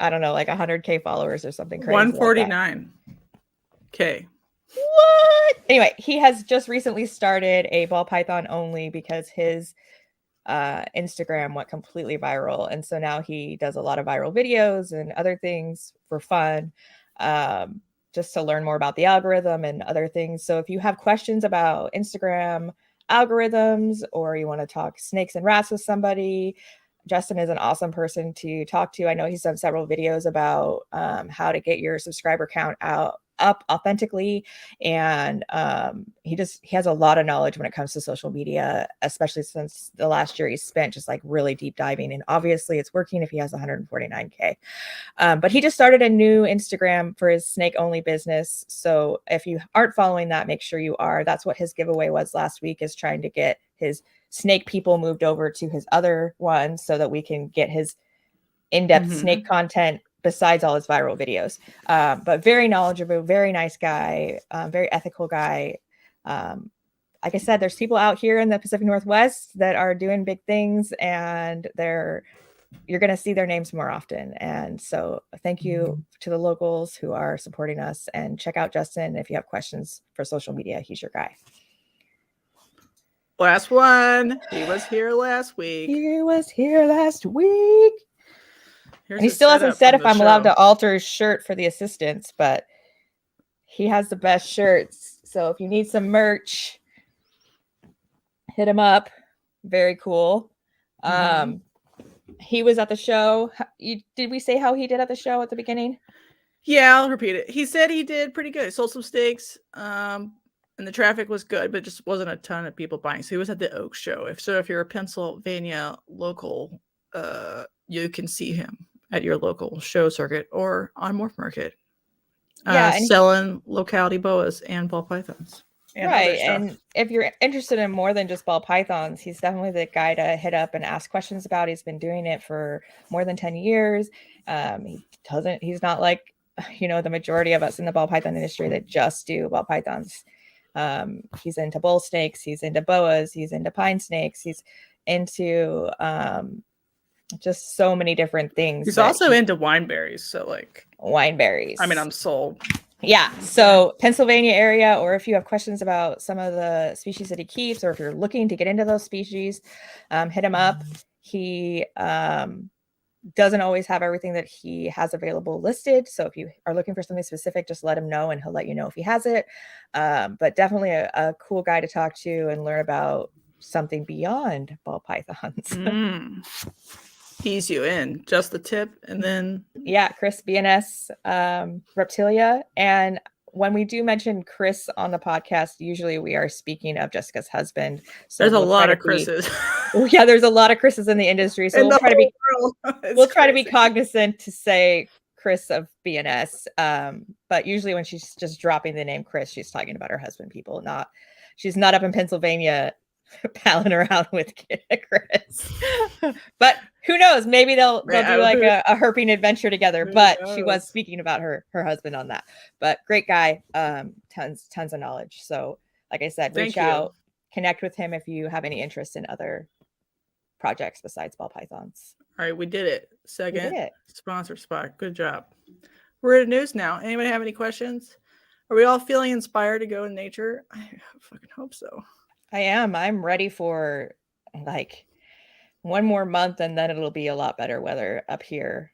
don't know, like 100K followers or something crazy. 149K. What? Anyway, he has just recently started a ball python only because his Instagram went completely viral. And so now he does a lot of viral videos and other things for fun, just to learn more about the algorithm and other things. So if you have questions about Instagram algorithms, or you want to talk snakes and rats with somebody, Justin is an awesome person to talk to. I know he's done several videos about how to get your subscriber count up authentically, and he has a lot of knowledge when it comes to social media, especially since the last year he spent just like really deep diving, and obviously it's working if he has 149K. But he just started a new Instagram for his snake only business, so if you aren't following that, make sure you are. That's what his giveaway was last week, is trying to get his snake people moved over to his other one so that we can get his in-depth snake content besides all his viral videos. But very knowledgeable, very nice guy, very ethical guy. Like I said, there's people out here in the Pacific Northwest that are doing big things, and you're going to see their names more often. And so thank you to the locals who are supporting us, and check out Justin if you have questions for social media. He's your guy. Last one. He was here last week. And he still hasn't said if I'm allowed to alter his shirt for the assistants, but he has the best shirts. So if you need some merch, hit him up. Very cool. He was at the show. Did we say how he did at the show at the beginning? Yeah, I'll repeat it. He said he did pretty good. He sold some steaks. And the traffic was good, but just wasn't a ton of people buying. So he was at the Oak Show. If you're a Pennsylvania local, you can see him at your local show circuit or on Morph Market. Selling locality boas and ball pythons. and right. other stuff. And if you're interested in more than just ball pythons, he's definitely the guy to hit up and ask questions about. He's been doing it for more than 10 years. He's not like, the majority of us in the ball python industry that just do ball pythons. He's into bull snakes, he's into boas, he's into pine snakes, he's into just so many different things. He's also into wineberries. So like wineberries. I mean, I'm sold. Yeah. So Pennsylvania area, or if you have questions about some of the species that he keeps, or if you're looking to get into those species, hit him up. He doesn't always have everything that he has available listed. So if you are looking for something specific, just let him know and he'll let you know if he has it. But definitely a cool guy to talk to and learn about something beyond ball pythons. Ease you in, just the tip, and then Chris BNS Reptilia. And when we do mention Chris on the podcast, usually we are speaking of Jessica's husband. So there's a lot of Chris's. There's a lot of Chris's in the industry. So we'll try to be cognizant to say Chris of BNS. But usually when she's just dropping the name Chris, she's talking about her husband. She's not up in Pennsylvania palling around with Chris. But who knows? Maybe they'll do like a herping adventure together. But she was speaking about her husband on that. But great guy, tons of knowledge. So like I said, reach out, connect with him if you have any interest in other projects besides ball pythons. All right, we did it. Second sponsor spot. Good job. We're at news now. Anybody have any questions? Are we all feeling inspired to go in nature? I fucking hope so. I am. I'm ready for like one more month and then it'll be a lot better weather up here.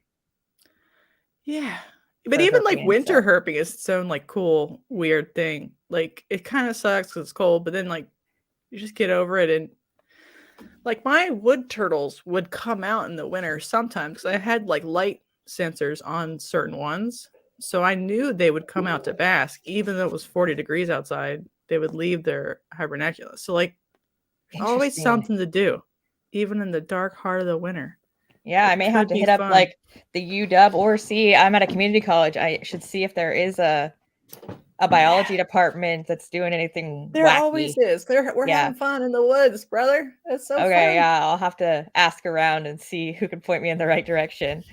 Yeah. But even like winter herping is its own like cool, weird thing. Like it kind of sucks because it's cold, but then like you just get over it. And like my wood turtles would come out in the winter sometimes because I had like light sensors on certain ones. So I knew they would come out to bask, even though it was 40 degrees outside. They would leave their hibernacula. So like always something to do, even in the dark heart of the winter. Yeah, I may have to hit up like the UW or see. I'm at a community college. I should see if there is a biology department that's doing anything. There always is. We're having fun in the woods, brother. That's so fun. Yeah, I'll have to ask around and see who can point me in the right direction.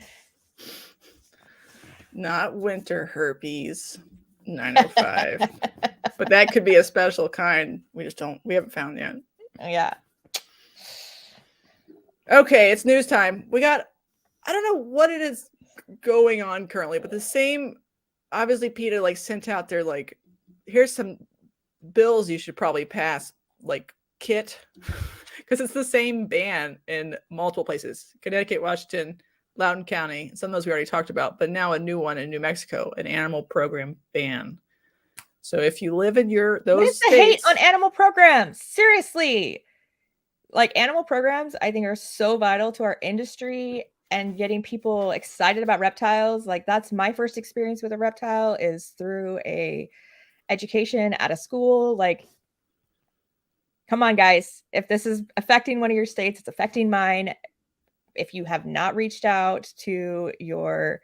Not winter herpes 905. But that could be a special kind. We haven't found yet. Yeah. Okay, it's news time. I don't know what it is going on currently, but the same, obviously PETA like sent out their like, here's some bills you should probably pass, like kit, because it's the same ban in multiple places. Connecticut, Washington, Loudoun County, some of those we already talked about, but now a new one in New Mexico, an animal program ban. So if you live in those states, hate on animal programs, seriously, like animal programs, I think are so vital to our industry and getting people excited about reptiles. Like that's my first experience with a reptile is through a education at a school. Like, come on, guys, if this is affecting one of your states, it's affecting mine. If you have not reached out to your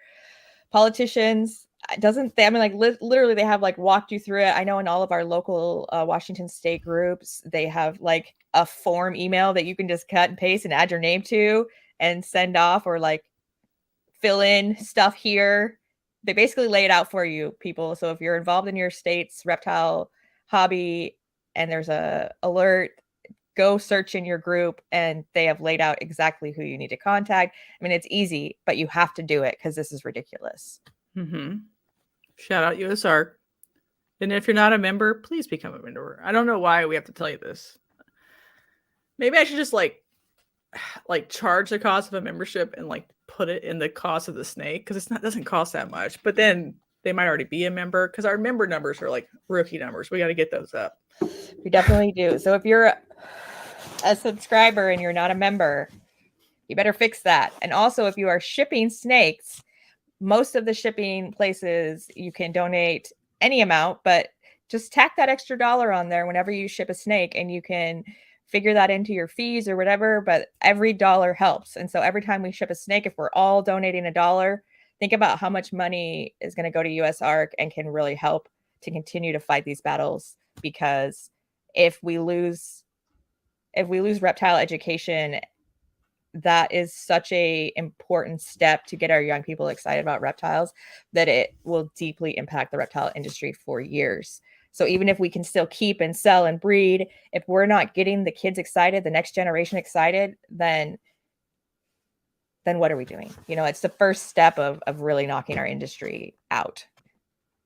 politicians, literally they have like walked you through it. I know in all of our local Washington state groups, they have like a form email that you can just cut and paste and add your name to and send off, or like fill in stuff here. They basically lay it out for you, people. So if you're involved in your state's reptile hobby and there's a alert, go search in your group and they have laid out exactly who you need to contact. I mean, it's easy, but you have to do it because this is ridiculous. Mm-hmm. Shout out USARC. And if you're not a member, please become a member. I don't know why we have to tell you this. Maybe I should just like charge the cost of a membership and like put it in the cost of the snake, because it doesn't cost that much. But then they might already be a member, because our member numbers are like rookie numbers. We got to get those up. We definitely do. So if you're a subscriber and you're not a member, you better fix that. And also, if you are shipping snakes, most of the shipping places you can donate any amount, but just tack that extra $1 on there whenever you ship a snake, and you can figure that into your fees or whatever. But every $1 helps. And so every time we ship a snake, if we're all donating $1, think about how much money is going to go to USARC and can really help to continue to fight these battles, because if we lose reptile education, that is such a important step to get our young people excited about reptiles that it will deeply impact the reptile industry for years. So even if we can still keep and sell and breed, if we're not getting the kids excited, the next generation excited, then what are we doing? You know, it's the first step of really knocking our industry out.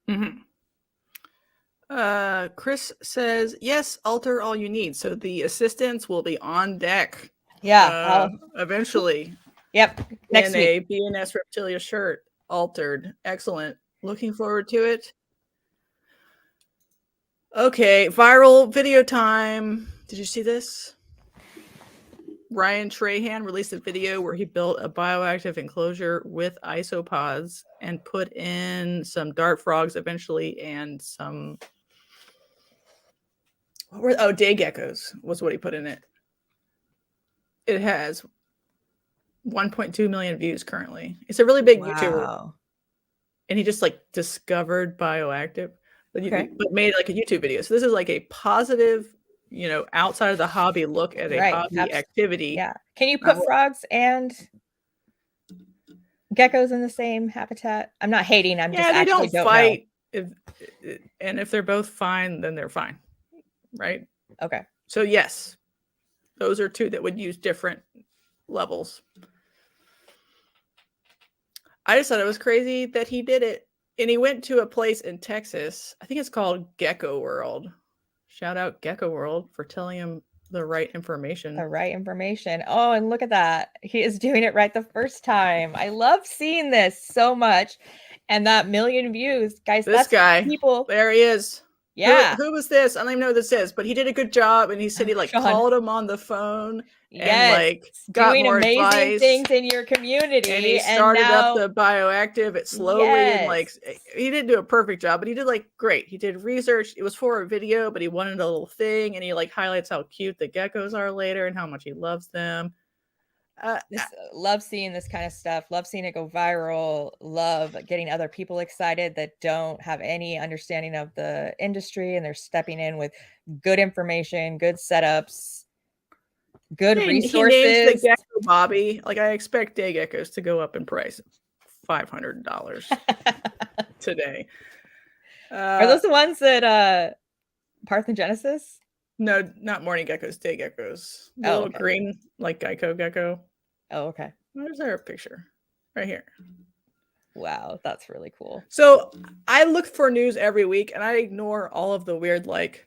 Mm-hmm. Chris says, yes, alter all you need. So the assistants will be on deck. Yeah. Eventually. Yep. Next week. A BNS Reptilia shirt altered. Excellent. Looking forward to it. Okay. Viral video time. Did you see this? Ryan Trahan released a video where he built a bioactive enclosure with isopods and put in some dart frogs eventually and some day geckos was what he put in it. It has 1.2 million views currently. It's a really big YouTuber. And he just like discovered bioactive, but made like a YouTube video. So this is like a positive, you know, outside of the hobby look at a hobby activity. Yeah. Can you put frogs and geckos in the same habitat? I'm not hating. I'm just actually don't fight. If they're both fine, then they're fine. Right? Okay. So yes, those are two that would use different levels. I just thought it was crazy that he did it. And he went to a place in Texas. I think it's called Gecko World. Shout out Gecko World for telling him the right information. The right information. Oh, and look at that. He is doing it right the first time. I love seeing this so much. And that million views. Guys, this guy. People. There he is. Yeah. Who was this? I don't even know who this is, but he did a good job. And he said he like called him on the phone. And like got doing more amazing advice. Things in your community. And he started up the bioactive. It slowly and like he didn't do a perfect job, but he did like great. He did research. It was for a video, but he wanted a little thing, and he like highlights how cute the geckos are later and how much he loves them. Love seeing this kind of stuff. Love seeing it go viral. Love getting other people excited that don't have any understanding of the industry, and they're stepping in with good information, good setups. Good resources. He names the gecko Bobby. Like I expect day geckos to go up in price, $500 today. Are those the ones that Parthenogenesis? No, not morning geckos, day geckos. The little green, like gecko. Oh, okay. Where's our picture? Right here. Wow, that's really cool. So I look for news every week, and I ignore all of the weird like.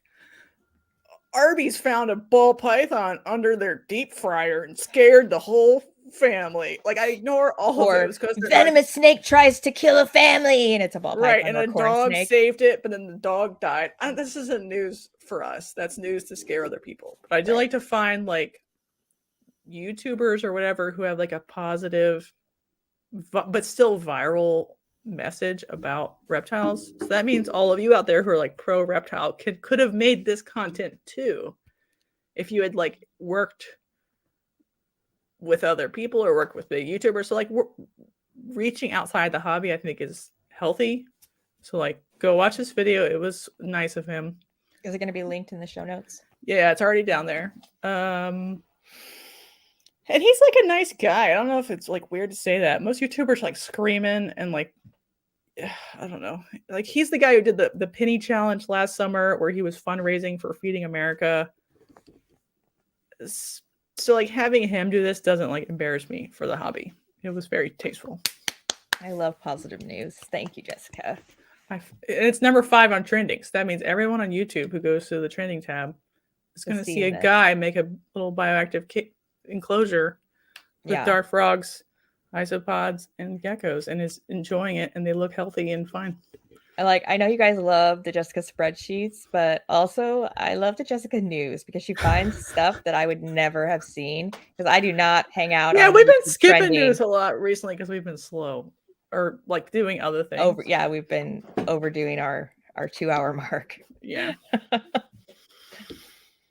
Arby's found a ball python under their deep fryer and scared the whole family. Like I ignore all of those because venomous snake tries to kill a family and it's a ball python. Right, and a dog saved it, but then the dog died. This isn't news for us. That's news to scare other people. But I do like to find like YouTubers or whatever who have like a positive, but still viral message about reptiles. So that means all of you out there who are like pro reptile could have made this content too if you had like worked with other people or worked with big YouTubers. So like reaching outside the hobby I think is healthy. So like go watch this video. It was nice of him. Is it going to be linked in the show notes? Yeah, it's already down there. And he's like a nice guy. I don't know if it's like weird to say that. Most YouTubers like screaming and like I don't know. Like he's the guy who did the penny challenge last summer where he was fundraising for Feeding America. So like having him do this doesn't like embarrass me for the hobby. It was very tasteful. I love positive news. Thank you, Jessica. It's number 5 on trending. So that means everyone on YouTube who goes to the trending tab is going to see a guy make a little bioactive enclosure with dart frogs, isopods, and geckos, and is enjoying it, and they look healthy and fine. I know you guys love the Jessica spreadsheets, but also I love the Jessica news because she finds stuff that I would never have seen because I do not hang out. Yeah, we've been skipping news a lot recently because we've been slow or like doing other things. We've been overdoing our 2-hour mark. Yeah.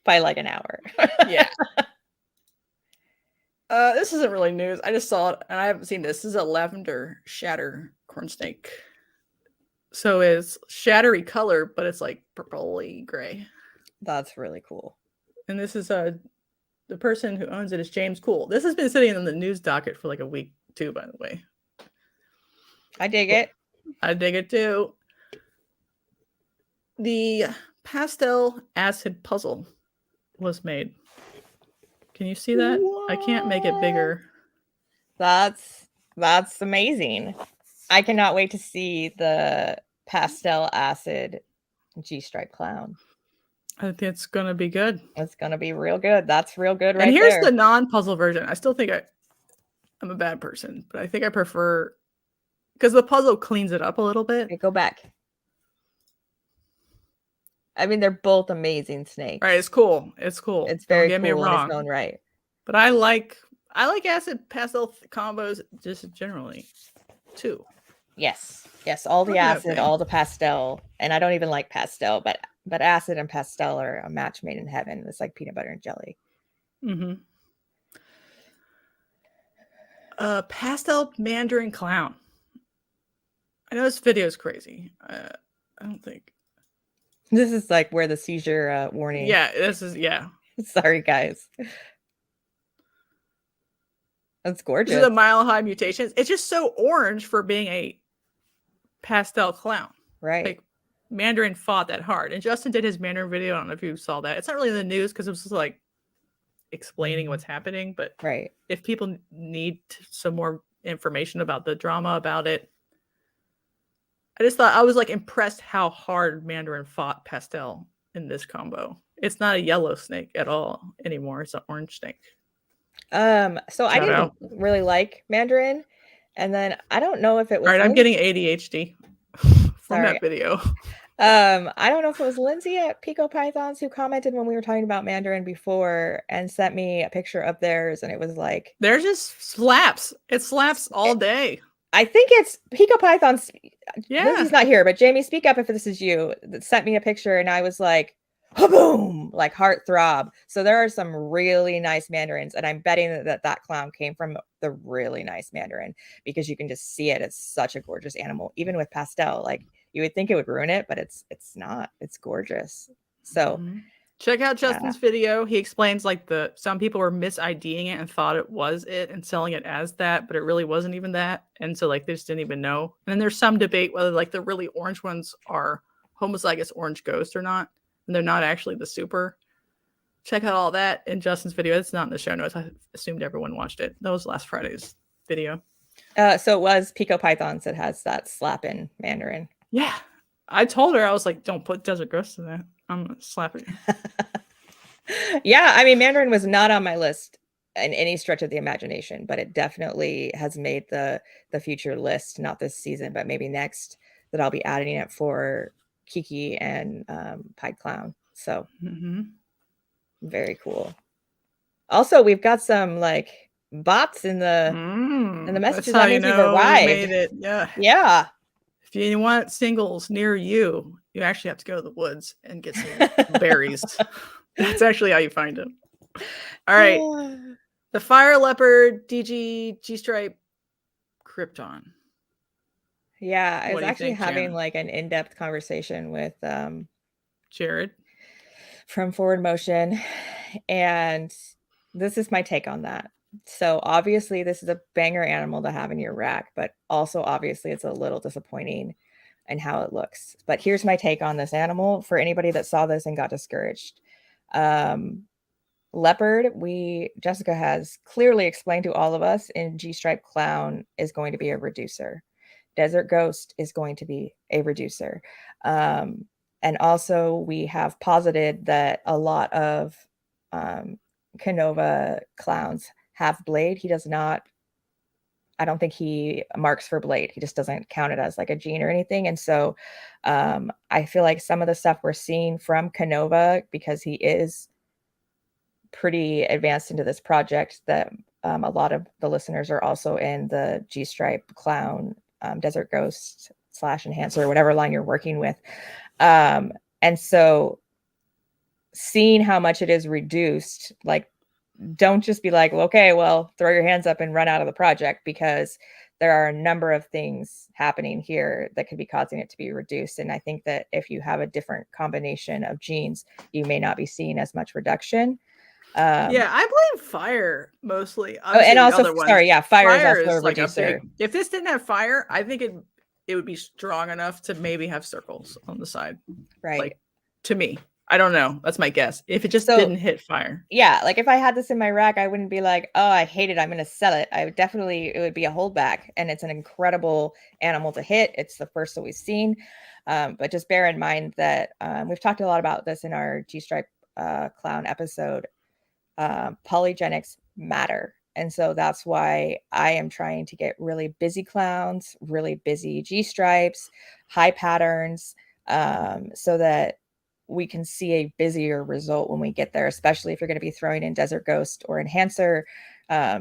By like an hour. Yeah. This isn't really news. I just saw it, and I haven't seen this. This is a Lavender Shatter corn snake. So it's shattery color, but it's like purpley gray. That's really cool. And this is the person who owns it is James Cool. This has been sitting on the news docket for like a week too, by the way. I dig it. I dig it too. The pastel acid puzzle was made. Can you see that? What? I can't make it bigger. That's amazing. I cannot wait to see the pastel acid G-stripe clown. I think it's gonna be good. It's gonna be real good. That's real good, right? And here's there. The non-puzzle version. I still think I'm a bad person, but I think I prefer because the puzzle cleans it up a little bit. Okay, go back. I mean, they're both amazing snakes. Right, it's cool. It's cool. It's very cool in its own right. But I like acid pastel combos just generally too. Yes. All the acid, all the pastel, and I don't even like pastel, but acid and pastel are a match made in heaven. It's like peanut butter and jelly. Mm-hmm. Pastel Mandarin clown. I know this video is crazy. I don't think this is like where the seizure warning. Yeah, this is Sorry, guys. That's gorgeous. This is a mile high mutations. It's just so orange for being a pastel clown. Right. Like Mandarin fought that hard. And Justin did his Mandarin video. I don't know if you saw that. It's not really in the news because it was just like explaining what's happening. But right. If people need some more information about the drama about it, I just thought I was like impressed how hard Mandarin fought pastel in this combo. It's not a yellow snake at all anymore. It's an orange snake. So I didn't really like Mandarin, and then I don't know if it was. All right, I'm getting ADHD from that video. I don't know if it was Lindsay at Pico Pythons who commented when we were talking about Mandarin before and sent me a picture of theirs, and it was like they're just slaps. It slaps all day. I think it's Pico Pythons. Yeah, Lindsay's not here, but Jamie, speak up if this is you. That sent me a picture, and I was like, boom, like heart throb. So there are some really nice Mandarins, and I'm betting that clown came from the really nice Mandarin because you can just see it. It's such a gorgeous animal, even with pastel. Like you would think it would ruin it, but it's not. It's gorgeous. So check out Justin's video. He explains like some people were mis-IDing it and thought it was it and selling it as that, but it really wasn't even that. And so like they just didn't even know. And then there's some debate whether like the really orange ones are homozygous orange ghost or not. And they're not actually the super. Check out all that in Justin's video. It's not in the show notes. I assumed everyone watched it. That was last Friday's video. So it was Pico Pythons that has that slapping Mandarin. Yeah. I told her, I was like, don't put Desert Ghost in that. I'm going to slap it. Yeah. I mean, Mandarin was not on my list in any stretch of the imagination, but it definitely has made the future list, not this season, but maybe next, that I'll be adding it for Kiki and Pied Clown. So very cool. Also, we've got some like bots in the messages. That means we've arrived. Made it. Yeah. If you want singles near you, you actually have to go to the woods and get some berries. That's actually how you find them. All right. The Fire Leopard DG G-Stripe Crypton. Yeah, I was actually having like an in-depth conversation with Jared from Forward Motion, and this is my take on that. So obviously this is a banger animal to have in your rack, but also obviously it's a little disappointing in how it looks. But here's my take on this animal for anybody that saw this and got discouraged. Leopard, Jessica has clearly explained to all of us in G-Stripe Clown is going to be a reducer. Desert Ghost is going to be a reducer. And also we have posited that a lot of Canova clowns have blade. He does not, I don't think he marks for blade. He just doesn't count it as like a gene or anything. And so I feel like some of the stuff we're seeing from Canova, because he is pretty advanced into this project, that a lot of the listeners are also in the G-Stripe Clown Desert Ghost / Enhancer, whatever line you're working with. And so seeing how much it is reduced, like, don't just be like, well, okay, well, throw your hands up and run out of the project, because there are a number of things happening here that could be causing it to be reduced. And I think that if you have a different combination of genes, you may not be seeing as much reduction. Yeah, I blame fire mostly. Obviously, and also, fire is also a like reducer. If this didn't have fire, I think it would be strong enough to maybe have circles on the side. Right. Like, to me. I don't know. That's my guess. If it just didn't hit fire. Yeah, like if I had this in my rack, I wouldn't be like, oh, I hate it, I'm going to sell it. I would definitely, it would be a holdback. And it's an incredible animal to hit. It's the first that we've seen. But just bear in mind that we've talked a lot about this in our G-stripe clown episode. Polygenics matter. And so that's why I am trying to get really busy clowns, really busy G-stripes, high patterns, so that we can see a busier result when we get there, especially if you're going to be throwing in Desert Ghost or Enhancer,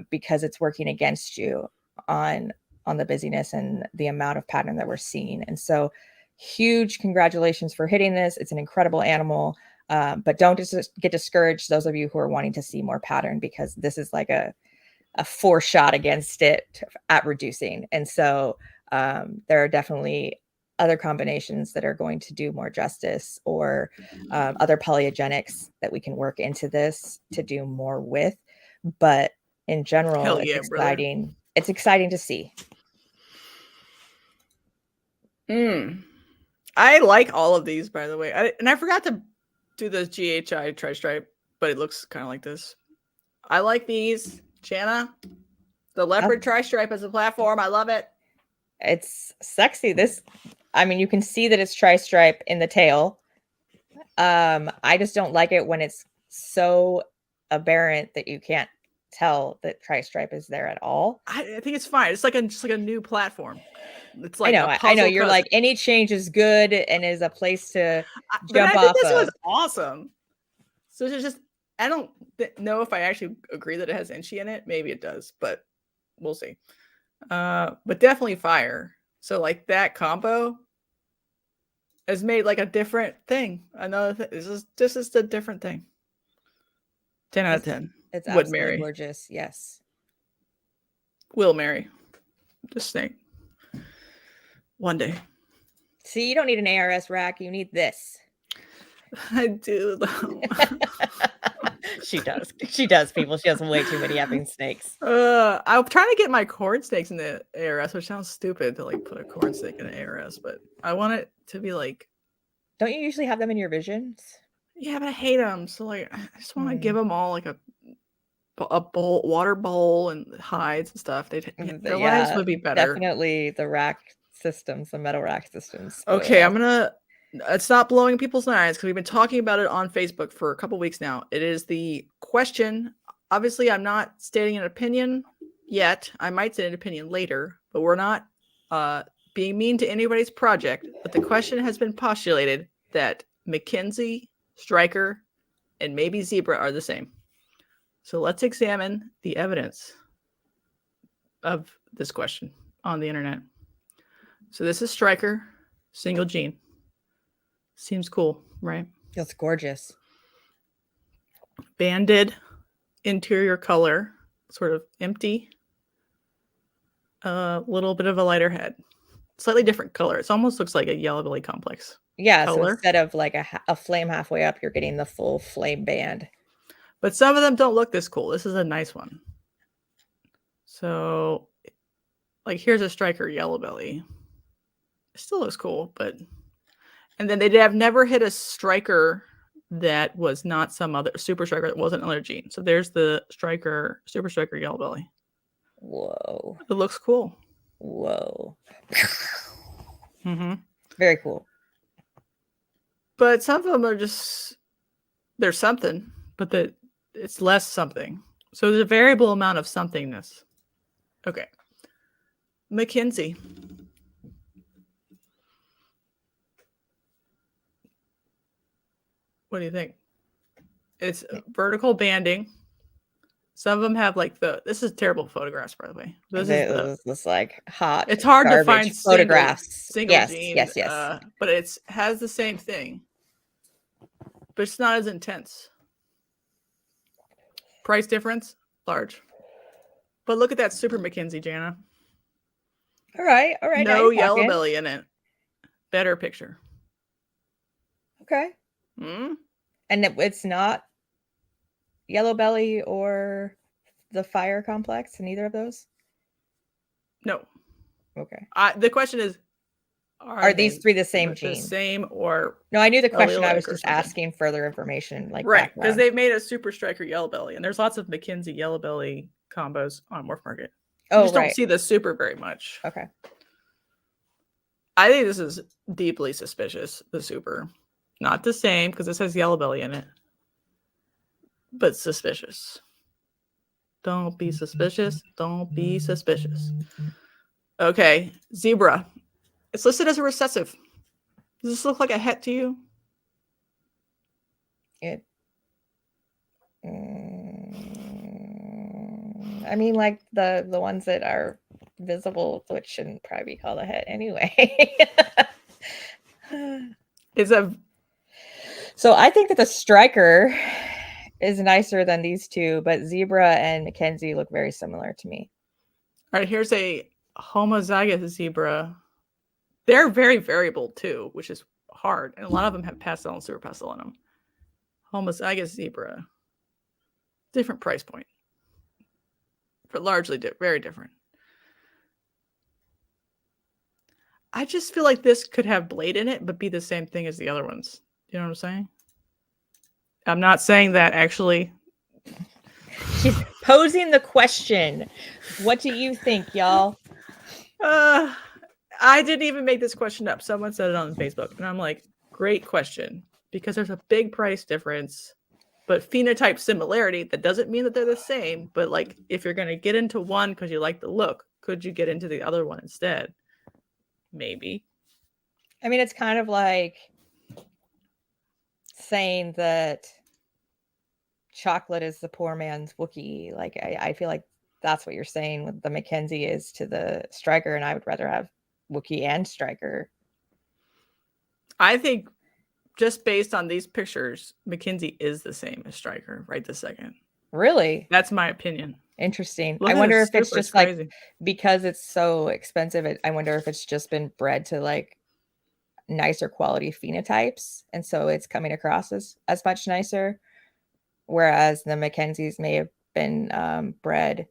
because it's working against you on the busyness and the amount of pattern that we're seeing. And so huge congratulations for hitting this. It's an incredible animal, but don't just get discouraged, those of you who are wanting to see more pattern, because this is like a 4-shot against it at reducing. And so there are definitely other combinations that are going to do more justice, or other polygenics that we can work into this to do more with. But in general, it's exciting. Brother. It's exciting to see. I like all of these, by the way. I forgot to do the GHI tri-stripe, but it looks kind of like this. I like these. Jana, the leopard tri-stripe as a platform. I love it. It's sexy. I mean, you can see that it's tri-stripe in the tail. I just don't like it when it's so aberrant that you can't tell that tri-stripe is there at all. I think it's fine. It's like just like a new platform. It's like I know. You're like, any change is good and is a place to jump off. This was awesome. So it's just, I don't know if I actually agree that it has Enchi in it. Maybe it does, but we'll see. But definitely fire. So like that combo has made like a different thing. Another thing. This is a different thing. 10 out of 10. It's absolutely gorgeous. Yes. Will marry the snake one day. See, you don't need an ARS rack. You need this. I do though. She does. She does, people. She has way too many effing snakes. I'm trying to get my corn snakes in the ARS, which sounds stupid to like put a corn snake in an ARS, but I want it to be like. Don't you usually have them in your visions? Yeah, but I hate them. So like, I just want to give them all like a bowl, water bowl, and hides and stuff. Their lives would be better. Definitely the rack systems, the metal rack systems. Okay, I'm gonna. It's not blowing people's minds because we've been talking about it on Facebook for a couple weeks now. It is the question. Obviously, I'm not stating an opinion yet. I might say an opinion later, but we're not being mean to anybody's project. But the question has been postulated that Mackenzie, Striker, and maybe Zebra are the same. So let's examine the evidence of this question on the internet. So this is Striker, single gene. Seems cool, right? Feels gorgeous. Banded interior color, sort of empty. A little bit of a lighter head. Slightly different color. It almost looks like a yellow belly complex. Yeah, color. So instead of like a flame halfway up, you're getting the full flame band. But some of them don't look this cool. This is a nice one. So, like, here's a Striker yellow belly. It still looks cool, but... And then they have never hit a Striker that was not some other Super Striker that wasn't another gene. So there's the Striker, Super Striker yellow belly. Whoa. It looks cool. Whoa. Mm-hmm. Very cool. But some of them are just, there's something, but it's less something. So there's a variable amount of somethingness. Okay. Mackenzie. What do you think? It's vertical banding. Some of them have like this is terrible photographs, by the way. This is like hot. It's hard to find photographs. Single gene, yes. But it has the same thing, but it's not as intense. Price difference, large. But look at that Super Mackenzie, Jana. All right. No yellow belly in it. Better picture. Okay. Hmm? And it's not yellow belly or the fire complex, neither of those? No. Okay. The question is, are these three the same gene? The same or no? I knew the question. I was just asking further information, like right, because they've made a super striker yellow belly, and there's lots of McKenzie yellow belly combos on Morph Market. You just don't see the super very much. Okay. I think this is deeply suspicious. The super, not the same because it says yellow belly in it, but suspicious. Don't be suspicious. Don't be suspicious. Okay, zebra. It's listed as a recessive. Does this look like a het to you? I mean, like the ones that are visible, which shouldn't probably be called a het anyway. So I think that the striker is nicer than these two, but zebra and McKenzie look very similar to me. All right, here's a homozygous zebra. They're very variable too, which is hard, and a lot of them have pastel and super pastel in them. Homozygous zebra, different price point, but largely very different. I just feel like this could have blade in it, but be the same thing as the other ones. You know what I'm saying? I'm not saying that actually. She's posing the question. What do you think, y'all? I didn't even make this question up. Someone said it on Facebook, and I'm like, great question, because there's a big price difference, but phenotype similarity. That doesn't mean that they're the same, but like if you're going to get into one because you like the look, could you get into the other one instead? Maybe. I mean, it's kind of like saying that chocolate is the poor man's Wookiee. Like I feel like that's what you're saying with the McKenzie is to the striker, and I would rather have Wookiee and striker. I think just based on these pictures, McKenzie is the same as striker right this second. Really? That's my opinion. Interesting. I wonder if it's just like because it's so expensive. I wonder if it's just been bred to like nicer quality phenotypes, and so it's coming across as much nicer. Whereas the McKenzies may have been bred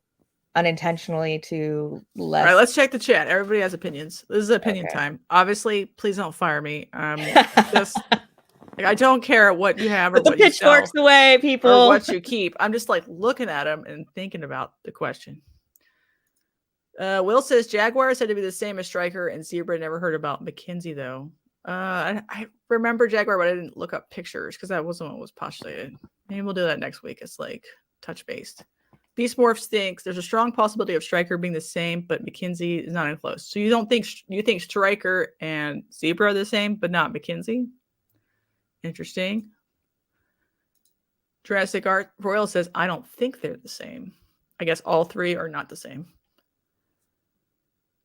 unintentionally to less. All right, let's check the chat. Everybody has opinions. This is opinion time. Obviously, please don't fire me. Just like I don't care what you have or what you sell, pitchforks away, people, or what you keep. I'm just like looking at them and thinking about the question. Will says Jaguar said to be the same as striker, and zebra. Never heard about McKenzie though. I remember Jaguar, but I didn't look up pictures because that wasn't what was postulated. Maybe we'll do that next week. It's like touch based. Beast Morph stinks. There's a strong possibility of striker being the same, but McKenzie is not in close. So you think striker and zebra are the same, but not McKenzie? Interesting. Jurassic Art Royal says, I don't think they're the same. I guess all three are not the same.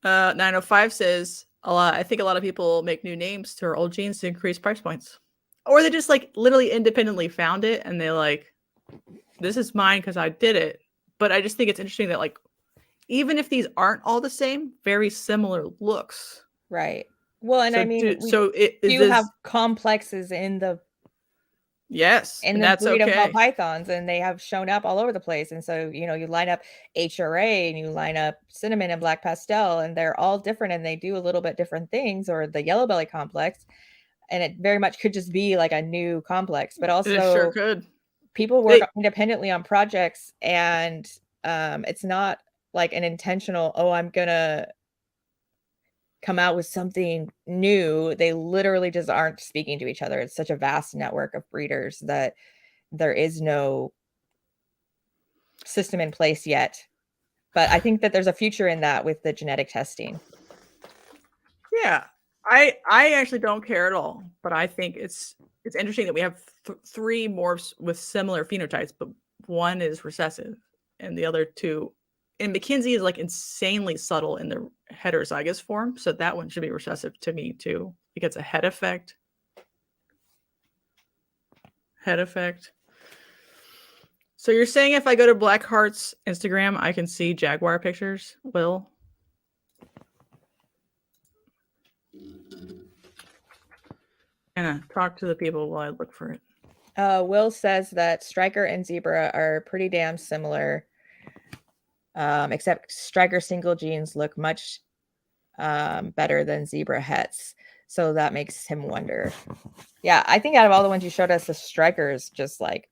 905 says, I think a lot of people make new names to our old genes to increase price points. Or they just like literally independently found it and they like, this is mine because I did it. But I just think it's interesting that like, even if these aren't all the same, very similar looks. Right. Well, and I mean, you have complexes in the and the breed of ball pythons, and they have shown up all over the place. And so, you know, you line up HRA and you line up cinnamon and black pastel, and they're all different and they do a little bit different things, or the yellow belly complex. And it very much could just be like a new complex, but also it sure could. People work independently on projects, and it's not like an intentional, I'm gonna come out with something new. They literally just aren't speaking to each other. It's such a vast network of breeders that there is no system in place yet. But I think that there's a future in that with the genetic testing. Yeah, I actually don't care at all, but I think it's interesting that we have three morphs with similar phenotypes, but one is recessive and the other two. And McKenzie is like insanely subtle in the heterozygous form, so that one should be recessive to me too. It gets a head effect. Head effect. So you're saying if I go to Blackheart's Instagram, I can see Jaguar pictures, Will? Jana, talk to the people while I look for it. Will says that Striker and Zebra are pretty damn similar, except Striker single genes look much better than Zebra hets. So that makes him wonder. Yeah, I think out of all the ones you showed us, the Striker is just like,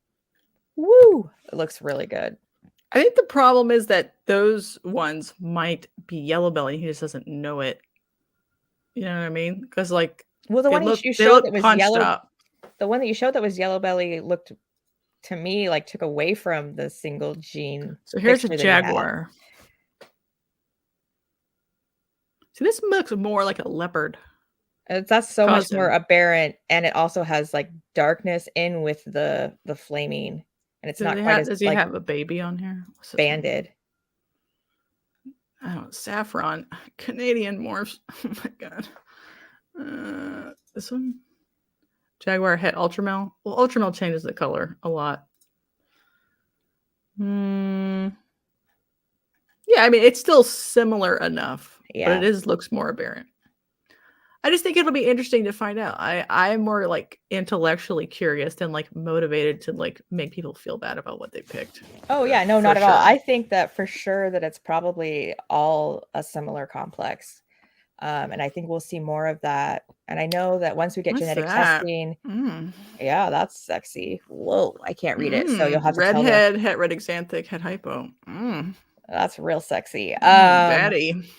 woo! It looks really good. I think the problem is that those ones might be yellow belly. He just doesn't know it. You know what I mean? Because like, well, the one you showed that was yellow, up. The one that you showed that was yellow belly looked to me like took away from the single gene. So here's a jaguar. See, this looks more like a leopard. That's so much more aberrant, and it also has like darkness in with the flaming, and it's not quite as. Does he have a baby on here? Banded. I don't. Saffron, Canadian morphs. Oh my god. This one. Jaguar het Ultramel. Well, Ultramel changes the color a lot. Yeah, I mean, it's still similar enough, but it looks more aberrant. I just think it'll be interesting to find out. I'm more like intellectually curious than like motivated to like make people feel bad about what they picked. Oh yeah, no, not at all. I think that for sure that it's probably all a similar complex. And I think we'll see more of that. And I know that once we get genetic testing, yeah, that's sexy. Whoa, I can't read it. So you'll have to tell me. Redhead, het red xanthic, het hypo. That's real sexy. Daddy.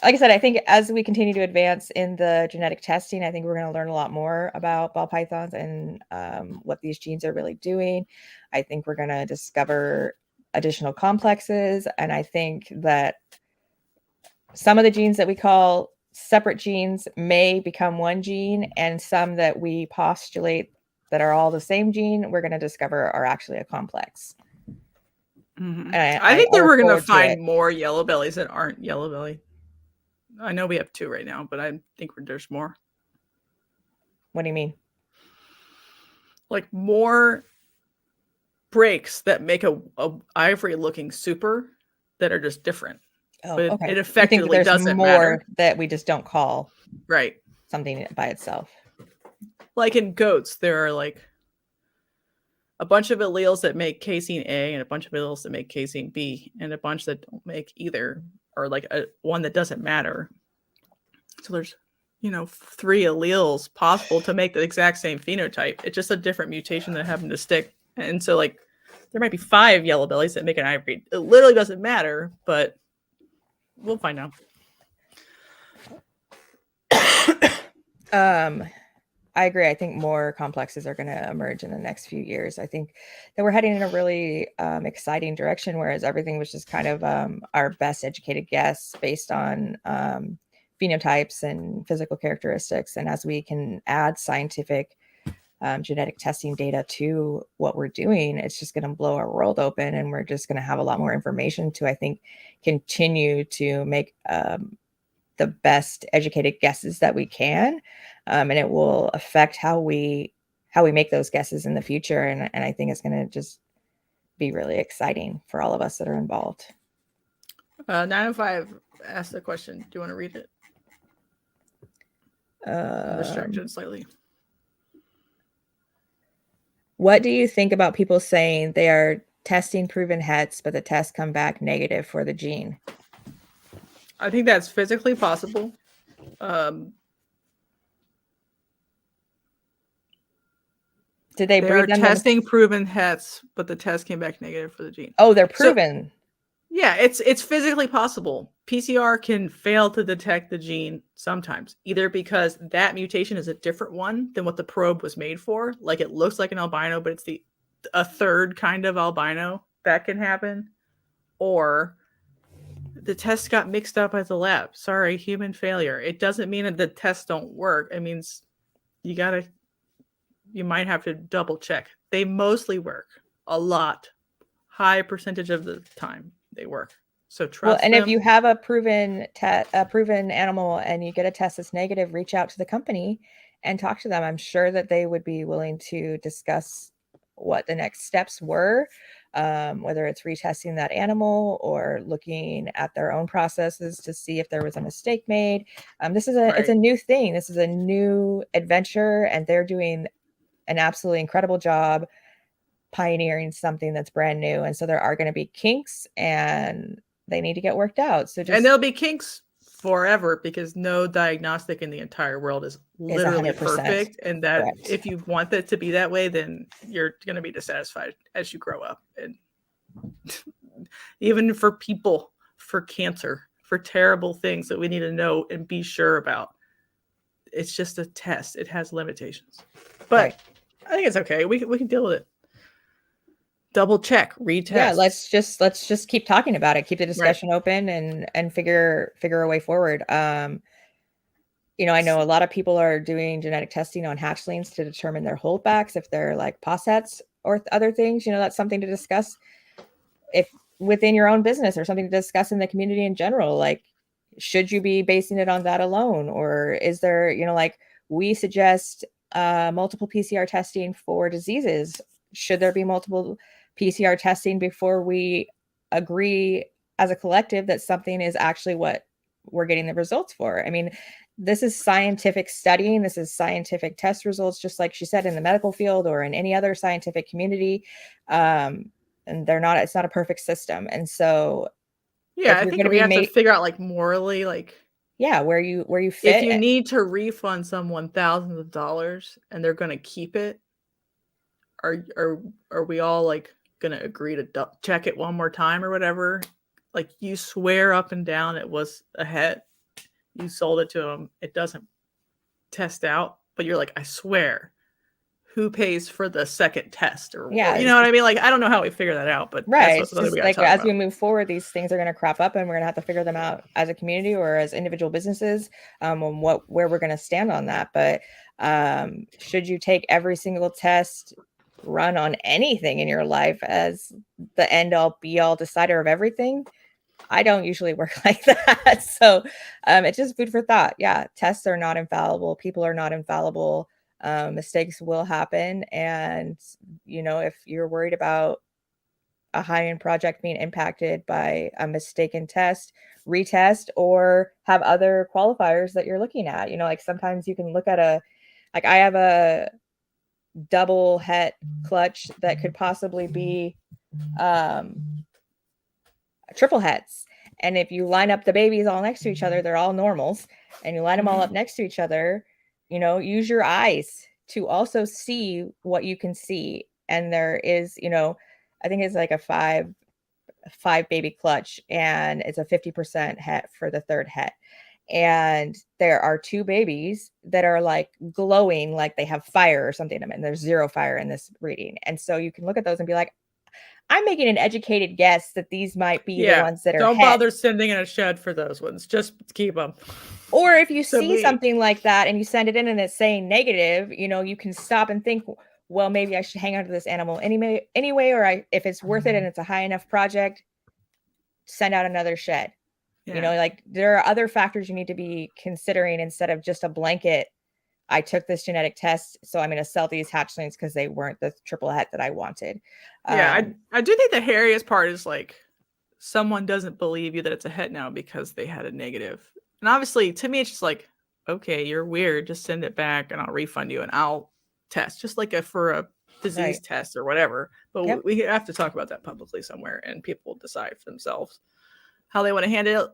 Like I said, I think as we continue to advance in the genetic testing, I think we're going to learn a lot more about ball pythons and what these genes are really doing. I think we're going to discover additional complexes. And I think that some of the genes that we call separate genes may become one gene, and some that we postulate that are all the same gene, we're going to discover are actually a complex. I think that we're going to find more yellow bellies that aren't yellow belly. I know we have 2 right now, but I think there's more. What do you mean? Like more breaks that make a ivory looking super that are just different. Oh, but okay. It effectively doesn't more matter. That we just don't call right something by itself. Like in goats, there are like a bunch of alleles that make casein A and a bunch of alleles that make casein B and a bunch that don't make either, or like one that doesn't matter. So there's 3 alleles possible to make the exact same phenotype. It's just a different mutation that happened to stick. And so like there might be 5 yellow bellies that make an ivory. It literally doesn't matter, but we'll find out. I agree. I think more complexes are going to emerge in the next few years. I think that we're heading in a really exciting direction, whereas everything was just kind of our best educated guess based on phenotypes and physical characteristics. And as we can add scientific genetic testing data to what we're doing, it's just going to blow our world open, and we're just going to have a lot more information to, I think, continue to make the best educated guesses that we can, and it will affect how we make those guesses in the future. And I think it's going to just be really exciting for all of us that are involved. 905 asked the question. Do you want to read it? I'm distracted slightly. What do you think about people saying they are testing proven hets, but the tests come back negative for the gene? I think that's physically possible. Did they breed them? Testing proven hets, but the test came back negative for the gene. Oh, they're proven. So, yeah, it's physically possible. PCR can fail to detect the gene sometimes, either because that mutation is a different one than what the probe was made for. Like it looks like an albino, but it's a third kind of albino. That can happen. Or the test got mixed up at the lab. Sorry, human failure. It doesn't mean that the tests don't work. It means you might have to double check. They mostly work a lot. High percentage of the time they work. So trust them. If you have a proven animal and you get a test that's negative, reach out to the company and talk to them. I'm sure that they would be willing to discuss what the next steps were. whether it's retesting that animal or looking at their own processes to see if there was a mistake made. This is it's a new thing. This is a new adventure, and they're doing an absolutely incredible job pioneering something that's brand new. And so there are going to be kinks, and they need to get worked out. So and there'll be kinks forever, because no diagnostic in the entire world is literally perfect, and that correct. If you want it to be that way, then you're going to be dissatisfied as you grow up. And even for people, for cancer, for terrible things that we need to know and be sure about, it's just a test. It has limitations, but I think it's okay. We can deal with it. Double check, retest. Yeah, let's just keep talking about it. Keep the discussion open and figure a way forward. I know a lot of people are doing genetic testing on hatchlings to determine their holdbacks, if they're like possets or other things. That's something to discuss if within your own business, or something to discuss in the community in general. Like, should you be basing it on that alone, or is there, like we suggest multiple PCR testing for diseases? Should there be multiple PCR testing before we agree as a collective that something is actually what we're getting the results for? I mean, this is scientific studying. This is scientific test results, just like she said, in the medical field or in any other scientific community. And it's not a perfect system. And so I think we have to figure out, like, morally, like, where you fit. If you need to refund someone thousands of dollars and they're going to keep it, are we all like going to agree to check it one more time or whatever? Like, you swear up and down it was a het, you sold it to them, it doesn't test out, but you're like, I swear. Who pays for the second test? Or you know what I mean? Like, I don't know how we figure that out, but that's just like, as we move forward, these things are going to crop up, and we're going to have to figure them out as a community or as individual businesses, on where we're going to stand on that. But should you take every single test run on anything in your life as the end all be all decider of everything? I don't usually work like that. So it's just food for thought. Yeah, tests are not infallible. People are not infallible. Mistakes will happen. And, if you're worried about a high-end project being impacted by a mistaken test, retest, or have other qualifiers that you're looking at, like sometimes you can look at I have a double het clutch that could possibly be triple hets. And if you line up the babies all next to each other, they're all normals, and you line them all up next to each other, use your eyes to also see what you can see. And there is, I think it's like a five baby clutch, and it's a 50% het for the third het. And there are two babies that are like glowing, like they have fire or something in them, and there's zero fire in this reading. And so you can look at those and be like, I'm making an educated guess that these might be the ones that are Don't bother sending in a shed for those ones. Just keep them. Or if you see something like that and you send it in and it's saying negative, you can stop and think, well, maybe I should hang on to this animal anyway, or if it's worth it and it's a high enough project, send out another shed. Like, there are other factors you need to be considering instead of just a blanket. I took this genetic test, so I'm going to sell these hatchlings because they weren't the triple het that I wanted. I do think the hairiest part is like, someone doesn't believe you that it's a het now because they had a negative. And obviously, to me, it's just like, okay, you're weird. Just send it back and I'll refund you and I'll test, just like for a disease test or whatever. But we have to talk about that publicly somewhere, and people decide for themselves how they want to handle it.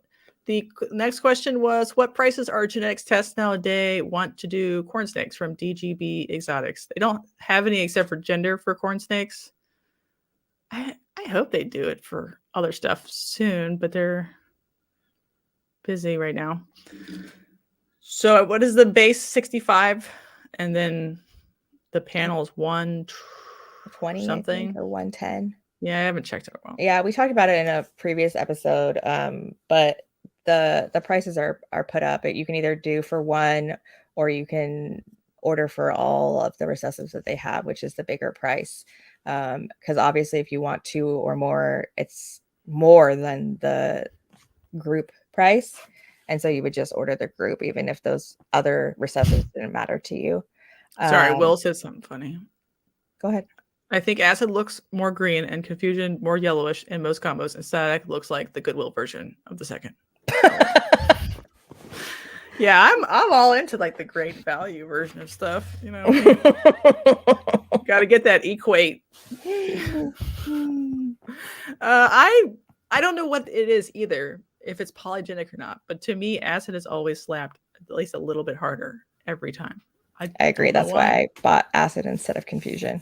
The next question was, what prices are genetics tests nowadays? Want to do corn snakes from DGB Xotics. They don't have any except for gender for corn snakes. I hope they do it for other stuff soon, but they're busy right now. So what is the base? 65, and then the panel is 120 something or 110. Yeah, I haven't checked it out. Yeah, we talked about it in a previous episode, but the prices are put up. You can either do for one, or you can order for all of the recessives that they have, which is the bigger price. Because obviously, if you want two or more, it's more than the group price. And so you would just order the group, even if those other recessives didn't matter to you. Sorry, Will said something funny. Go ahead. I think acid looks more green and confusion more yellowish in most combos, and static looks like the Goodwill version of the second. Yeah, I'm all into like the great value version of stuff, you know. Got to get that equate. I don't know what it is either, if it's polygenic or not, but to me, acid is always slapped at least a little bit harder every time. I agree. That's why I bought acid instead of confusion.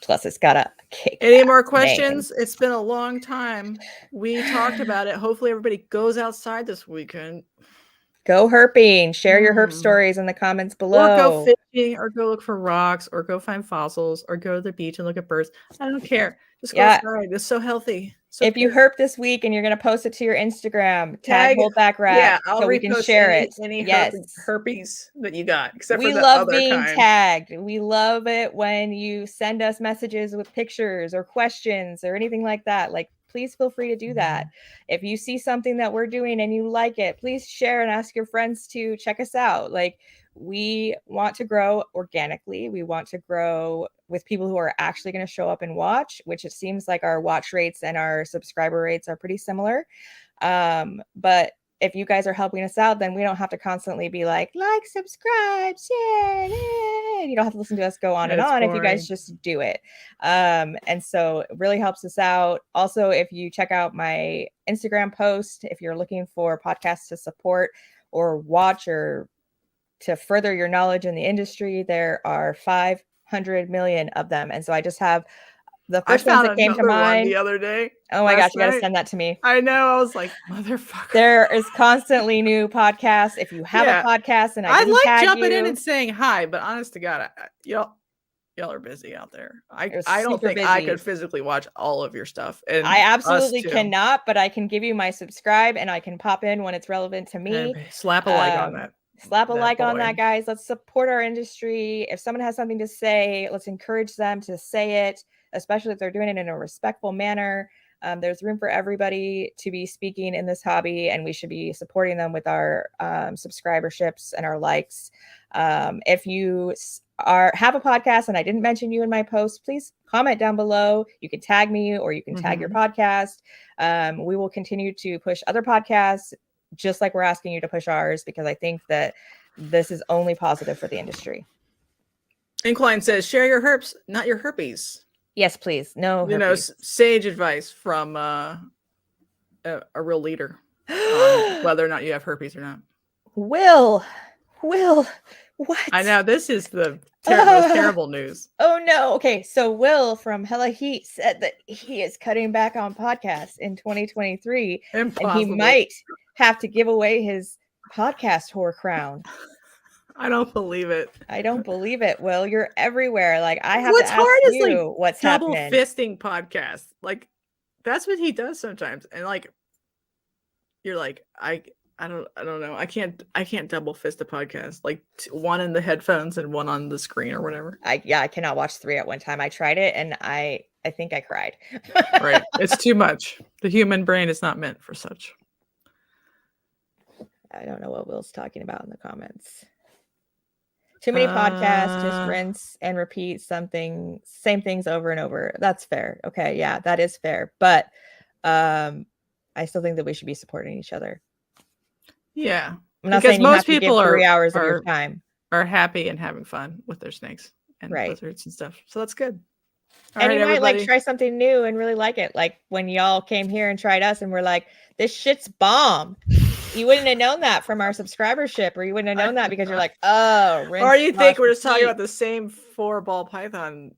Plus, it's got a kick. Any more questions? Name. It's been a long time. We talked about it. Hopefully, everybody goes outside this weekend. Go herping. Share your herp stories in the comments below. Or go fishing, or go look for rocks, or go find fossils, or go to the beach and look at birds. I don't care. Just go outside. It's so healthy. So if you herp this week and you're going to post it to your Instagram, tag Holdback Rat so we can share any herpes that you got. Except we for the love other being kind. tagged. We love it when you send us messages with pictures or questions or anything like that. Like, please feel free to do that. If you see something that we're doing and you like it, please share and ask your friends to check us out. Like, we want to grow organically. We want to grow with people who are actually going to show up and watch, which it seems like our watch rates and our subscriber rates are pretty similar. But if you guys are helping us out, then we don't have to constantly be like, subscribe, share. You don't have to listen to us go on and on if you guys just do it. And so it really helps us out. Also, if you check out my Instagram post, if you're looking for podcasts to support or watch or to further your knowledge in the industry, there are 500 million of them. And so I just have the first ones that came to mind the other day. Oh my gosh, you got to send that to me. I know. I was like, motherfucker. There is constantly new podcasts. If you have a podcast and I like jumping in and saying hi, but honest to God, y'all are busy out there. I don't think I could physically watch all of your stuff. And I absolutely cannot, but I can give you my subscribe and I can pop in when it's relevant to me. Slap a like on that. Slap a like on that, guys. Let's support our industry. If someone has something to say, let's encourage them to say it, especially if they're doing it in a respectful manner. There's room for everybody to be speaking in this hobby, and we should be supporting them with our subscriberships and our likes. If you have a podcast and I didn't mention you in my post, please comment down below. You can tag me or you can tag your podcast. We will continue to push other podcasts, just like we're asking you to push ours, because I think that this is only positive for the industry. Incline says, share your herps, not your herpes. Yes, please. No, herpes. Sage advice from a real leader on whether or not you have herpes or not. Will, what? I know, this is the most terrible news. Oh no. Okay, so Will from Hella Heat said that he is cutting back on podcasts in 2023. Impossible. And he might have to give away his podcast whore crown. I don't believe it. I don't believe it, Will. You're everywhere. Like, I have to ask you what's happening. Double fisting podcasts. Like, that's what he does sometimes. And like, you're like, I don't know. I can't double fist a podcast. Like one in the headphones and one on the screen or whatever. I cannot watch 3 at one time. I tried it and I think I cried. Right. It's too much. The human brain is not meant for such. I don't know what Will's talking about in the comments. Too many podcasts, just rinse and repeat same things over and over. That's fair. Okay, yeah, that is fair. But I still think that we should be supporting each other. Yeah, I'm not saying most people are 3 hours of your time are happy and having fun with their snakes and lizards and stuff. So that's good. And you might like try something new and really like it. Like when y'all came here and tried us and we're like, this shit's bomb. You wouldn't have known that from our subscribership, or you wouldn't have known that because you're like, oh, or you think we're just talking about the same 4 ball python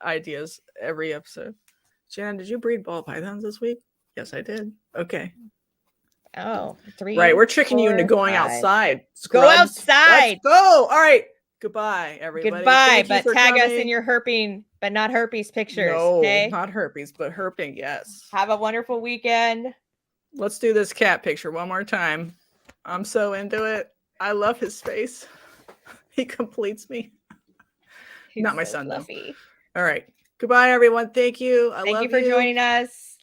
ideas every episode. Jana, did you breed ball pythons this week? Yes, I did. Okay. Oh, 3. Right, we're tricking you into going outside. Go outside. Let's go. All right. Goodbye, everybody. Goodbye, but tag us in your herping, but not herpes pictures. No, okay? Not herpes, but herping, yes. Have a wonderful weekend. Let's do this cat picture one more time. I'm so into it. I love his face. He completes me. He's not my son, fluffy, though. All right. Goodbye, everyone. Thank you. I love you. Thank you for joining us.